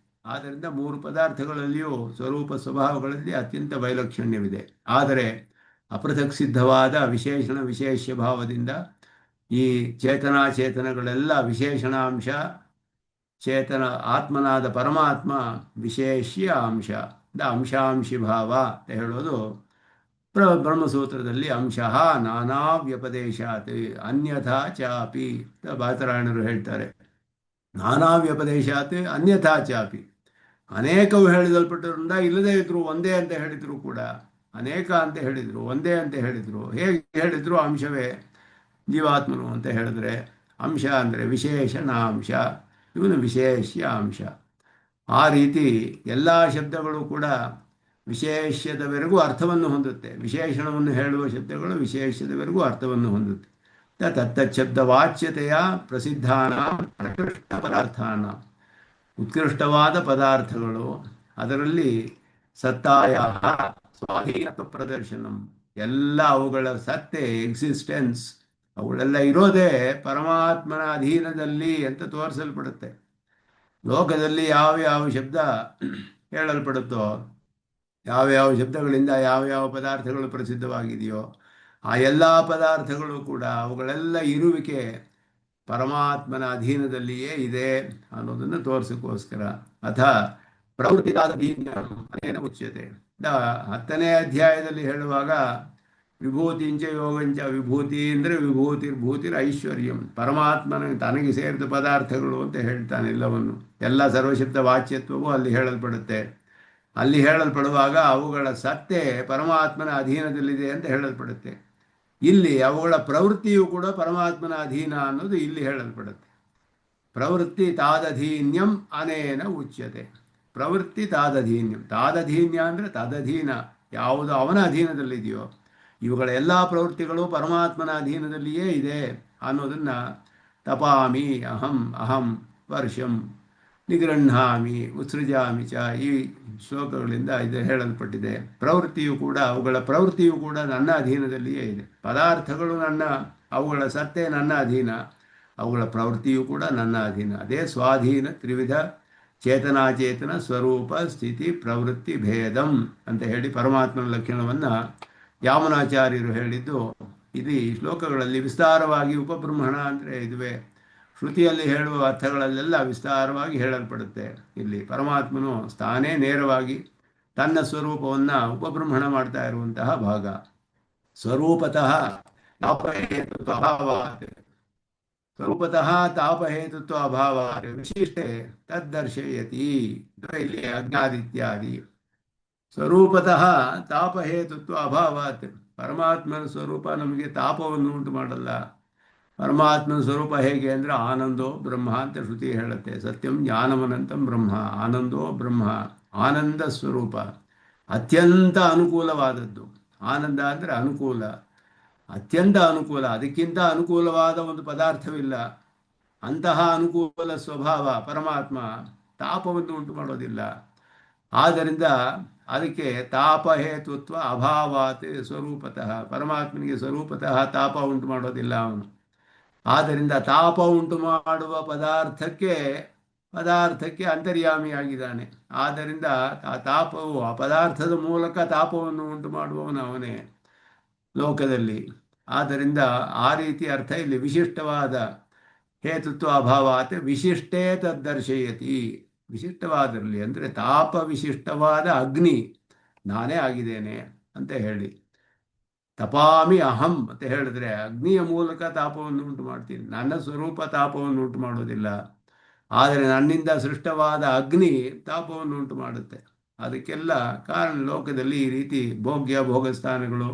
ಆದ್ದರಿಂದ 3 ಪದಾರ್ಥಗಳಲ್ಲಿಯೂ ಸ್ವರೂಪ ಸ್ವಭಾವಗಳಲ್ಲಿ ಅತ್ಯಂತ ವೈಲಕ್ಷಣ್ಯವಿದೆ. ಆದರೆ ಅಪೃಥಕ್ ಸಿದ್ಧವಾದ ವಿಶೇಷಣ ವಿಶೇಷ್ಯ ಭಾವದಿಂದ ಈ ಚೇತನಾಚೇತನಗಳೆಲ್ಲ ವಿಶೇಷಣಾಂಶ, ಚೇತನ ಆತ್ಮನಾದ ಪರಮಾತ್ಮ ವಿಶೇಷ್ಯ ಅಂಶ, ಅಂಶಾಂಶಿ ಭಾವ ಅಂತ ಹೇಳೋದು ಬ್ರಹ್ಮಸೂತ್ರದಲ್ಲಿ. ಅಂಶಃ ನಾನಾ ವ್ಯಪದೇಶಾತ್ ಅನ್ಯಥಾ ಚಾಪಿ ಅಂತ ಬಾತರಾಯಣರು ಹೇಳ್ತಾರೆ. ನಾನಾ ವ್ಯಪದೇಶಾತ್ ಅನ್ಯಥಾ ಚಾಪಿ, ಅನೇಕವು ಹೇಳಿದಲ್ಪಟ್ಟರಿಂದ ಇಲ್ಲದೇ ಇದ್ರು ಒಂದೇ ಅಂತ ಹೇಳಿದ್ರು ಕೂಡ, ಅನೇಕ ಅಂತ ಹೇಳಿದರು ಒಂದೇ ಅಂತ ಹೇಳಿದರು, ಹೇಗೆ ಹೇಳಿದ್ರು ಅಂಶವೇ ಜೀವಾತ್ಮನು ಅಂತ ಹೇಳಿದ್ರೆ ಅಂಶ ಅಂದರೆ ವಿಶೇಷಣಾಂಶ, ಇವನು ವಿಶೇಷ್ಯ ಅಂಶ. ಆ ರೀತಿ ಎಲ್ಲ ಶಬ್ದಗಳು ಕೂಡ ವಿಶೇಷ್ಯದವರೆಗೂ ಅರ್ಥವನ್ನು ಹೊಂದುತ್ತೆ. ವಿಶೇಷಣವನ್ನು ಹೇಳುವ ಶಬ್ದಗಳು ವಿಶೇಷ್ಯದವರೆಗೂ ಅರ್ಥವನ್ನು ಹೊಂದುತ್ತೆ. ತತ್ತಚ್ಛಬ್ದ ವಾಚ್ಯತೆಯ ಪ್ರಸಿದ್ಧಾನ ಪ್ರಕೃಷ್ಟ ಪದಾರ್ಥಾನ, ಉತ್ಕೃಷ್ಟವಾದ ಪದಾರ್ಥಗಳು, ಅದರಲ್ಲಿ ಸತ್ತಾಯ ಸ್ವಾಧೀನತ್ವ ಪ್ರದರ್ಶನಂ, ಎಲ್ಲ ಅವುಗಳ ಸತ್ತೆ ಎಕ್ಸಿಸ್ಟೆನ್ಸ್ ಅವುಗಳೆಲ್ಲ ಇರೋದೇ ಪರಮಾತ್ಮನ ಅಧೀನದಲ್ಲಿ ಅಂತ ತೋರಿಸಲ್ಪಡುತ್ತೆ. ಲೋಕದಲ್ಲಿ ಯಾವ ಶಬ್ದ ಹೇಳಲ್ಪಡುತ್ತೋ, ಯಾವ ಶಬ್ದಗಳಿಂದ ಯಾವ ಪದಾರ್ಥಗಳು ಪ್ರಸಿದ್ಧವಾಗಿದೆಯೋ ಆ ಎಲ್ಲ ಪದಾರ್ಥಗಳು ಕೂಡ ಅವುಗಳೆಲ್ಲ ಇರುವಿಕೆ ಪರಮಾತ್ಮನ ಅಧೀನದಲ್ಲಿಯೇ ಇದೆ ಅನ್ನೋದನ್ನು ತೋರಿಸೋಕ್ಕೋಸ್ಕರ. ಅಥ ಪ್ರವೃತ್ತಿಗಾದ ಉಚ್ಯತೆ. 10ನೇ ಅಧ್ಯಾಯದಲ್ಲಿ ಹೇಳುವಾಗ ವಿಭೂತಿಂಚ ಯೋಗಂಚ, ವಿಭೂತಿ ಅಂದರೆ ವಿಭೂತಿರ್ ಐಶ್ವರ್ಯಂ, ಪರಮಾತ್ಮನ ತನಗೆ ಸೇರಿದ ಪದಾರ್ಥಗಳು ಅಂತ ಹೇಳ್ತಾನೆ ಎಲ್ಲವನ್ನು. ಎಲ್ಲ ಸರ್ವಶಬ್ದ ವಾಚ್ಯತ್ವವು ಅಲ್ಲಿ ಹೇಳಲ್ಪಡುತ್ತೆ. ಅಲ್ಲಿ ಹೇಳಲ್ಪಡುವಾಗ ಅವುಗಳ ಸತ್ತೆ ಪರಮಾತ್ಮನ ಅಧೀನದಲ್ಲಿದೆ ಅಂತ ಹೇಳಲ್ಪಡುತ್ತೆ. ಇಲ್ಲಿ ಅವುಗಳ ಪ್ರವೃತ್ತಿಯು ಕೂಡ ಪರಮಾತ್ಮನ ಅಧೀನ ಅನ್ನೋದು ಇಲ್ಲಿ ಹೇಳಲ್ಪಡುತ್ತೆ. ಪ್ರವೃತ್ತಿ ತಾದಧೀನ್ಯಂ ಅನೇನ ಉಚ್ಯತೆ. ಪ್ರವೃತ್ತಿ ತಾದಧೀನ್ಯಂ, ತಾದಧೀನ್ಯ ಅಂದರೆ ತದಧೀನ, ಯಾವುದು ಅವನ ಅಧೀನದಲ್ಲಿದೆಯೋ ಇವುಗಳ ಎಲ್ಲ ಪ್ರವೃತ್ತಿಗಳು ಪರಮಾತ್ಮನ ಅಧೀನದಲ್ಲಿಯೇ ಇದೆ ಅನ್ನೋದನ್ನು ತಪಾಮಿ ಅಹಂ ಅಹಂ ವರ್ಷಂ ನಿಗೃಹಾಮಿ ಉತ್ಸೃಜಾಮಿ ಚ. ಈ ಶ್ಲೋಕಗಳಿಂದ ಇದು ಹೇಳಲ್ಪಟ್ಟಿದೆ. ಪ್ರವೃತ್ತಿಯು ಕೂಡ, ಅವುಗಳ ಪ್ರವೃತ್ತಿಯು ಕೂಡ ನನ್ನ ಅಧೀನದಲ್ಲಿಯೇ ಇದೆ. ಪದಾರ್ಥಗಳು ಅವುಗಳ ಸತ್ತೆ ನನ್ನ ಅಧೀನ, ಅವುಗಳ ಪ್ರವೃತ್ತಿಯು ಕೂಡ ನನ್ನ ಅಧೀನ. ಅದೇ ಸ್ವಾಧೀನ ತ್ರಿವಿಧ ಚೇತನಾಚೇತನ ಸ್ವರೂಪ ಸ್ಥಿತಿ ಪ್ರವೃತ್ತಿ ಭೇದಂ ಅಂತ ಹೇಳಿ ಪರಮಾತ್ಮನ ಲಕ್ಷಣವನ್ನು ಯಾಮನಾಚಾರ್ಯರು ಹೇಳಿದ್ದು ಇದು ಈ ಶ್ಲೋಕಗಳಲ್ಲಿ ವಿಸ್ತಾರವಾಗಿ. ಉಪಬ್ರಹ್ಮಣ ಅಂದರೆ ಇದುವೇ ಶ್ರುತಿಯಲ್ಲಿ ಹೇಳುವ ಅರ್ಥಗಳಲ್ಲೆಲ್ಲ ವಿಸ್ತಾರವಾಗಿ ಹೇಳಲ್ಪಡುತ್ತೆ. ಇಲ್ಲಿ ಪರಮಾತ್ಮನು ತಾನೇ ನೇರವಾಗಿ ತನ್ನ ಸ್ವರೂಪವನ್ನು ಉಪಬ್ರಹ್ಮಣ ಮಾಡ್ತಾ ಇರುವಂತಹ ಭಾಗ. ಸ್ವರೂಪತಃ ತಾಪಹೇತುತ್ವ ಅಭಾವಾತ್, ಸ್ವರೂಪತಃ ತಾಪಹೇತುತ್ವ ಅಭಾವಾತ್ ವಿಶಿಷ್ಟೆ ತದ್ದರ್ಶಯತಿ. ಇಲ್ಲಿ ಅಜ್ಞಾದಿತ್ಯಾದಿ ಸ್ವರೂಪತಃ ತಾಪಹೇತುತ್ವ ಅಭಾವಾತ್. ಪರಮಾತ್ಮನ ಸ್ವರೂಪ ನಮಗೆ ತಾಪವನ್ನು ಉಂಟು ಮಾಡಲ್ಲ. ಪರಮಾತ್ಮನ ಸ್ವರೂಪ ಹೇಗೆ ಅಂದರೆ ಆನಂದೋ ಬ್ರಹ್ಮ ಅಂತ ಶ್ರುತಿ ಹೇಳುತ್ತೆ. ಸತ್ಯಂ ಜ್ಞಾನಮನಂತಂ ಬ್ರಹ್ಮ, ಆನಂದೋ ಬ್ರಹ್ಮ, ಆನಂದ ಸ್ವರೂಪ, ಅತ್ಯಂತ ಅನುಕೂಲವಾದದ್ದು. ಆನಂದ ಅಂದರೆ ಅನುಕೂಲ, ಅತ್ಯಂತ ಅನುಕೂಲ. ಅದಕ್ಕಿಂತ ಅನುಕೂಲವಾದ ಒಂದು ಪದಾರ್ಥವಿಲ್ಲ. ಅಂತಹ ಅನುಕೂಲ ಸ್ವಭಾವ ಪರಮಾತ್ಮ ತಾಪವನ್ನು ಉಂಟು ಮಾಡೋದಿಲ್ಲ. ಆದ್ದರಿಂದ ಅದಕ್ಕೆ ತಾಪಹೇತುತ್ವ ಅಭಾವಾತ್ ಸ್ವರೂಪತಃ, ಪರಮಾತ್ಮನಿಗೆ ಸ್ವರೂಪತಃ ತಾಪ ಉಂಟು ಮಾಡೋದಿಲ್ಲ ಅವನು. ಆದ್ದರಿಂದ ತಾಪ ಉಂಟು ಮಾಡುವ ಪದಾರ್ಥಕ್ಕೆ ಅಂತರ್ಯಾಮಿಯಾಗಿದ್ದಾನೆ. ಆದ್ದರಿಂದ ಆ ತಾಪವು, ಆ ಪದಾರ್ಥದ ಮೂಲಕ ತಾಪವನ್ನು ಉಂಟು ಮಾಡುವವನು ಅವನೇ ಲೋಕದಲ್ಲಿ. ಆದ್ದರಿಂದ ಆ ರೀತಿ ಅರ್ಥ ಇಲ್ಲಿ ವಿಶಿಷ್ಟವಾದ ಹೇತುತ್ವ ಅಭಾವಾತ್ ವಿಶಿಷ್ಟೇ ತದ್ದರ್ಶಯತಿ. ವಿಶಿಷ್ಟವಾದಿರಲಿ ಅಂದರೆ ತಾಪ ವಿಶಿಷ್ಟವಾದ ಅಗ್ನಿ ನಾನೇ ಆಗಿದ್ದೇನೆ ಅಂತ ಹೇಳಿ. ತಪಾಮಿ ಅಹಂ ಅಂತ ಹೇಳಿದ್ರೆ ಅಗ್ನಿಯ ಮೂಲಕ ತಾಪವನ್ನು ಉಂಟು ಮಾಡ್ತೀನಿ. ನನ್ನ ಸ್ವರೂಪ ತಾಪವನ್ನು ಉಂಟು ಮಾಡೋದಿಲ್ಲ, ಆದರೆ ನನ್ನಿಂದ ಸೃಷ್ಟವಾದ ಅಗ್ನಿ ತಾಪವನ್ನು ಉಂಟು ಮಾಡುತ್ತೆ. ಅದಕ್ಕೆಲ್ಲ ಕಾರಣ ಲೋಕದಲ್ಲಿ ಈ ರೀತಿ ಭೋಗಸ್ಥಾನಗಳು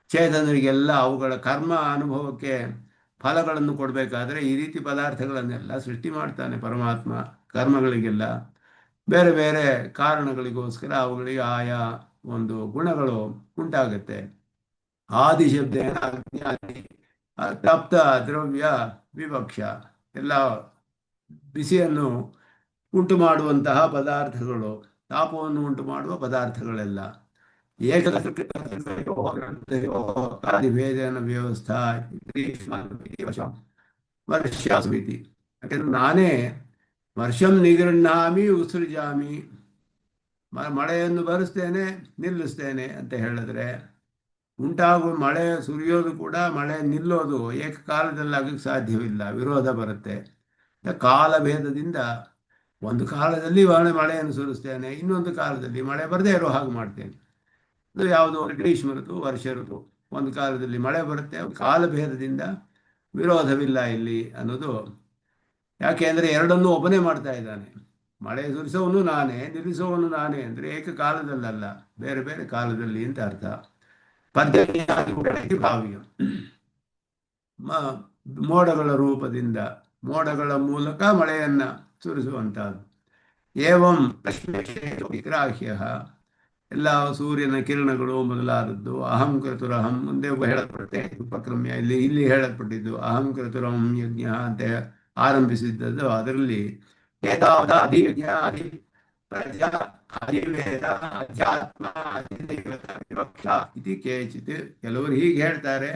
ಚೇತನರಿಗೆಲ್ಲ ಅವುಗಳ ಕರ್ಮ ಅನುಭವಕ್ಕೆ ಫಲಗಳನ್ನು ಕೊಡಬೇಕಾದ್ರೆ ಈ ರೀತಿ ಪದಾರ್ಥಗಳನ್ನೆಲ್ಲ ಸೃಷ್ಟಿ ಮಾಡ್ತಾನೆ ಪರಮಾತ್ಮ. ಕರ್ಮಗಳಿಗೆಲ್ಲ ಬೇರೆ ಬೇರೆ ಕಾರಣಗಳಿಗೋಸ್ಕರ ಅವುಗಳಿಗೆ ಆಯಾ ಒಂದು ಗುಣಗಳು ಉಂಟಾಗುತ್ತೆ. ಆದಿಶಬ್ದೇನ ಅಜ್ಞಾನಿ ತಪ್ತ ದ್ರವ್ಯ ವಿವಕ್ಷ, ಎಲ್ಲ ಬಿಸಿಯನ್ನು ಉಂಟು ಮಾಡುವಂತಹ ಪದಾರ್ಥಗಳು, ತಾಪವನ್ನು ಉಂಟು ಮಾಡುವ ಪದಾರ್ಥಗಳೆಲ್ಲ. ಏಕವೇದನ ವ್ಯವಸ್ಥಾ ವರ್ಷಾಸ್ಮಿತಿ. ಯಾಕೆಂದ್ರೆ ನಾನೇ ವರ್ಷಂ ನಿಗೃಹಾಮಿ ಉತ್ಸೃಜಾಮಿ, ಮಳೆಯನ್ನು ಬರೆಸ್ತೇನೆ ನಿಲ್ಲಿಸ್ತೇನೆ ಅಂತ ಹೇಳಿದ್ರೆ ಉಂಟಾಗುವ ಮಳೆ ಸುರಿಯೋದು ಕೂಡ ಮಳೆ ನಿಲ್ಲೋದು ಏಕಕಾಲದಲ್ಲಿ ಆಗಕ್ಕೆ ಸಾಧ್ಯವಿಲ್ಲ, ವಿರೋಧ ಬರುತ್ತೆ. ಕಾಲಭೇದದಿಂದ ಒಂದು ಕಾಲದಲ್ಲಿ ಮಳೆಯನ್ನು ಸುರಿಸ್ತೇನೆ, ಇನ್ನೊಂದು ಕಾಲದಲ್ಲಿ ಮಳೆ ಬರದೇ ಇರೋ ಹಾಗೆ ಮಾಡ್ತೇನೆ. ಅದು ಯಾವುದು ಗ್ರೀಷ್ಮ ಋತು ವರ್ಷ ಋತು, ಒಂದು ಕಾಲದಲ್ಲಿ ಮಳೆ ಬರುತ್ತೆ, ಕಾಲಭೇದದಿಂದ ವಿರೋಧವಿಲ್ಲ ಇಲ್ಲಿ ಅನ್ನೋದು. ಯಾಕೆ ಅಂದರೆ ಎರಡನ್ನೂ ಒಬ್ಬನೇ ಮಾಡ್ತಾ ಇದ್ದಾನೆ. ಮಳೆ ಸುರಿಸೋವನು ನಾನೇ, ನಿಲ್ಲಿಸೋವನು ನಾನೇ ಅಂದರೆ ಏಕಕಾಲದಲ್ಲಲ್ಲ, ಬೇರೆ ಬೇರೆ ಕಾಲದಲ್ಲಿ ಅಂತ ಅರ್ಥ. ಪರ್ಜನ್ಯಾದಿ ಭಾವ್ಯ, ಮೋಡಗಳ ರೂಪದಿಂದ, ಮೋಡಗಳ ಮೂಲಕ ಮಳೆಯನ್ನು ಸುರಿಸುವಂಥದ್ದು. ಏವಂ ವಿಗ್ರಾಹ್ಯ, ಎಲ್ಲ ಸೂರ್ಯನ ಕಿರಣಗಳು ಮೊದಲಾದದ್ದು. ಅಹಂ ಕೃತುರಹಂ ಮುಂದೆ ಹೇಳಲ್ಪಡುತ್ತೆ ಉಪಕ್ರಮ್ಯ, ಇಲ್ಲಿ ಹೇಳಲ್ಪಟ್ಟಿದ್ದು ಅಹಂ ಕೃತುರಹಂ ಯಜ್ಞ ಅಂತ ಆರಂಭಿಸಿದ್ದದ್ದು. ಅದರಲ್ಲಿ ಅಧಿಯಜ್ಞ ಅಧಿ ಪ್ರಜಾ ಅಧಿವೇದ ಅಧ್ಯಾತ್ಮ ಅಧಿದೇವತ ವಿವಕ್ಷ ಇತಿ ಕೇಚಿತ್. ಕೆಲವರು ಹೀಗೆ ಹೇಳ್ತಾರೆ,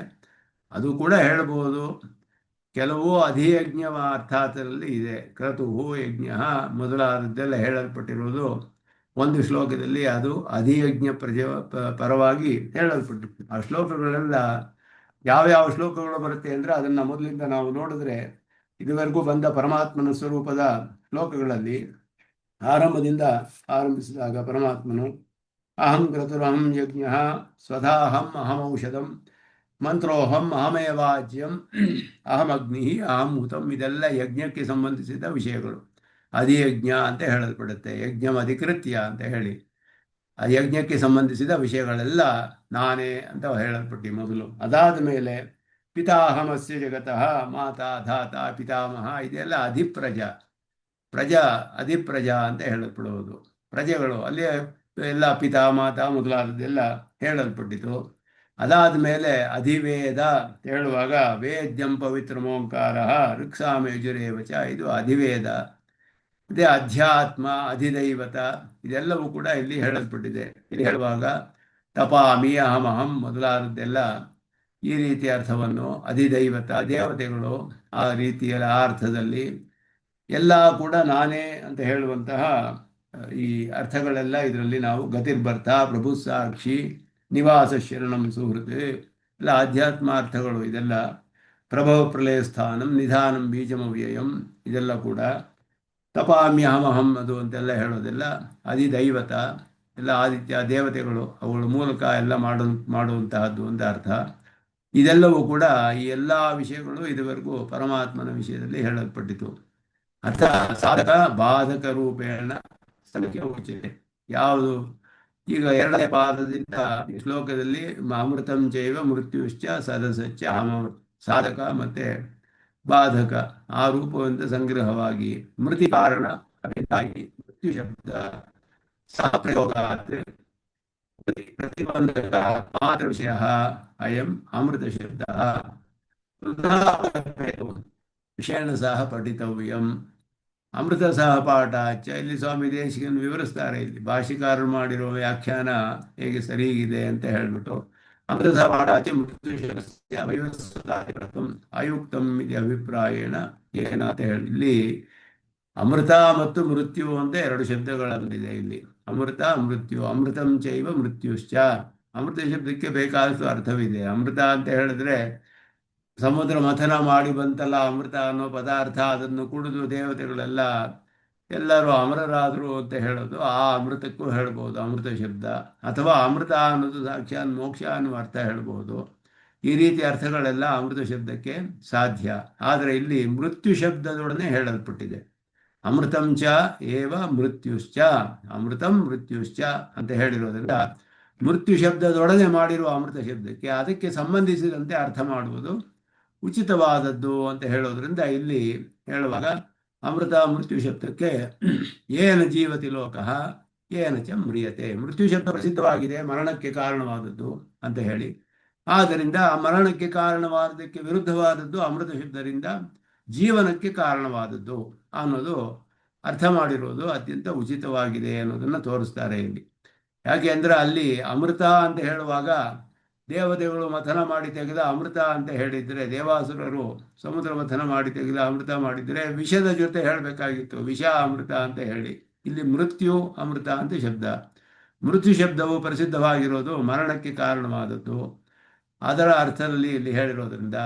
ಅದು ಕೂಡ ಹೇಳ್ಬೋದು. ಕೆಲವು ಅಧಿಯಜ್ಞವ ಅರ್ಥಾತರಲ್ಲಿ ಇದೆ. ಕ್ರತುಹು ಯಜ್ಞ ಮೊದಲಾದದ್ದೆಲ್ಲ ಹೇಳಲ್ಪಟ್ಟಿರುವುದು ಒಂದು ಶ್ಲೋಕದಲ್ಲಿ, ಅದು ಅಧಿಯಜ್ಞ ಪರವಾಗಿ ಹೇಳಲ್ಪಟ್ಟಿತ್ತು. ಆ ಶ್ಲೋಕಗಳೆಲ್ಲ ಯಾವ್ಯಾವ ಶ್ಲೋಕಗಳು ಬರುತ್ತೆ ಅಂದರೆ ಅದನ್ನು ಮೊದಲಿಂದ ನಾವು ನೋಡಿದ್ರೆ ಇದುವರೆಗೂ ಬಂದ ಪರಮಾತ್ಮನ ಸ್ವರೂಪದ ಶ್ಲೋಕಗಳಲ್ಲಿ ಆರಂಭದಿಂದ ಆರಂಭಿಸಿದಾಗ ಪರಮಾತ್ಮನು ಅಹಂ ಕ್ರತುರಹಂ ಯಜ್ಞ ಸ್ವಧಾಹಂ ಅಹಮೌಷಧಂ ಮಂತ್ರೋಹಂ ಅಹಮೇವಾಜ್ಯಂ ಅಹಮಗ್ನಿ ಅಹಂ ಹುತಂ, ಇದೆಲ್ಲ ಯಜ್ಞಕ್ಕೆ ಸಂಬಂಧಿಸಿದ ವಿಷಯಗಳು. ಅಧಿಯಜ್ಞ ಅಂತ ಹೇಳಲ್ಪಡುತ್ತೆ, ಯಜ್ಞಂ ಅಧಿಕೃತ್ಯ ಅಂತ ಹೇಳಿ. ಆ ಯಜ್ಞಕ್ಕೆ ಸಂಬಂಧಿಸಿದ ವಿಷಯಗಳೆಲ್ಲ ನಾನೇ ಅಂತ ಹೇಳಲ್ಪಟ್ಟು ಮೊದಲು. ಅದಾದ ಮೇಲೆ ಪಿತಾಹಮಸ್ಯ ಜಗತಃ ಮಾತಾ ಧಾತ ಪಿತಾಮಹ, ಇದೆಲ್ಲ ಅಧಿಪ್ರಜಾ ಅಂತ ಹೇಳಲ್ಪಡುವುದು. ಪ್ರಜೆಗಳು ಅಲ್ಲಿ ಎಲ್ಲ ಪಿತಾ ಮಾತಾ ಮೊದಲಾದದ್ದೆಲ್ಲ ಹೇಳಲ್ಪಟ್ಟಿತು. ಅದಾದ ಮೇಲೆ ಅಧಿವೇದ ಹೇಳುವಾಗ ವೇದ್ಯಂ ಪವಿತ್ರಮೋಂಕಾರ ಋಕ್ಸಾಮೇಜುರೇವಚ, ಇದು ಅಧಿವೇದ. ಇದೇ ಅಧ್ಯಾತ್ಮ, ಅಧಿದೈವತ, ಇದೆಲ್ಲವೂ ಕೂಡ ಇಲ್ಲಿ ಹೇಳಲ್ಪಟ್ಟಿದೆ. ಇಲ್ಲಿ ಹೇಳುವಾಗ ತಪಾಮಿ ಅಹಮಹಂ ಮೊದಲಾದದ್ದೆಲ್ಲ ಈ ರೀತಿಯ ಅರ್ಥವನ್ನು, ಅಧಿದೈವತ ದೇವತೆಗಳು ಆ ರೀತಿಯ ಆ ಅರ್ಥದಲ್ಲಿ ಎಲ್ಲ ಕೂಡ ನಾನೇ ಅಂತ ಹೇಳುವಂತಹ ಈ ಅರ್ಥಗಳೆಲ್ಲ ಇದರಲ್ಲಿ ನಾವು ಗತಿರ್ಭರ್ತ, ಪ್ರಭು ಸಾಕ್ಷಿ, ನಿವಾಸ ಶರಣಂ ಸುಹೃತ್ ಎಲ್ಲ ಆಧ್ಯಾತ್ಮ ಅರ್ಥಗಳು. ಇದೆಲ್ಲ ಪ್ರಭವ ಪ್ರಲಯ ಸ್ಥಾನಂ ನಿಧಾನಂ ಬೀಜಮವ್ಯಯಂ, ಇದೆಲ್ಲ ಕೂಡ ತಪಾಮ್ಯಹಮಹಂ ಅದು ಅಂತೆಲ್ಲ ಹೇಳೋದೆಲ್ಲ ಅಧಿದೈವತ, ಎಲ್ಲ ಆದಿತ್ಯ ದೇವತೆಗಳು ಅವುಗಳ ಮೂಲಕ ಎಲ್ಲ ಮಾಡುವಂತಹದ್ದು ಅಂತ ಅರ್ಥ. ಇದೆಲ್ಲವೂ ಕೂಡ ಈ ಎಲ್ಲ ವಿಷಯಗಳು ಇದುವರೆಗೂ ಪರಮಾತ್ಮನ ವಿಷಯದಲ್ಲಿ ಹೇಳಲ್ಪಟ್ಟಿತು. ಅರ್ಥ ಸಾಧಕ ಬಾಧಕ ರೂಪೇಣ ಸಂಖ್ಯೆ ಉಚಿತೆ. ಯಾವುದು ಈಗ ಎರಡನೇ ಪಾದದಿಂದ ಈ ಶ್ಲೋಕದಲ್ಲಿ ಅಮೃತಂ ಚೈವ ಮೃತ್ಯುಶ್ಚ ಸದಸಚ್ಚ ಸಾಧಕ ಮತ್ತೆ ಬಾಧಕ ಆ ರೂಪವಂತ ಸಂಗ್ರಹವಾಗಿ ಮೃತಿ ಕಾರಣ ಮೃತ್ಯು ಶಬ್ದ ಸಹಪ್ರಯೋಗ ಪ್ರತಿಬಂಧಕ ಮಾತ್ರ ವಿಷಯ ಅಯಂ ಅಮೃತ ಶಬ್ದ ವಿಷಯನ ಸಹ ಪಠಿತವ್ಯಂ. ಅಮೃತ ಸಹ ಪಾಠ ಇಲ್ಲಿ ಸ್ವಾಮಿ ದೇಶಿಕನ್ ವಿವರಿಸ್ತಾರೆ. ಇಲ್ಲಿ ಭಾಷಿಕಾರರು ಮಾಡಿರೋ ವ್ಯಾಖ್ಯಾನ ಹೇಗೆ ಸರಿಗಿದೆ ಅಂತ ಹೇಳ್ಬಿಟ್ಟು ಅಮೃತ ಸಹ ಪಾಠ ಮೃತ್ಯು ಅಯುಕ್ತಂ ಇದೆ ಅಭಿಪ್ರಾಯೇಣ ಏನ ಅಂತ ಹೇಳಿ, ಇಲ್ಲಿ ಅಮೃತ ಮತ್ತು ಮೃತ್ಯು ಅಂತ ಎರಡು ಶಬ್ದಗಳಲ್ಲಿದೆ. ಇಲ್ಲಿ ಅಮೃತ ಮೃತ್ಯು, ಅಮೃತಂ ಚೈವ ಮೃತ್ಯುಶ್ಚ. ಅಮೃತ ಶಬ್ದಕ್ಕೆ ಬೇಕಾದಷ್ಟು ಅರ್ಥವಿದೆ. ಅಮೃತ ಅಂತ ಹೇಳಿದ್ರೆ ಸಮುದ್ರ ಮಥನ ಮಾಡಿ ಬಂತಲ್ಲ ಅಮೃತ ಅನ್ನೋ ಪದಾರ್ಥ, ಅದನ್ನು ಕುಡಿದು ದೇವತೆಗಳೆಲ್ಲ ಎಲ್ಲರೂ ಅಮರರಾದರು ಅಂತ ಹೇಳೋದು, ಆ ಅಮೃತಕ್ಕೂ ಹೇಳ್ಬೋದು ಅಮೃತ ಶಬ್ದ. ಅಥವಾ ಅಮೃತ ಅನ್ನೋದು ಸಾಕ್ಷಾತ್ ಮೋಕ್ಷ ಅನ್ನುವ ಅರ್ಥ ಹೇಳ್ಬೋದು. ಈ ರೀತಿ ಅರ್ಥಗಳೆಲ್ಲ ಅಮೃತ ಶಬ್ದಕ್ಕೆ ಸಾಧ್ಯ. ಆದರೆ ಇಲ್ಲಿ ಮೃತ್ಯು ಶಬ್ದದೊಡನೆ ಹೇಳಲ್ಪಟ್ಟಿದೆ. ಅಮೃತಂ ಚ ಏವ ಮೃತ್ಯುಶ್ಚ, ಅಮೃತಂ ಮೃತ್ಯುಶ್ಚ ಅಂತ ಹೇಳಿರೋದ್ರಿಂದ ಮೃತ್ಯು ಶಬ್ದದೊಡನೆ ಮಾಡಿರುವ ಅಮೃತ ಶಬ್ದಕ್ಕೆ ಅದಕ್ಕೆ ಸಂಬಂಧಿಸಿದಂತೆ ಅರ್ಥ ಮಾಡುವುದು ಉಚಿತವಾದದ್ದು ಅಂತ ಹೇಳೋದ್ರಿಂದ ಇಲ್ಲಿ ಹೇಳುವಾಗ ಅಮೃತ ಮೃತ್ಯು ಶಬ್ದಕ್ಕೆ ಏನ ಜೀವತಿ ಲೋಕಃ ಏನ ಚ ಮ್ರಿಯತೆ. ಮೃತ್ಯು ಶಬ್ದ ಪ್ರಸಿದ್ಧವಾಗಿದೆ, ಮರಣಕ್ಕೆ ಕಾರಣವಾದದ್ದು ಅಂತ ಹೇಳಿ. ಆದ್ದರಿಂದ ಮರಣಕ್ಕೆ ಕಾರಣವಾದಕ್ಕೆ ವಿರುದ್ಧವಾದದ್ದು ಅಮೃತ ಶಬ್ದದಿಂದ ಜೀವನಕ್ಕೆ ಕಾರಣವಾದದ್ದು ಅನ್ನೋದು ಅರ್ಥ ಮಾಡಿರೋದು ಅತ್ಯಂತ ಉಚಿತವಾಗಿದೆ ಅನ್ನೋದನ್ನು ತೋರಿಸ್ತಾರೆ ಇಲ್ಲಿ. ಯಾಕೆ ಅಂದರೆ ಅಲ್ಲಿ ಅಮೃತ ಅಂತ ಹೇಳುವಾಗ ದೇವತೆಗಳು ಮಥನ ಮಾಡಿ ತೆಗೆದ ಅಮೃತ ಅಂತ ಹೇಳಿದರೆ, ದೇವಾಸುರರು ಸಮುದ್ರ ಮಥನ ಮಾಡಿ ತೆಗೆದ ಅಮೃತ ಮಾಡಿದರೆ ವಿಷದ ಜೊತೆ ಹೇಳಬೇಕಾಗಿತ್ತು, ವಿಷ ಅಮೃತ ಅಂತ ಹೇಳಿ. ಇಲ್ಲಿ ಮೃತ್ಯು ಅಮೃತ ಅಂತ ಶಬ್ದ. ಮೃತ್ಯು ಶಬ್ದವು ಪ್ರಸಿದ್ಧವಾಗಿರೋದು ಮರಣಕ್ಕೆ ಕಾರಣವಾದದ್ದು, ಅದರ ಅರ್ಥದಲ್ಲಿ ಇಲ್ಲಿ ಹೇಳಿರೋದ್ರಿಂದ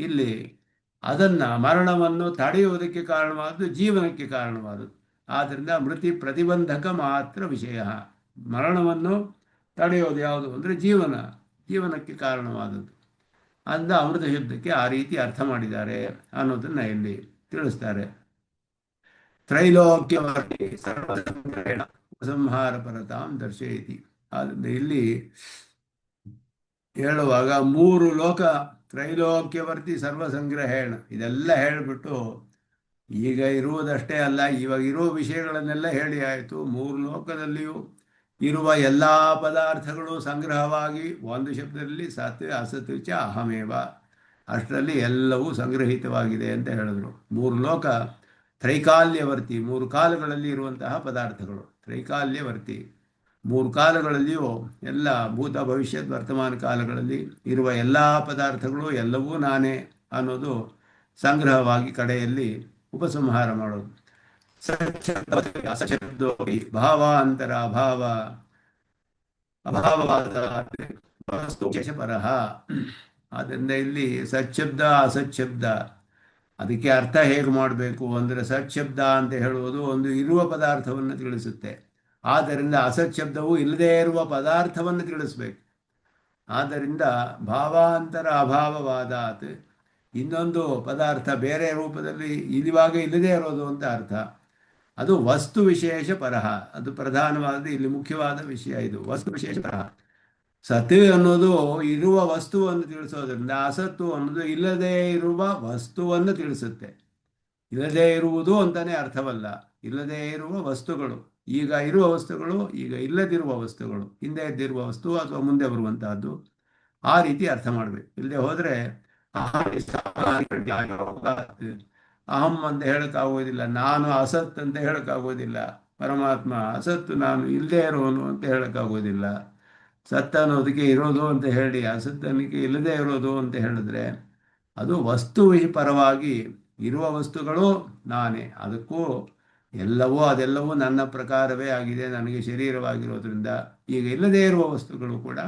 ಇಲ್ಲಿ ಅದನ್ನು ಮರಣವನ್ನು ತಡೆಯುವುದಕ್ಕೆ ಕಾರಣವಾದದ್ದು ಜೀವನಕ್ಕೆ ಕಾರಣವಾದದ್ದು. ಆದ್ದರಿಂದ ಮೃತಿ ಪ್ರತಿಬಂಧಕ ಮಾತ್ರ ವಿಷಯ. ಮರಣವನ್ನು ತಡೆಯೋದು ಯಾವುದು ಅಂದರೆ ಜೀವನಕ್ಕೆ ಕಾರಣವಾದದ್ದು. ಅಂದ ಅಮೃತ ಶಬ್ದಕ್ಕೆ ಆ ರೀತಿ ಅರ್ಥ ಮಾಡಿದ್ದಾರೆ ಅನ್ನೋದನ್ನು ಇಲ್ಲಿ ತಿಳಿಸ್ತಾರೆ. ತ್ರೈಲೋಕ್ಯವರ್ತಿ ಸರ್ವಸಂಗ್ರಹೇಣ ಉಪಸಂಹಾರ ಪರತಾಂ ದರ್ಶಯತಿ. ಆದ್ದರಿಂದ ಇಲ್ಲಿ ಹೇಳುವಾಗ ಮೂರು ಲೋಕ ತ್ರೈಲೋಕ್ಯವರ್ತಿ ಸರ್ವಸಂಗ್ರಹೇಣ ಇದೆಲ್ಲ ಹೇಳಿಬಿಟ್ಟು ಈಗ ಇರುವುದಷ್ಟೇ ಅಲ್ಲ, ಇವಾಗ ಇರುವ ವಿಷಯಗಳನ್ನೆಲ್ಲ ಹೇಳಿ ಆಯಿತು. ಮೂರು ಲೋಕದಲ್ಲಿಯೂ ಇರುವ ಎಲ್ಲ ಪದಾರ್ಥಗಳು ಸಂಗ್ರಹವಾಗಿ ಒಂದು ಶಬ್ದದಲ್ಲಿ ಸತ್ ಅಸತ್ ಚ ಅಹಮೇವ, ಅಷ್ಟರಲ್ಲಿ ಎಲ್ಲವೂ ಸಂಗ್ರಹಿತವಾಗಿದೆ ಅಂತ ಹೇಳಿದ್ರು. ಮೂರು ಲೋಕ ತ್ರೈಕಾಲ್ಯವರ್ತಿ, ಮೂರು ಕಾಲಗಳಲ್ಲಿ ಇರುವಂತಹ ಪದಾರ್ಥಗಳು. ತ್ರೈಕಾಲ್ಯವರ್ತಿ ಮೂರು ಕಾಲಗಳಲ್ಲಿಯೂ ಎಲ್ಲ ಭೂತ ಭವಿಷ್ಯತ್ ವರ್ತಮಾನ ಕಾಲಗಳಲ್ಲಿ ಇರುವ ಎಲ್ಲ ಪದಾರ್ಥಗಳು ಎಲ್ಲವೂ ನಾನೇ ಅನ್ನೋದು ಸಂಗ್ರಹವಾಗಿ ಕಡೆಯಲ್ಲಿ ಉಪಸಂಹಾರ ಮಾಡೋದು. ಅಸಶಬ್ದೋ ಭಾವಾಂತರ ಅಭಾವ ಅಭಾವವಾದ ಪರಹ. ಆದ್ದರಿಂದ ಇಲ್ಲಿ ಸಚ್ಶಬ್ದ ಅಸಚ್ಶಬ್ದ ಅದಕ್ಕೆ ಅರ್ಥ ಹೇಗೆ ಮಾಡಬೇಕು ಅಂದರೆ, ಸಚ್ಶಬ್ದ ಅಂತ ಹೇಳುವುದು ಒಂದು ಇರುವ ಪದಾರ್ಥವನ್ನು ತಿಳಿಸುತ್ತೆ. ಆದ್ದರಿಂದ ಅಸಚ್ಶಬ್ದವು ಇಲ್ಲದೇ ಇರುವ ಪದಾರ್ಥವನ್ನು ತಿಳಿಸ್ಬೇಕು. ಆದ್ದರಿಂದ ಭಾವಾಂತರ ಅಭಾವವಾದಾತ್ ಇನ್ನೊಂದು ಪದಾರ್ಥ ಬೇರೆ ರೂಪದಲ್ಲಿ ಇರುವಾಗ ಇಲ್ಲದೇ ಇರೋದು ಅಂತ ಅರ್ಥ. ಅದು ವಸ್ತು ವಿಶೇಷ ಪರಹ, ಅದು ಪ್ರಧಾನವಾದ ಇಲ್ಲಿ ಮುಖ್ಯವಾದ ವಿಷಯ. ಇದು ವಸ್ತು ವಿಶೇಷ ಪರಹ. ಸತ್ ಅನ್ನೋದು ಇರುವ ವಸ್ತುವನ್ನು ತಿಳಿಸೋದ್ರಿಂದ, ಅಸತ್ತು ಅನ್ನೋದು ಇಲ್ಲದೇ ಇರುವ ವಸ್ತುವನ್ನು ತಿಳಿಸುತ್ತೆ. ಇಲ್ಲದೇ ಇರುವುದು ಅಂತಾನೆ ಅರ್ಥವಲ್ಲ, ಇಲ್ಲದೇ ಇರುವ ವಸ್ತುಗಳು, ಈಗ ಇರುವ ವಸ್ತುಗಳು, ಈಗ ಇಲ್ಲದಿರುವ ವಸ್ತುಗಳು, ಹಿಂದೆ ಇದ್ದಿರುವ ವಸ್ತು ಅಥವಾ ಮುಂದೆ ಬರುವಂತಹದ್ದು, ಆ ರೀತಿ ಅರ್ಥ ಮಾಡಬೇಕು. ಇಲ್ಲದೆ ಹೋದರೆ ಅಹಂ ಅಂತ ಹೇಳಕ್ಕಾಗೋದಿಲ್ಲ, ನಾನು ಅಸತ್ ಅಂತ ಹೇಳಕ್ಕಾಗೋದಿಲ್ಲ, ಪರಮಾತ್ಮ ಅಸತ್ತು ನಾನು ಇಲ್ಲದೆ ಇರೋನು ಅಂತ ಹೇಳಕ್ಕಾಗೋದಿಲ್ಲ. ಸತ್ತ ಅನ್ನೋದಕ್ಕೆ ಇರೋದು ಅಂತ ಹೇಳಿ ಅಸತ್ತನಿಗೆ ಇಲ್ಲದೆ ಇರೋದು ಅಂತ ಹೇಳಿದ್ರೆ ಅದು ವಸ್ತು ಪರವಾಗಿ ಇರುವ ವಸ್ತುಗಳು ನಾನೇ, ಅದಕ್ಕೂ ಅದೆಲ್ಲವೂ ನನ್ನ ಪ್ರಕಾರವೇ ಆಗಿದೆ, ನನಗೆ ಶರೀರವಾಗಿರೋದ್ರಿಂದ ಈಗ ಇಲ್ಲದೇ ಇರುವ ವಸ್ತುಗಳು ಕೂಡ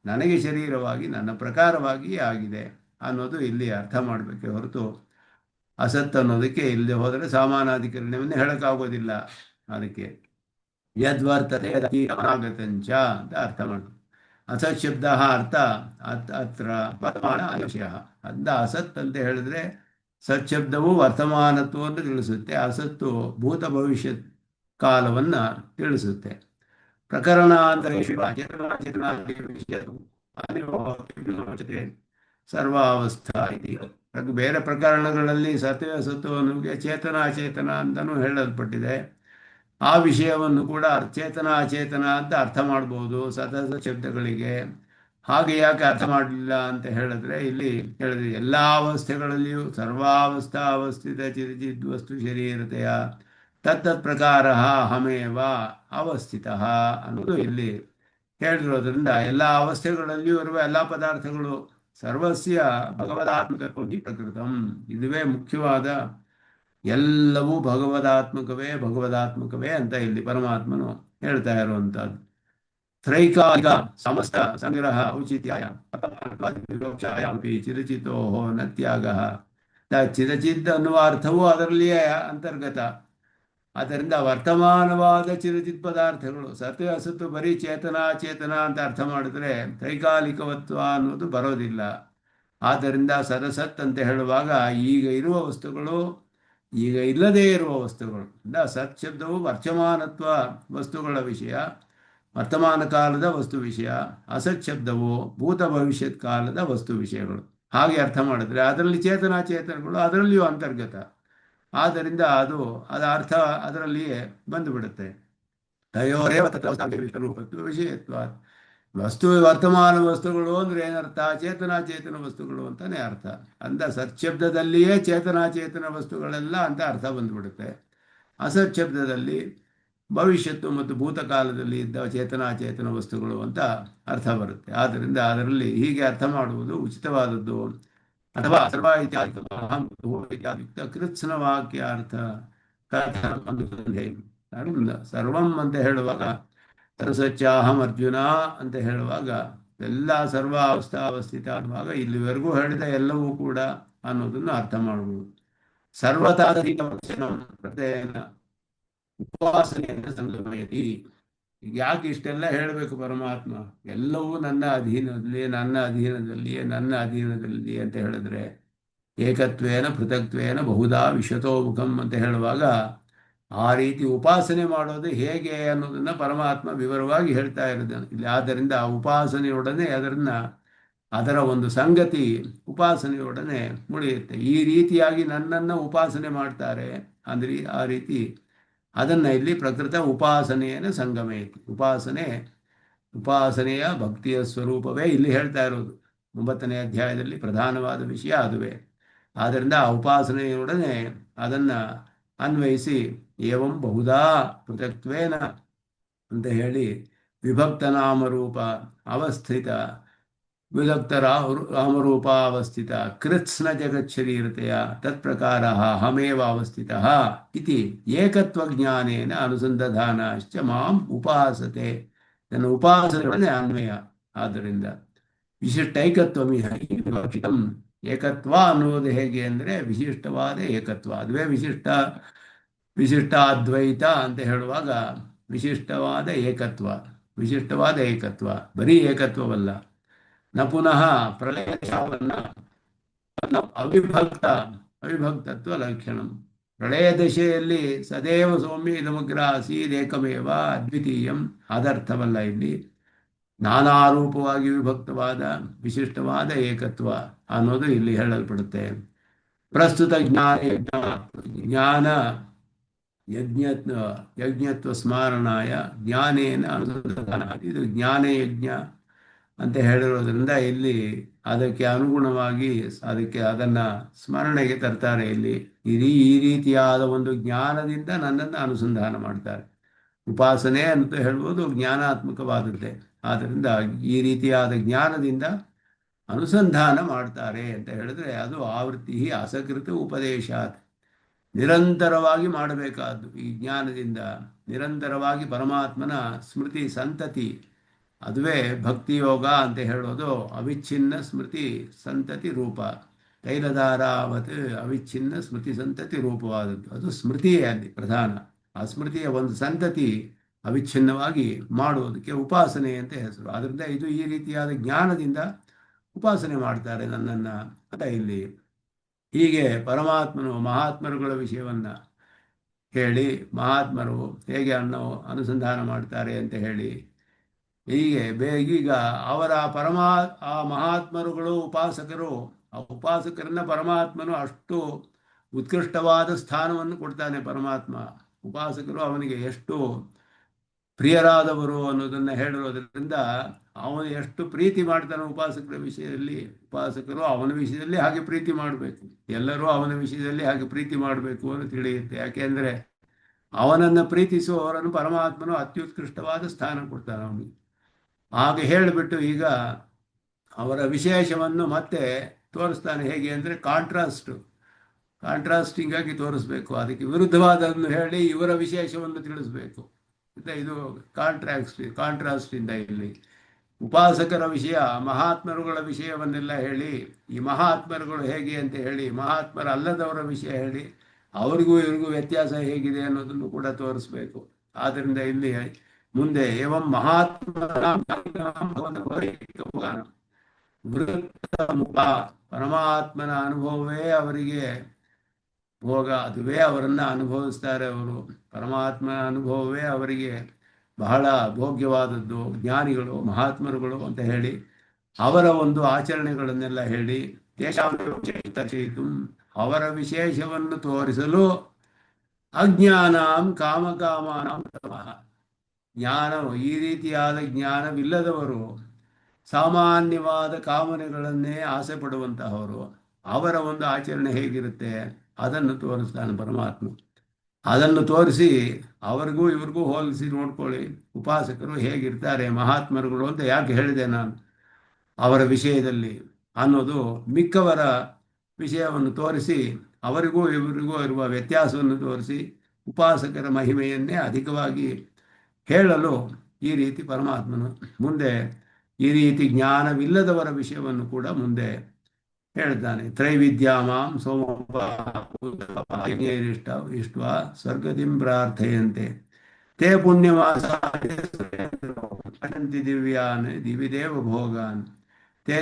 ನನಗೆ ಶರೀರವಾಗಿ ನನ್ನ ಪ್ರಕಾರವಾಗಿಯೇ ಆಗಿದೆ ಅನ್ನೋದು ಇಲ್ಲಿ ಅರ್ಥ ಮಾಡಬೇಕೆ ಹೊರತು ಅಸತ್ ಅನ್ನೋದಕ್ಕೆ ಇಲ್ಲದೆ ಹೋದರೆ ಸಾಮಾನಾಧಿಕರಣವನ್ನೇ ಹೇಳಕ್ಕಾಗೋದಿಲ್ಲ. ಅದಕ್ಕೆ ಯದ್ವರ್ತತೆ ಅನಾಗತಂಚ ಅಂತ ಅರ್ಥ ಮಾಡಬೇಕು. ಅಸತ್ ಶಬ್ದ ಅರ್ಥ ಅತ್ರ ವರ್ತಮಾನ ಆಯುಷ್ಯ ಅಂದ ಅಸತ್ ಅಂತ ಹೇಳಿದ್ರೆ ಸತ್ ಶಬ್ದವು ವರ್ತಮಾನತ್ವವನ್ನು ತಿಳಿಸುತ್ತೆ, ಅಸತ್ತು ಭೂತ ಭವಿಷ್ಯತ್ ಕಾಲವನ್ನು ತಿಳಿಸುತ್ತೆ. ಪ್ರಕರಣಾಂತರೇಷು ಸರ್ವಾವಸ್ಥಾ ಇದೆ. ಬೇರೆ ಪ್ರಕರಣಗಳಲ್ಲಿ ಸತ್ವ ಅಸತ್ವನಿಗೆ ಚೇತನ ಅಚೇತನ ಅಂತಲೂ ಹೇಳಲ್ಪಟ್ಟಿದೆ. ಆ ವಿಷಯವನ್ನು ಕೂಡ ಚೇತನ ಅಚೇತನ ಅಂತ ಅರ್ಥ ಮಾಡ್ಬೋದು ಸತತ ಶಬ್ದಗಳಿಗೆ. ಹಾಗೆ ಯಾಕೆ ಅರ್ಥ ಮಾಡಲಿಲ್ಲ ಅಂತ ಹೇಳಿದ್ರೆ ಇಲ್ಲಿ ಹೇಳಿದ್ರೆ ಎಲ್ಲ ಅವಸ್ಥೆಗಳಲ್ಲಿಯೂ ಸರ್ವಾವಸ್ಥಾ ಅವಸ್ಥಿತ ಚಿರಚಿದ್ ವಸ್ತು ಶರೀರತೆಯ ತತ್ತತ್ ಪ್ರಕಾರ ಅಹಮೇವ ಅವಸ್ಥಿತ ಅನ್ನೋದು ಇಲ್ಲಿ ಹೇಳಿರೋದ್ರಿಂದ ಎಲ್ಲ ಅವಸ್ಥೆಗಳಲ್ಲಿಯೂ ಇರುವ ಎಲ್ಲ ಪದಾರ್ಥಗಳು ಸರ್ವಸ್ಯ ಭಗವದಾತ್ಮಕವಾಗಿ ಪ್ರಕೃತಂ, ಇದುವೇ ಮುಖ್ಯವಾದ, ಎಲ್ಲವೂ ಭಗವದಾತ್ಮಕವೇ ಅಂತ ಇಲ್ಲಿ ಪರಮಾತ್ಮನು ಹೇಳ್ತಾ ಇರುವಂತಹದ್ದು. ತ್ರೈಕಾಲಿಕ ಸಮಸ್ತ ಸಂಗ್ರಹ ಔಚಿತ್ಯಾಯ ಚಿರಚಿತೋ ನ ತ್ಯಾಗ. ಚಿರಚಿತ್ ಅನ್ನುವ ಅರ್ಥವೂ ಅದರಲ್ಲಿಯೇ ಅಂತರ್ಗತ. ಆದ್ದರಿಂದ ವರ್ತಮಾನವಾದ ಚಿರಚಿತ್ ಪದಾರ್ಥಗಳು ಸತ್ವ ಅಸತ್ತು ಬರೀ ಚೇತನ ಚೇತನ ಅಂತ ಅರ್ಥ ಮಾಡಿದ್ರೆ ತ್ರೈಕಾಲಿಕವತ್ವ ಅನ್ನೋದು ಬರೋದಿಲ್ಲ. ಆದ್ದರಿಂದ ಸದಸತ್ ಅಂತ ಹೇಳುವಾಗ ಈಗ ಇರುವ ವಸ್ತುಗಳು, ಈಗ ಇಲ್ಲದೇ ಇರುವ ವಸ್ತುಗಳು. ಸತ್ ಶಬ್ದವು ವರ್ತಮಾನತ್ವ ವಸ್ತುಗಳ ವಿಷಯ, ವರ್ತಮಾನ ಕಾಲದ ವಸ್ತು ವಿಷಯ. ಅಸತ್ ಶಬ್ದವು ಭೂತ ಭವಿಷ್ಯತ್ ಕಾಲದ ವಸ್ತು ವಿಷಯಗಳು. ಹಾಗೆ ಅರ್ಥ ಮಾಡಿದ್ರೆ ಅದರಲ್ಲಿ ಚೇತನಾಚೇತನಗಳು ಅದರಲ್ಲಿಯೂ ಅಂತರ್ಗತ. ಆದ್ದರಿಂದ ಅದರ ಅರ್ಥ ಅದರಲ್ಲಿಯೇ ಬಂದುಬಿಡುತ್ತೆ. ತಯೋರೇವ ರೂಪತ್ವ ವಿಷಯತ್ವ. ವರ್ತಮಾನ ವಸ್ತುಗಳು ಅಂದ್ರೆ ಏನರ್ಥ? ಚೇತನಾಚೇತನ ವಸ್ತುಗಳು ಅಂತಾನೆ ಅರ್ಥ. ಸತ್ಶಬ್ದದಲ್ಲಿಯೇ ಚೇತನಾಚೇತನ ವಸ್ತುಗಳೆಲ್ಲ ಅಂತ ಅರ್ಥ ಬಂದ್ಬಿಡುತ್ತೆ. ಅಸತ್ ಶಬ್ದದಲ್ಲಿ ಭವಿಷ್ಯತ್ತು ಮತ್ತು ಭೂತಕಾಲದಲ್ಲಿ ಇದ್ದ ಚೇತನಾಚೇತನ ವಸ್ತುಗಳು ಅಂತ ಅರ್ಥ ಬರುತ್ತೆ. ಆದ್ದರಿಂದ ಅದರಲ್ಲಿ ಹೀಗೆ ಅರ್ಥ ಮಾಡುವುದು ಉಚಿತವಾದದ್ದು. ಅಥವಾ ಸರ್ವ ಇತ್ಯಾದಿ ಕೃತ್ಸ್ನ ವಾಕ್ಯಾರ್ಥ ಸರ್ವಂ ಅಂತ ಹೇಳುವಾಗ ಸರಸಚ್ಚಾಹಂ ಅರ್ಜುನ ಅಂತ ಹೇಳುವಾಗ ಎಲ್ಲ ಸರ್ವ ಅವಸ್ಥಿತ ಅನ್ನುವಾಗ ಇಲ್ಲಿವರೆಗೂ ಹೇಳಿದ ಎಲ್ಲವೂ ಕೂಡ ಅನ್ನೋದನ್ನು ಅರ್ಥ ಮಾಡಬಹುದು. ಸರ್ವತಾದೀತ ಉಪಾಸನೆಯನ್ನು ಸಂಗಮಯತಿ. ಈಗ ಯಾಕೆ ಇಷ್ಟೆಲ್ಲ ಹೇಳಬೇಕು ಪರಮಾತ್ಮ? ಎಲ್ಲವೂ ನನ್ನ ಅಧೀನದಲ್ಲಿ ಅಂತ ಹೇಳಿದ್ರೆ ಏಕತ್ವೇನ ಪೃಥಕ್ತ್ವೇನ ಬಹುಧಾ ವಿಶ್ವತೋಮುಖಂ ಅಂತ ಹೇಳುವಾಗ ಆ ರೀತಿ ಉಪಾಸನೆ ಮಾಡೋದು ಹೇಗೆ ಅನ್ನೋದನ್ನ ಪರಮಾತ್ಮ ವಿವರವಾಗಿ ಹೇಳ್ತಾ ಇರೋದನ್ನು ಇಲ್ಲಿ. ಆದ್ದರಿಂದ ಆ ಉಪಾಸನೆಯೊಡನೆ ಅದರ ಒಂದು ಸಂಗತಿ ಉಪಾಸನೆಯೊಡನೆ ಮುಳಿಯುತ್ತೆ. ಈ ರೀತಿಯಾಗಿ ನನ್ನನ್ನು ಉಪಾಸನೆ ಮಾಡ್ತಾರೆ ಅಂದ್ರೆ ಆ ರೀತಿ ಅದನ್ನು ಇಲ್ಲಿ ಪ್ರಕೃತ ಉಪಾಸನೆಯನ್ನು ಸಂಗಮಯತಿ. ಉಪಾಸನೆಯ ಭಕ್ತಿಯ ಸ್ವರೂಪವೇ ಇಲ್ಲಿ ಹೇಳ್ತಾ ಇರೋದು. 9ನೇ ಅಧ್ಯಾಯದಲ್ಲಿ ಪ್ರಧಾನವಾದ ವಿಷಯ ಅದುವೇ. ಆದ್ದರಿಂದ ಆ ಉಪಾಸನೆಯೊಡನೆ ಅದನ್ನು ಅನ್ವಯಿಸಿ ಏವಂ ಬಹುಧಾ ಪೃಥಕ್ತ್ವೇನ ಅಂತ ಹೇಳಿ ವಿಭಕ್ತ ನಾಮರೂಪ ಅವಸ್ಥಿತ ರಾಮರೂಪಾವಸ್ಥಿತ ಕೃತ್ಸ್ನ ಜಗಚ್ಛರೀರತೆಯ ತತ್ಪ್ರಕಾರ ಅಹಮೇವ ಅವಸ್ಥಿತ ಇತಿ ಏಕತ್ವಜ್ಞಾನೇನ ಅನುಸಂಧಾನಾಶ್ಚ ಮಾಂ ಉಪಾಸತೆ. ನನ್ನ ಉಪಾಸನೆ ಅನ್ವಯ. ಆದ್ದರಿಂದ ವಿಶಿಷ್ಟೈಕತ್ವಮಿಹ ವಿವಕ್ಷಿತಂ. ಏಕತ್ವ ಅನ್ನುವುದು ಹೇಗೆ ಅಂದರೆ ವಿಶಿಷ್ಟವಾದ ಏಕತ್ವ. ಅದುವೇ ವಿಶಿಷ್ಟಾದ್ವೈತ ಅಂತ ಹೇಳುವಾಗ ವಿಶಿಷ್ಟವಾದ ಏಕತ್ವ, ಬರೀ ಏಕತ್ವವಲ್ಲ. ನ ಪುನಃ ಪ್ರಳಯವನ್ನು ಅವಿಭಕ್ತತ್ವ ಲಕ್ಷಣಂ. ಪ್ರಳಯ ದಶೆಯಲ್ಲಿ ಸದೇವ ಸೌಮ್ಯ ಇದಮಗ್ರ ಆಸೀದೇಕಮೇವ ಅದ್ವಿತೀಯಂ ಅದರ್ಥವಲ್ಲ. ಇಲ್ಲಿ ನಾನಾರೂಪವಾಗಿ ವಿಭಕ್ತವಾದ ವಿಶಿಷ್ಟವಾದ ಏಕತ್ವ ಅನ್ನೋದು ಇಲ್ಲಿ ಹೇಳಲ್ಪಡುತ್ತೆ. ಪ್ರಸ್ತುತ ಜ್ಞಾನ ಯಜ್ಞತ್ವ ಸ್ಮರಣಾಯ ಜ್ಞಾನೇನ ಅನುಸಂಧಾನ. ಇದು ಜ್ಞಾನಯಜ್ಞ ಅಂತ ಹೇಳಿರೋದ್ರಿಂದ ಇಲ್ಲಿ ಅದಕ್ಕೆ ಅನುಗುಣವಾಗಿ ಅದನ್ನು ಸ್ಮರಣೆಗೆ ತರ್ತಾರೆ. ಇಲ್ಲಿ ಈ ರೀತಿಯಾದ ಒಂದು ಜ್ಞಾನದಿಂದ ನನ್ನನ್ನು ಅನುಸಂಧಾನ ಮಾಡ್ತಾರೆ. ಉಪಾಸನೆ ಅಂತ ಹೇಳ್ಬೋದು ಜ್ಞಾನಾತ್ಮಕವಾದದ್ದೇ. ಆದ್ದರಿಂದ ಈ ರೀತಿಯಾದ ಜ್ಞಾನದಿಂದ ಅನುಸಂಧಾನ ಮಾಡ್ತಾರೆ ಅಂತ ಹೇಳಿದ್ರೆ ಅದು ಆವೃತ್ತಿ ಅಸಕೃತ ಉಪದೇಶ. ನಿರಂತರವಾಗಿ ಮಾಡಬೇಕಾದ್ದು ಈ ಜ್ಞಾನದಿಂದ, ನಿರಂತರವಾಗಿ ಪರಮಾತ್ಮನ ಸ್ಮೃತಿ ಸಂತತಿ, ಅದುವೇ ಭಕ್ತಿಯೋಗ ಅಂತ ಹೇಳೋದು. ಅವಿಚ್ಛಿನ್ನ ಸ್ಮೃತಿ ಸಂತತಿ ರೂಪ, ತೈಲಧಾರಾವತ್ ಅವಿಚ್ಛಿನ್ನ ಸ್ಮೃತಿ ಸಂತತಿ ರೂಪವಾದದ್ದು. ಅದು ಸ್ಮೃತಿಯೇ ಅಲ್ಲಿ ಪ್ರಧಾನ. ಆ ಸ್ಮೃತಿಯ ಒಂದು ಸಂತತಿ ಅವಿಚ್ಛಿನ್ನವಾಗಿ ಮಾಡುವುದಕ್ಕೆ ಉಪಾಸನೆ ಅಂತ ಹೆಸರು. ಆದ್ದರಿಂದ ಇದು ಈ ರೀತಿಯಾದ ಜ್ಞಾನದಿಂದ ಉಪಾಸನೆ ಮಾಡ್ತಾರೆ ನನ್ನನ್ನು ಅಂತ ಇಲ್ಲಿ. ಹೀಗೆ ಪರಮಾತ್ಮನು ಮಹಾತ್ಮರುಗಳ ವಿಷಯವನ್ನು ಹೇಳಿ, ಮಹಾತ್ಮರು ಹೇಗೆ ಅನುಸಂಧಾನ ಮಾಡ್ತಾರೆ ಅಂತ ಹೇಳಿ, ಹೀಗೆ ಬೇಗೀಗ ಅವರ ಆ ಮಹಾತ್ಮರುಗಳು ಉಪಾಸಕರು, ಆ ಉಪಾಸಕರನ್ನ ಪರಮಾತ್ಮನು ಅಷ್ಟು ಉತ್ಕೃಷ್ಟವಾದ ಸ್ಥಾನವನ್ನು ಕೊಡ್ತಾನೆ. ಪರಮಾತ್ಮ ಉಪಾಸಕರು ಅವನಿಗೆ ಎಷ್ಟು ಪ್ರಿಯರಾದವರು ಅನ್ನೋದನ್ನು ಹೇಳಿರೋದ್ರಿಂದ ಅವನು ಎಷ್ಟು ಪ್ರೀತಿ ಮಾಡ್ತಾನೆ ಉಪಾಸಕರ ವಿಷಯದಲ್ಲಿ. ಉಪಾಸಕರು ಅವನ ವಿಷಯದಲ್ಲಿ ಹಾಗೆ ಪ್ರೀತಿ ಮಾಡಬೇಕು, ಎಲ್ಲರೂ ಅವನ ವಿಷಯದಲ್ಲಿ ಹಾಗೆ ಪ್ರೀತಿ ಮಾಡಬೇಕು ಅಂತ ತಿಳಿಯುತ್ತೆ. ಯಾಕೆಂದರೆ ಅವನನ್ನು ಪ್ರೀತಿಸುವವರನ್ನು ಪರಮಾತ್ಮನು ಅತ್ಯುತ್ಕೃಷ್ಟವಾದ ಸ್ಥಾನ ಕೊಡ್ತಾನೆ ಅವನಿಗೆ. ಹಾಗೆ ಹೇಳಿಬಿಟ್ಟು ಈಗ ಅವರ ವಿಶೇಷವನ್ನು ಮತ್ತೆ ತೋರಿಸ್ತಾನೆ. ಹೇಗೆ ಅಂದರೆ ಕಾಂಟ್ರಾಸ್ಟಿಂಗ್ ಆಗಿ ತೋರಿಸ್ಬೇಕು. ಅದಕ್ಕೆ ವಿರುದ್ಧವಾದನ್ನು ಹೇಳಿ ಇವರ ವಿಶೇಷವನ್ನು ತಿಳಿಸ್ಬೇಕು. ಇದು ಕಾಂಟ್ರಾಸ್ಟ್ ಇಂದ ಇಲ್ಲಿ ಉಪಾಸಕರ ವಿಷಯ, ಮಹಾತ್ಮರುಗಳ ವಿಷಯವನ್ನೆಲ್ಲ ಹೇಳಿ, ಈ ಮಹಾತ್ಮರುಗಳು ಹೇಗೆ ಅಂತ ಹೇಳಿ, ಮಹಾತ್ಮರ ಅಲ್ಲದವರ ವಿಷಯ ಹೇಳಿ, ಅವರಿಗೂ ಇವ್ರಿಗೂ ವ್ಯತ್ಯಾಸ ಹೇಗಿದೆ ಅನ್ನೋದನ್ನು ಕೂಡ ತೋರಿಸ್ಬೇಕು. ಆದ್ದರಿಂದ ಇಲ್ಲಿ ಮುಂದೆ ಏವಂ ಮಹಾತ್ಮ ಪರಮಾತ್ಮನ ಅನುಭವವೇ ಅವರಿಗೆ ಭೋಗ, ಅದುವೇ ಅವರನ್ನು ಅನುಭವಿಸ್ತಾರೆ. ಅವರು ಪರಮಾತ್ಮನ ಅನುಭವವೇ ಅವರಿಗೆ ಬಹಳ ಭೋಗ್ಯವಾದದ್ದು. ಜ್ಞಾನಿಗಳು ಮಹಾತ್ಮರುಗಳು ಅಂತ ಹೇಳಿ ಅವರ ಒಂದು ಆಚರಣೆಗಳನ್ನೆಲ್ಲ ಹೇಳಿ ಅವರ ವಿಶೇಷವನ್ನು ತೋರಿಸಲು ಅಜ್ಞಾನಂ ಕಾಮಕಾಮಾನಂ ಜ್ಞಾನ, ಈ ರೀತಿಯಾದ ಜ್ಞಾನವಿಲ್ಲದವರು ಸಾಮಾನ್ಯವಾದ ಕಾಮನೆಗಳನ್ನೇ ಆಸೆ ಪಡುವಂತಹವರು, ಅವರ ಒಂದು ಆಚರಣೆ ಹೇಗಿರುತ್ತೆ ಅದನ್ನು ತೋರಿಸ್ತಾನೆ ಪರಮಾತ್ಮ. ಅದನ್ನು ತೋರಿಸಿ ಅವರಿಗೂ ಇವ್ರಿಗೂ ಹೋಲಿಸಿ ನೋಡ್ಕೊಳ್ಳಿ, ಉಪಾಸಕರು ಹೇಗಿರ್ತಾರೆ ಮಹಾತ್ಮರುಗಳು ಅಂತ ಯಾಕೆ ಹೇಳಿದೆ ನಾನು ಅವರ ವಿಷಯದಲ್ಲಿ ಅನ್ನೋದು. ಮಿಕ್ಕವರ ವಿಷಯವನ್ನು ತೋರಿಸಿ ಅವರಿಗೂ ಇವರಿಗೂ ಇರುವ ವ್ಯತ್ಯಾಸವನ್ನು ತೋರಿಸಿ ಉಪಾಸಕರ ಮಹಿಮೆಯನ್ನೇ ಅಧಿಕವಾಗಿ ಹೇಳಲು ಈ ರೀತಿ ಪರಮಾತ್ಮನು ಮುಂದೆ ಈ ರೀತಿ ಜ್ಞಾನವಿಲ್ಲದವರ ವಿಷಯವನ್ನು ಕೂಡ ಮುಂದೆ ಹೇಳ್ತಾನೆ. ತ್ರೈವಿದ್ಯಾಮಾಂ ಸೋಮೋಪೇಷ್ಟ ಇಷ್ಟ ಸ್ವರ್ಗದಿಂ ಪ್ರಾರ್ಥಯಂತೆ ತೇ ಪುಣ್ಯವಾಸಂತಿ ದಿವ್ಯಾನ್ ದಿವಿದೇವ ಭೋಗಾನ್ ತೇ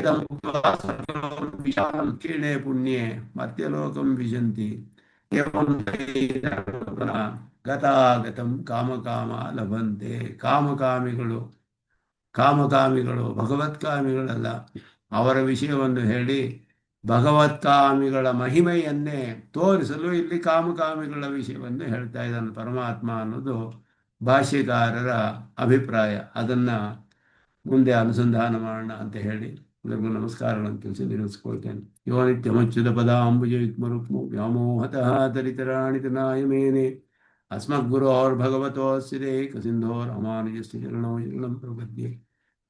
ಕ್ಷೀಣೆ ಪುಣ್ಯೆ ಮರ್ತ್ಯಲೋಕಂ ವಿಶಂತಿ ಗತಾಗತಂ ಕಾಮಕಾಮ ಲಭಂತೆ. ಕಾಮಕಾಮಿಗಳು ಭಗವತ್ಕಾಮಿಗಳಲ್ಲ. ಅವರ ವಿಷಯವನ್ನು ಹೇಳಿ ಭಗವತ್ಕಾಮಿಗಳ ಮಹಿಮೆಯನ್ನೇ ತೋರಿಸಲು ಇಲ್ಲಿ ಕಾಮಕಾಮಿಗಳ ವಿಷಯವನ್ನು ಹೇಳ್ತಾ ಇದ್ದಾನೆ ಪರಮಾತ್ಮ ಅನ್ನೋದು ಭಾಷ್ಯಕಾರರ ಅಭಿಪ್ರಾಯ. ಅದನ್ನು ಮುಂದೆ ಅನುಸಂಧಾನ ಮಾಡೋಣ ಅಂತ ಹೇಳಿ ಎಲ್ಲರಿಗೂ ನಮಸ್ಕಾರಗಳನ್ನು ತಿಳಿಸಿ ನಿಲ್ಲಿಸ್ಕೊಳ್ತೇನೆ. ಯೋ ನಿತ್ಯಮಚ್ಯುತ ಪದಾಂಬುಜ ಯುಗ್ಮರುಕ್ಮೋ ವ್ಯಾಮೋಹತಃ ದರಿತರಾಣಿ ತನಾಯಮೇನೆ अस्मद्गुरोर्भगवतोऽस्य देकसिन्धो रामानुजस्य चरणौ शरणं प्रपद्ये।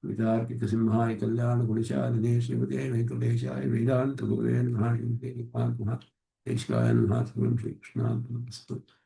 वितार्किकसिंहाय कल्याणगुणशालिने श्रीमते वेङ्कटेशाय वेदान्तगुरवे नमः। देशिकाय नमः। श्रीकृष्णार्पणमस्तु।